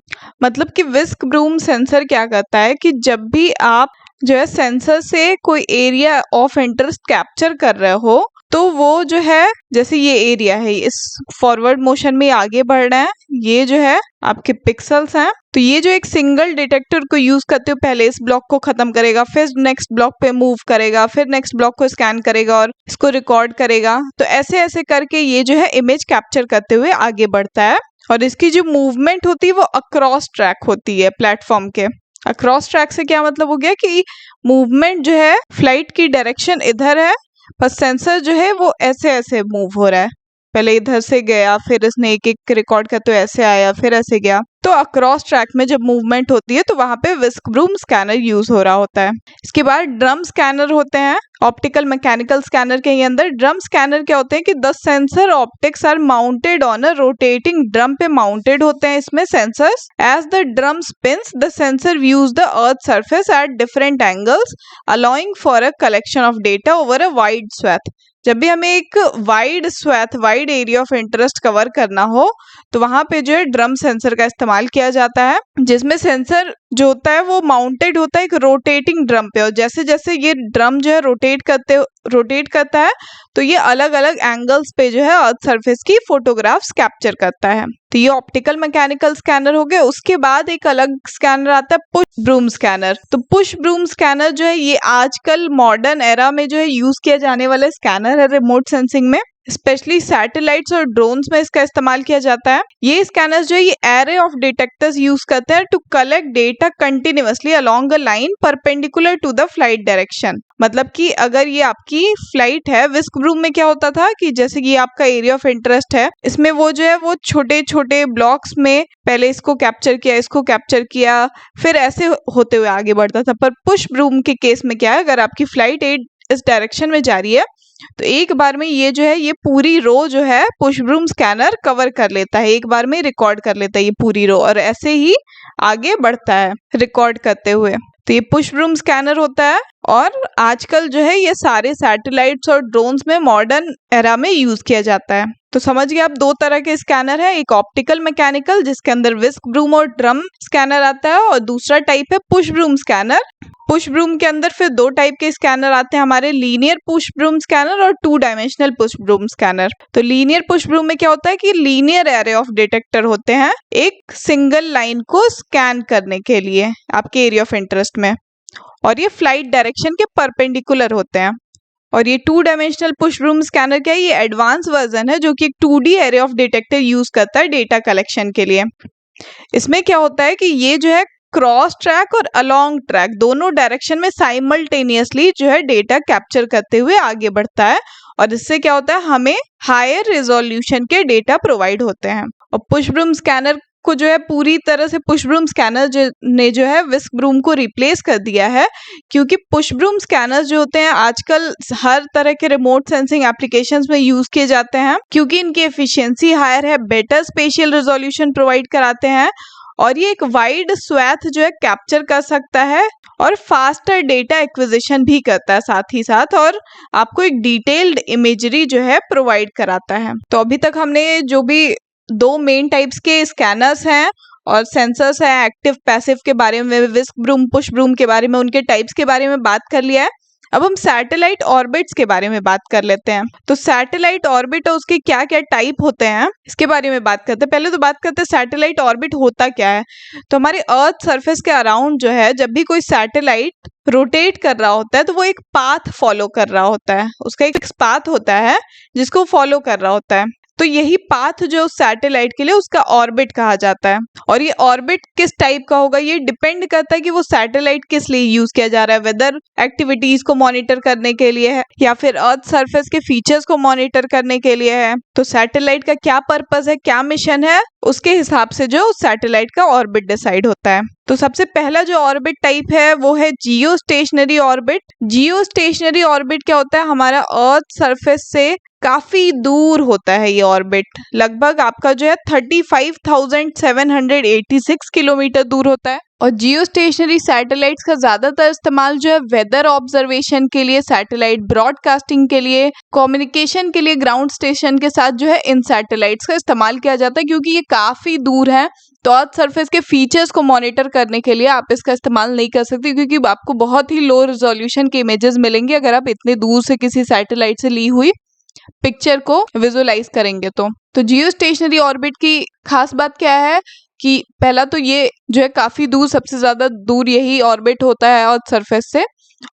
Speaker 1: मतलब कि विस्क ब्रूम सेंसर क्या करता है कि जब भी आप जो है सेंसर से कोई एरिया ऑफ इंटरेस्ट कैप्चर कर रहे हो, तो वो जो है जैसे ये एरिया है इस फॉरवर्ड मोशन में आगे बढ़ रहा है, ये जो है आपके पिक्सल्स हैं, तो ये जो एक सिंगल डिटेक्टर को यूज करते हुए पहले इस ब्लॉक को खत्म करेगा, फिर नेक्स्ट ब्लॉक पे मूव करेगा, फिर नेक्स्ट ब्लॉक को स्कैन करेगा और इसको रिकॉर्ड करेगा। तो ऐसे ऐसे करके ये जो है इमेज कैप्चर करते हुए आगे बढ़ता है, और इसकी जो मूवमेंट होती है वो अक्रॉस ट्रैक होती है प्लेटफॉर्म के। अक्रॉस ट्रैक से क्या मतलब हो गया कि मूवमेंट जो है फ्लाइट की डायरेक्शन इधर है, पर सेंसर जो है वो ऐसे ऐसे मूव हो रहा है, पहले इधर से गया, फिर इसने एक एक रिकॉर्ड करते हुए ऐसे आया, फिर ऐसे गया। तो अक्रॉस ट्रैक में जब मूवमेंट होती है तो वहां पे विस्क ब्रूम स्कैनर यूज हो रहा होता है। इसके बाद ड्रम स्कैनर होते हैं ऑप्टिकल मैकेनिकल स्कैनर के अंदर। ड्रम स्कैनर क्या होते हैं कि the sensor optics are mounted on a rotating drum पे माउंटेड होते हैं इसमें sensors. As the drum spins the sensor views the earth surface at different angles allowing for a collection of data over a wide swath. जब भी हमें एक wide swath wide area of interest cover करना हो तो वहां पे जो है ड्रम सेंसर का इस्तेमाल किया जाता है, जिसमें सेंसर जो होता है वो माउंटेड होता है एक रोटेटिंग ड्रम पे, और जैसे जैसे ये ड्रम जो है रोटेट करता है तो ये अलग अलग एंगल्स पे जो है अर्थ सरफेस की फोटोग्राफ्स कैप्चर करता है। तो ये ऑप्टिकल मैकेनिकल स्कैनर हो गए। उसके बाद एक अलग स्कैनर आता है पुश ब्रूम स्कैनर। तो पुश ब्रूम स्कैनर जो है ये आजकल मॉडर्न एरा में जो है यूज किया जाने वाला स्कैनर है रिमोट सेंसिंग में, स्पेशली सैटेलाइट्स और ड्रोन्स में इसका इस्तेमाल किया जाता है। ये स्कैनर्स जो है ये एरे ऑफ डिटेक्टर्स यूज करते हैं to collect data continuously along a line perpendicular to the flight direction. मतलब कि अगर ये आपकी फ्लाइट है, विस्क ब्रूम में क्या होता था कि जैसे कि आपका एरिया ऑफ इंटरेस्ट है, इसमें वो जो है वो छोटे छोटे ब्लॉक्स में पहले इसको कैप्चर किया, फिर ऐसे होते हुए आगे बढ़ता था। पर पुश ब्रूम के केस में क्या है, अगर आपकी फ्लाइट इस डायरेक्शन में जा रही है तो एक बार में ये जो है ये पूरी रो जो है पुश ब्रूम स्कैनर कवर कर लेता है, एक बार में रिकॉर्ड कर लेता है ये पूरी रो, और ऐसे ही आगे बढ़ता है रिकॉर्ड करते हुए। तो ये पुश ब्रूम स्कैनर होता है, और आजकल जो है ये सारे सैटेलाइट्स और ड्रोन्स में मॉडर्न एरा में यूज किया जाता है। तो समझ गए आप, दो तरह के स्कैनर है, एक ऑप्टिकल मैकेनिकल जिसके अंदर विस्क ब्रूम और ड्रम स्कैनर आता है, और दूसरा टाइप है push broom scanner. Push broom के अंदर फिर दो टाइप के स्कैनर आते हैं हमारे, लीनियर पुश ब्रूम स्कैनर और 2 डायमेंशनल पुश ब्रूम स्कैनर। तो लीनियर पुश ब्रूम में क्या होता है कि लीनियर एरे ऑफ डिटेक्टर होते हैं एक सिंगल लाइन को स्कैन करने के लिए आपके एरिया ऑफ इंटरेस्ट में, और ये फ्लाइट डायरेक्शन के परपेंडिकुलर होते हैं। और ये 2 डायमेंशनल पुश ब्रूम स्कैनर क्या है, ये एडवांस वर्जन है जो कि एक 2D array of detector use करता है डेटा कलेक्शन के लिए। इसमें क्या होता है कि ये जो है क्रॉस ट्रैक और अलोंग ट्रैक दोनों डायरेक्शन में साइमल्टेनियसली जो है डेटा कैप्चर करते हुए आगे बढ़ता है, और इससे क्या होता है हमें हायर रेजोल्यूशन के डेटा प्रोवाइड होते हैं। और पुश ब्रूम स्कैनर को जो है पूरी तरह से पुश ब्रूम स्कैनर ने जो है विस्क ब्रूम को रिप्लेस कर दिया है, क्योंकि पुश ब्रूम स्कैनर्स जो होते हैं आजकल हर तरह के रिमोट सेंसिंग एप्लीकेशंस में यूज किए जाते हैं, क्योंकि इनकी एफिशिएंसी हायर है, बेटर स्पेशियल रेजोल्यूशन प्रोवाइड कराते हैं, और ये एक वाइड स्वैथ जो है कैप्चर कर सकता है, और फास्टर डेटा एक्विजिशन भी करता है साथ ही साथ, और आपको एक डिटेल्ड इमेजरी जो है प्रोवाइड कराता है। तो अभी तक हमने जो भी 2 मेन टाइप्स के स्कैनर्स हैं और सेंसर्स हैं एक्टिव पैसिव के बारे में, विस्क ब्रूम पुश ब्रूम के बारे में, उनके टाइप्स के बारे में बात कर लिया है। अब हम सैटेलाइट ऑर्बिट्स के बारे में बात कर लेते हैं। तो सैटेलाइट ऑर्बिट और उसके क्या क्या टाइप होते हैं इसके बारे में बात करते हैं। पहले तो बात करते हैं सैटेलाइट ऑर्बिट होता क्या है। तो हमारे अर्थ सरफेस के अराउंड जो है जब भी कोई सैटेलाइट रोटेट कर रहा होता है तो वो एक पाथ फॉलो कर रहा होता है, उसका एक पाथ होता है जिसको फॉलो कर रहा होता है। तो यही पाथ जो सैटेलाइट के लिए उसका ऑर्बिट कहा जाता है। और ये ऑर्बिट किस टाइप का होगा ये डिपेंड करता है कि वो सैटेलाइट किस लिए यूज किया जा रहा है, वेदर एक्टिविटीज को मॉनिटर करने के लिए है या फिर अर्थ सरफेस के फीचर्स को मॉनिटर करने के लिए है। तो सैटेलाइट का क्या पर्पस है, क्या मिशन है, उसके हिसाब से जो सैटेलाइट का ऑर्बिट डिसाइड होता है। तो सबसे पहला जो ऑर्बिट टाइप है वो है जियो स्टेशनरी ऑर्बिट। जियो स्टेशनरी ऑर्बिट क्या होता है, हमारा अर्थ सरफेस से काफी दूर होता है ये ऑर्बिट, लगभग आपका जो है 35,786 किलोमीटर दूर होता है। और जियो स्टेशनरी सैटेलाइट्स का ज्यादातर इस्तेमाल जो है वेदर ऑब्जर्वेशन के लिए, सैटेलाइट ब्रॉडकास्टिंग के लिए, कम्युनिकेशन के लिए ग्राउंड स्टेशन के साथ जो है इन सैटेलाइट्स का इस्तेमाल किया जाता है, क्योंकि ये काफी दूर है। तो अर्थ सरफेस के फीचर्स को मॉनिटर करने के लिए आप इसका इस्तेमाल नहीं कर सकते, क्योंकि आपको बहुत ही लो रिजोल्यूशन के इमेजेस मिलेंगे अगर आप इतने दूर से किसी सैटेलाइट से ली हुई पिक्चर को विजुअलाइज करेंगे। तो जियो स्टेशनरी ऑर्बिट की खास बात क्या है कि पहला तो ये जो है काफी दूर, सबसे ज्यादा दूर यही ऑर्बिट होता है अर्थ सरफेस से,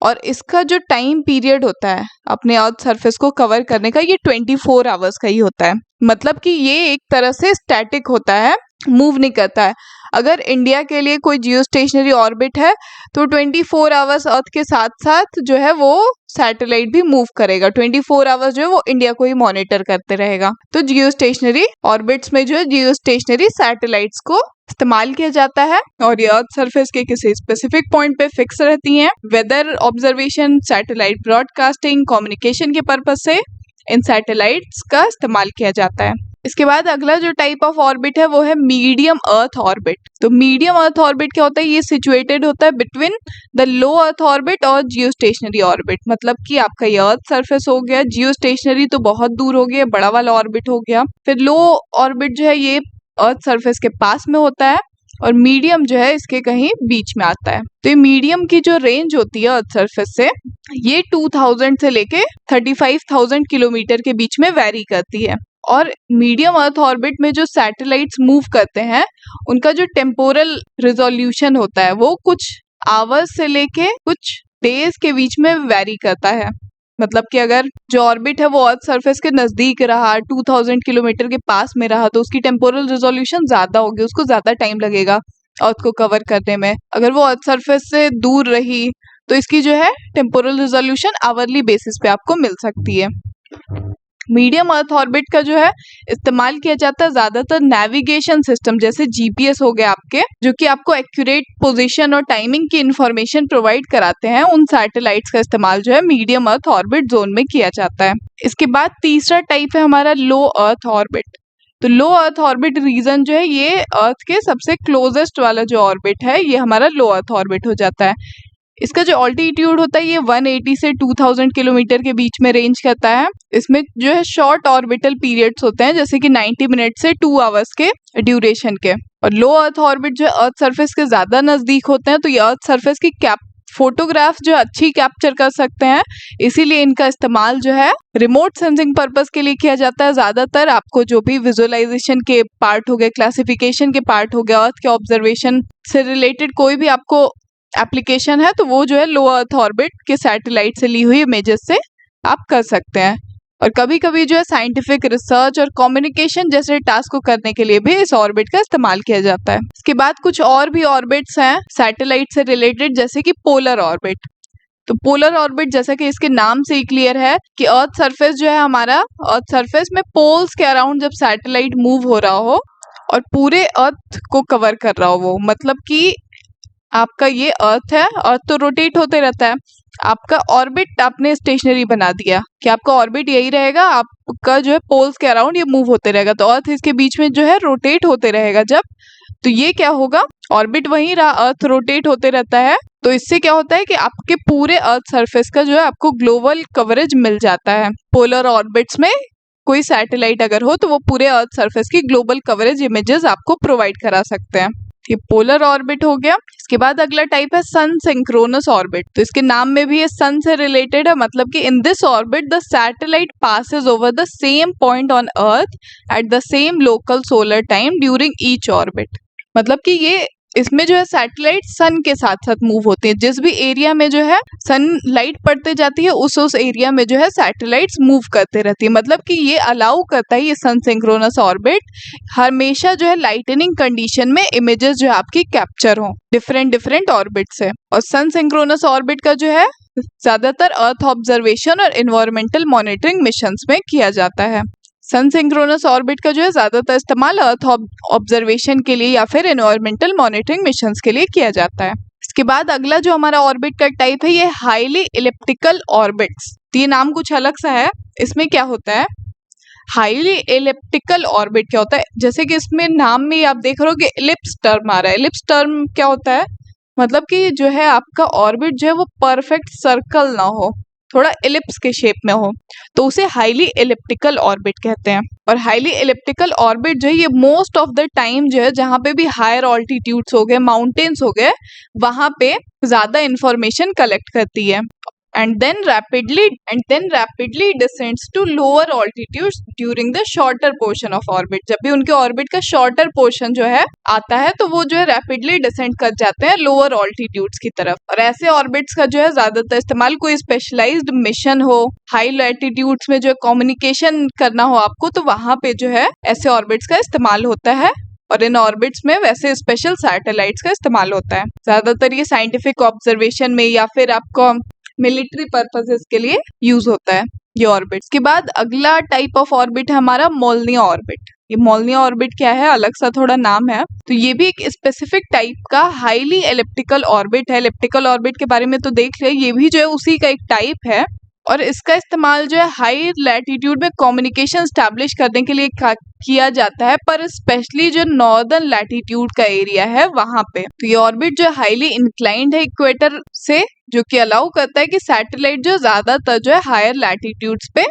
Speaker 1: और इसका जो टाइम पीरियड होता है अपने अर्थ सरफेस को कवर करने का, ये 24 आवर्स का ही होता है। मतलब कि ये एक तरह से स्टैटिक होता है, मूव नहीं करता है। अगर इंडिया के लिए कोई जियो स्टेशनरी ऑर्बिट है तो 24 आवर्स अर्थ के साथ साथ जो है वो सैटेलाइट भी मूव करेगा। 24 आवर्स जो है वो इंडिया को ही मॉनिटर करते रहेगा। तो जियो स्टेशनरी ऑर्बिट्स में जो है जियो स्टेशनरी सैटेलाइट्स को इस्तेमाल किया जाता है, और ये अर्थ सरफेस के किसी स्पेसिफिक पॉइंट पे फिक्स रहती हैं। Weather observation, satellite broadcasting, communication के पर्पज से इन सैटेलाइट्स का इस्तेमाल किया जाता है। इसके बाद अगला जो टाइप ऑफ ऑर्बिट है वो है मीडियम अर्थ ऑर्बिट। तो मीडियम अर्थ ऑर्बिट क्या होता है, ये सिचुएटेड होता है between the low earth orbit और जियो स्टेशनरी ऑर्बिट। मतलब कि आपका ये अर्थ सरफेस हो गया, जियो स्टेशनरी तो बहुत दूर हो गया, बड़ा वाला ऑर्बिट हो गया, फिर लो ऑर्बिट जो है ये अर्थ सरफेस के पास में होता है, और मीडियम जो है इसके कहीं बीच में आता है। तो ये मीडियम की जो रेंज होती है अर्थ सरफेस से, ये 2000 से लेके 35,000 किलोमीटर के बीच में वेरी करती है। और मीडियम अर्थ ऑर्बिट में जो सैटेलाइट्स मूव करते हैं उनका जो टेम्पोरल रिजोल्यूशन होता है वो कुछ आवर्स से लेके कुछ डेज के बीच में वेरी करता है। मतलब कि अगर जो ऑर्बिट है वो अर्थ सरफेस के नजदीक रहा, 2000 किलोमीटर के पास में रहा, तो उसकी टेम्पोरल रिजोल्यूशन ज्यादा होगी, उसको ज्यादा टाइम लगेगा अर्थ को कवर करने में। अगर वो अर्थ सरफेस से दूर रही तो इसकी जो है टेम्पोरल रिजोल्यूशन आवरली बेसिस पे आपको मिल सकती है। मीडियम अर्थ ऑर्बिट का जो है इस्तेमाल किया जाता है ज्यादातर नेविगेशन सिस्टम, जैसे जीपीएस हो गया आपके, जो कि आपको एक्यूरेट पोजीशन और टाइमिंग की इंफॉर्मेशन प्रोवाइड कराते हैं। उन सैटेलाइट्स का इस्तेमाल जो है मीडियम अर्थ ऑर्बिट जोन में किया जाता है। इसके बाद तीसरा टाइप है हमारा लो अर्थ ऑर्बिट। तो लो अर्थ ऑर्बिट रीजन जो है ये अर्थ के सबसे क्लोजेस्ट वाला जो ऑर्बिट है ये हमारा लो अर्थ ऑर्बिट हो जाता है। इसका जो ऑल्टीट्यूड होता है ये 180 से 2000 किलोमीटर के बीच में रेंज करता है। इसमें जो है शॉर्ट ऑर्बिटल पीरियड्स होते हैं, जैसे कि 90 मिनट से 2 आवर्स के ड्यूरेशन के। और लो अर्थ ऑर्बिट जो है अर्थ सरफेस के ज्यादा नजदीक होते हैं, तो ये अर्थ सरफेस की फोटोग्राफ जो अच्छी कैप्चर कर सकते हैं, इसीलिए इनका इस्तेमाल जो है रिमोट सेंसिंग पर्पस के लिए किया जाता है। ज्यादातर आपको जो भी विजुअलाइजेशन के पार्ट हो गए, क्लासिफिकेशन के पार्ट हो गया, अर्थ के ऑब्जर्वेशन से रिलेटेड कोई भी आपको एप्लीकेशन है तो वो जो है लो अर्थ ऑर्बिट के सैटेलाइट से ली हुई इमेजेस से आप कर सकते हैं। और कभी कभी जो है साइंटिफिक रिसर्च और कम्युनिकेशन जैसे टास्क को करने के लिए भी इस ऑर्बिट का इस्तेमाल किया जाता है। इसके बाद कुछ और भी ऑर्बिट्स हैं सैटेलाइट से रिलेटेड, जैसे कि पोलर ऑर्बिट। तो पोलर ऑर्बिट जैसा कि इसके नाम से ही क्लियर है कि अर्थ सरफेस जो है हमारा, अर्थ सरफेस में पोल्स के अराउंड जब सैटेलाइट मूव हो रहा हो और पूरे अर्थ को कवर कर रहा हो वो, मतलब कि आपका ये अर्थ है, अर्थ तो रोटेट होते रहता है, आपका ऑर्बिट आपने स्टेशनरी बना दिया कि आपका ऑर्बिट यही रहेगा, आपका जो है पोल्स के अराउंड ये मूव होते रहेगा, तो अर्थ इसके बीच में जो है रोटेट होते रहेगा जब, तो ये क्या होगा, ऑर्बिट वहीं रहा, अर्थ रोटेट होते रहता है, तो इससे क्या होता है कि आपके पूरे अर्थ सरफेस का जो है आपको ग्लोबल कवरेज मिल जाता है। पोलर ऑर्बिट्स में कोई सैटेलाइट अगर हो तो वो पूरे अर्थ सरफेस की ग्लोबल कवरेज इमेजेस आपको प्रोवाइड करा सकते हैं। ये पोलर ऑर्बिट हो गया। इसके बाद अगला टाइप है सन सिंक्रोनस ऑर्बिट। तो इसके नाम में भी ये सन से रिलेटेड है, मतलब कि in this orbit the satellite passes over the same point on earth at the same local solar time during each orbit. मतलब कि ये इसमें जो है सैटेलाइट सन के साथ साथ मूव होती है, जिस भी एरिया में जो है सन लाइट पड़ते जाती है उस एरिया में जो है सैटेलाइट्स मूव करते रहती है। मतलब कि ये अलाउ करता है ये सन सिंक्रोनस ऑर्बिट हमेशा जो है लाइटनिंग कंडीशन में इमेजेस जो है आपकी कैप्चर हो डिफरेंट ऑर्बिट से। और सन सिंक्रोनस ऑर्बिट का जो है ज्यादातर अर्थ ऑब्जर्वेशन और एनवायरमेंटल मॉनिटरिंग मिशंस में किया जाता है। सन सिंक्रोनस ऑर्बिट का जो है ज्यादातर इस्तेमाल अर्थ ऑब्जर्वेशन के लिए या फिर एनवायरमेंटल मॉनिटरिंग मिशंस के लिए किया जाता है। इसके बाद अगला जो हमारा ऑर्बिट का टाइप है ये हाईली इलिप्टिकल ऑर्बिट्स। तो ये नाम कुछ अलग सा है, इसमें क्या होता है, हाईली एलिप्टिकल ऑर्बिट क्या होता है, जैसे कि इसमें नाम में ही आप देख रहे हो कि इलिप्स टर्म आ रहा है। इलिप्स टर्म क्या होता है, मतलब कि जो है आपका ऑर्बिट जो है वो परफेक्ट सर्कल ना हो, थोड़ा इलिप्स के शेप में हो, तो उसे हाईली एलिप्टिकल ऑर्बिट कहते हैं। और हाईली एलिप्टिकल ऑर्बिट जो है ये मोस्ट ऑफ द टाइम जो है जहाँ पे भी हायर ऑल्टीट्यूड्स हो गए, माउंटेन्स हो गए, वहां पे ज्यादा इंफॉर्मेशन कलेक्ट करती है। and then rapidly descends to lower altitudes during the shorter portion of orbit। जब भी उनके ऑर्बिट का शॉर्टर पोर्शन जो है आता है तो वो जो है रैपिडली डिसेंड कर जाते हैं लोअर ऑल्टीट्यूड्स की तरफ। और ऐसे ऑर्बिट्स का जो है ज्यादातर इस्तेमाल कोई स्पेशलाइज्ड मिशन हो, हाई लैटिट्यूड्स में जो है कम्युनिकेशन करना हो आपको, तो वहां पे जो है ऐसे ऑर्बिट्स का इस्तेमाल होता है। और इन ऑर्बिट्स में वैसे स्पेशल सैटेलाइट्स का इस्तेमाल होता है। ज्यादातर ये साइंटिफिक ऑब्जर्वेशन में या फिर आपको मिलिट्री पर्पसेस के लिए यूज होता है ये ऑर्बिट्स। के बाद अगला टाइप ऑफ ऑर्बिट है हमारा मोलनिया ऑर्बिट। ये मोलनिया ऑर्बिट क्या है, अलग सा थोड़ा नाम है। तो ये भी एक स्पेसिफिक टाइप का हाईली एलिप्टिकल ऑर्बिट है। एलिप्टिकल ऑर्बिट के बारे में तो देख लिया, ये भी जो है उसी का एक टाइप है। और इसका इस्तेमाल जो है हाई लैटिट्यूड में कम्युनिकेशन स्टैब्लिश करने के लिए किया जाता है, पर स्पेशली जो नॉर्दर्न लैटिट्यूड का एरिया है वहां पे। तो ये ऑर्बिट जो है हाईली इंक्लाइंड है इक्वेटर से, जो कि अलाउ करता है कि सैटेलाइट जो ज्यादातर जो है हायर लैटिट्यूड्स पे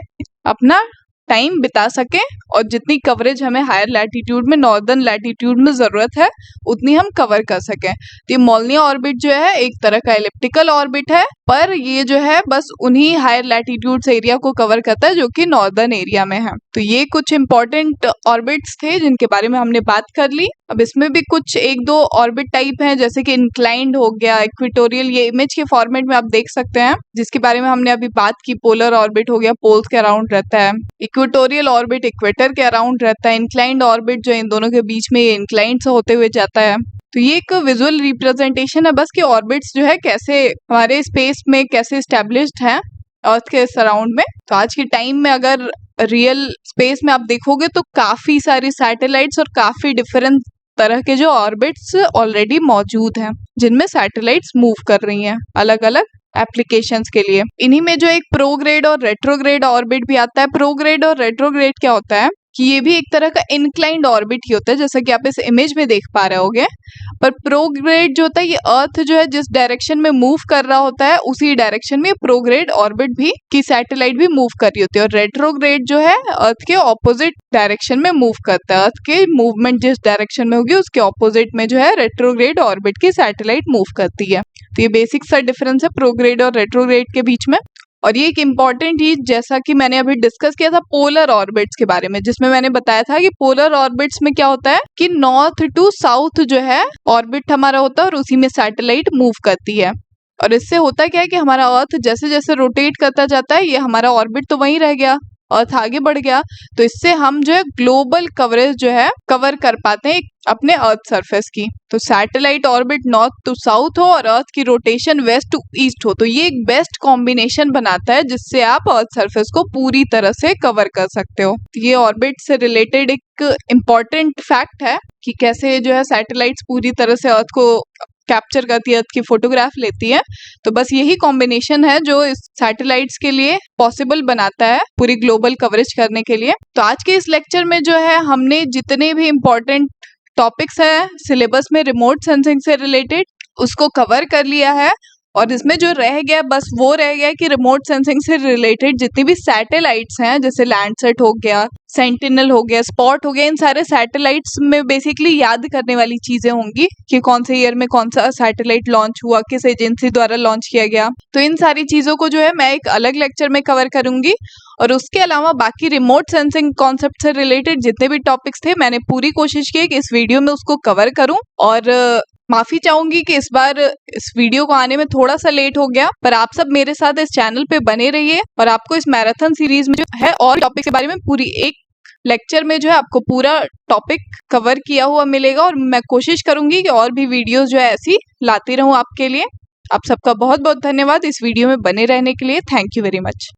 Speaker 1: अपना टाइम बिता सके, और जितनी कवरेज हमें हायर लैटिट्यूड में, नॉर्दर्न लैटिट्यूड में जरूरत है उतनी हम कवर कर सकें। तो ये मोलनिया ऑर्बिट जो है एक तरह का एलिप्टिकल ऑर्बिट है, पर ये जो है बस उन्हीं हायर लैटिट्यूड्स एरिया को कवर करता है जो कि नॉर्दर्न एरिया में है। तो ये कुछ इंपॉर्टेंट ऑर्बिट्स थे जिनके बारे में हमने बात कर ली। अब इसमें भी कुछ एक दो ऑर्बिट टाइप हैं, जैसे कि इंक्लाइंड हो गया, इक्वेटोरियल, ये इमेज के फॉर्मेट में आप देख सकते हैं, जिसके बारे में हमने अभी बात की। पोलर ऑर्बिट हो गया, पोल्स के अराउंड रहता है। इक्वेटोरियल ऑर्बिट इक्वेटर के अराउंड रहता है। इंक्लाइंड ऑर्बिट जो इन दोनों के बीच में ये इंक्लाइंड से होते हुए जाता है। तो ये एक विजुअल रिप्रेजेंटेशन है बस कि ऑर्बिट्स जो है कैसे हमारे स्पेस में कैसे स्टैब्लिश्ड हैं अर्थ के सराउंड में। तो आज के टाइम में अगर रियल स्पेस में आप देखोगे तो काफी सारी सैटेलाइट्स और काफी डिफरेंट तरह के जो ऑर्बिट्स ऑलरेडी मौजूद हैं, जिनमें सैटेलाइट्स मूव कर रही हैं अलग अलग एप्लीकेशंस के लिए। इन्हीं में जो एक प्रोग्रेड और रेट्रोग्रेड ऑर्बिट भी आता है। प्रोग्रेड और रेट्रोग्रेड क्या होता है कि ये भी एक तरह का इंक्लाइंड ऑर्बिट ही होता है, जैसा कि आप इस इमेज में देख पा रहे होगे। पर प्रोग्रेड जो होता है, ये अर्थ जो है जिस डायरेक्शन में मूव कर रहा होता है उसी डायरेक्शन में प्रोग्रेड ऑर्बिट भी की सैटेलाइट भी मूव कर रही होती है। और रेट्रोग्रेड जो है अर्थ के ऑपोजिट डायरेक्शन में मूव करता है। अर्थ के मूवमेंट जिस डायरेक्शन में होगी उसके ऑपोजिट में जो है रेट्रोग्रेड ऑर्बिट की सैटेलाइट मूव करती है। तो ये बेसिक सा डिफरेंस है प्रोग्रेड और रेट्रोग्रेड के बीच में। और ये एक इम्पॉर्टेंट चीज, जैसा कि मैंने अभी डिस्कस किया था पोलर ऑर्बिट्स के बारे में, जिसमें मैंने बताया था कि पोलर ऑर्बिट्स में क्या होता है कि नॉर्थ टू साउथ जो है ऑर्बिट हमारा होता है और उसी में सैटेलाइट मूव करती है। और इससे होता क्या है कि हमारा अर्थ जैसे जैसे रोटेट करता जाता है, ये हमारा ऑर्बिट तो वहीं रह गया, अर्थ आगे बढ़ गया। तो इससे हम जो है ग्लोबल कवरेज जो है कवर कर पाते हैं अपने अर्थ सरफेस की। तो satellite orbit north to south हो और अर्थ की रोटेशन वेस्ट टू ईस्ट हो, तो ये एक बेस्ट कॉम्बिनेशन बनाता है जिससे आप अर्थ सरफेस को पूरी तरह से कवर कर सकते हो। ये ऑर्बिट से रिलेटेड एक इम्पॉर्टेंट फैक्ट है कि कैसे जो है सैटेलाइट्स पूरी तरह से अर्थ को कैप्चर करती है, अर्थ की फोटोग्राफ लेती है। तो बस यही कॉम्बिनेशन है जो इस सैटेलाइट्स के लिए पॉसिबल बनाता है पूरी ग्लोबल कवरेज करने के लिए। तो आज के इस लेक्चर में जो है हमने जितने भी इम्पोर्टेंट टॉपिक्स है सिलेबस में रिमोट सेंसिंग से रिलेटेड उसको कवर कर लिया है। और इसमें जो रह गया बस वो रह गया कि रिमोट सेंसिंग से रिलेटेड जितनी भी सैटेलाइट्स हैं, जैसे लैंडसेट हो गया, सेंटिनल हो गया, स्पॉट हो गया, इन सारे सैटेलाइट्स में बेसिकली याद करने वाली चीजें होंगी कि कौन से ईयर में कौन सा सैटेलाइट लॉन्च हुआ, किस एजेंसी द्वारा लॉन्च किया गया। तो इन सारी चीजों को जो है मैं एक अलग लेक्चर में कवर करूंगी। और उसके अलावा बाकी रिमोट सेंसिंग कॉन्सेप्ट से रिलेटेड जितने भी टॉपिक्स थे मैंने पूरी कोशिश की कि इस वीडियो में उसको कवर करूं। और माफी चाहूंगी कि इस बार इस वीडियो को आने में थोड़ा सा लेट हो गया, पर आप सब मेरे साथ इस चैनल पे बने रहिए और आपको इस मैराथन सीरीज में जो है और टॉपिक के बारे में पूरी एक लेक्चर में जो है आपको पूरा टॉपिक कवर किया हुआ मिलेगा। और मैं कोशिश करूंगी कि और भी वीडियोस जो है ऐसी लाती रहूं आपके लिए। आप सबका बहुत बहुत धन्यवाद इस वीडियो में बने रहने के लिए। Thank you very much.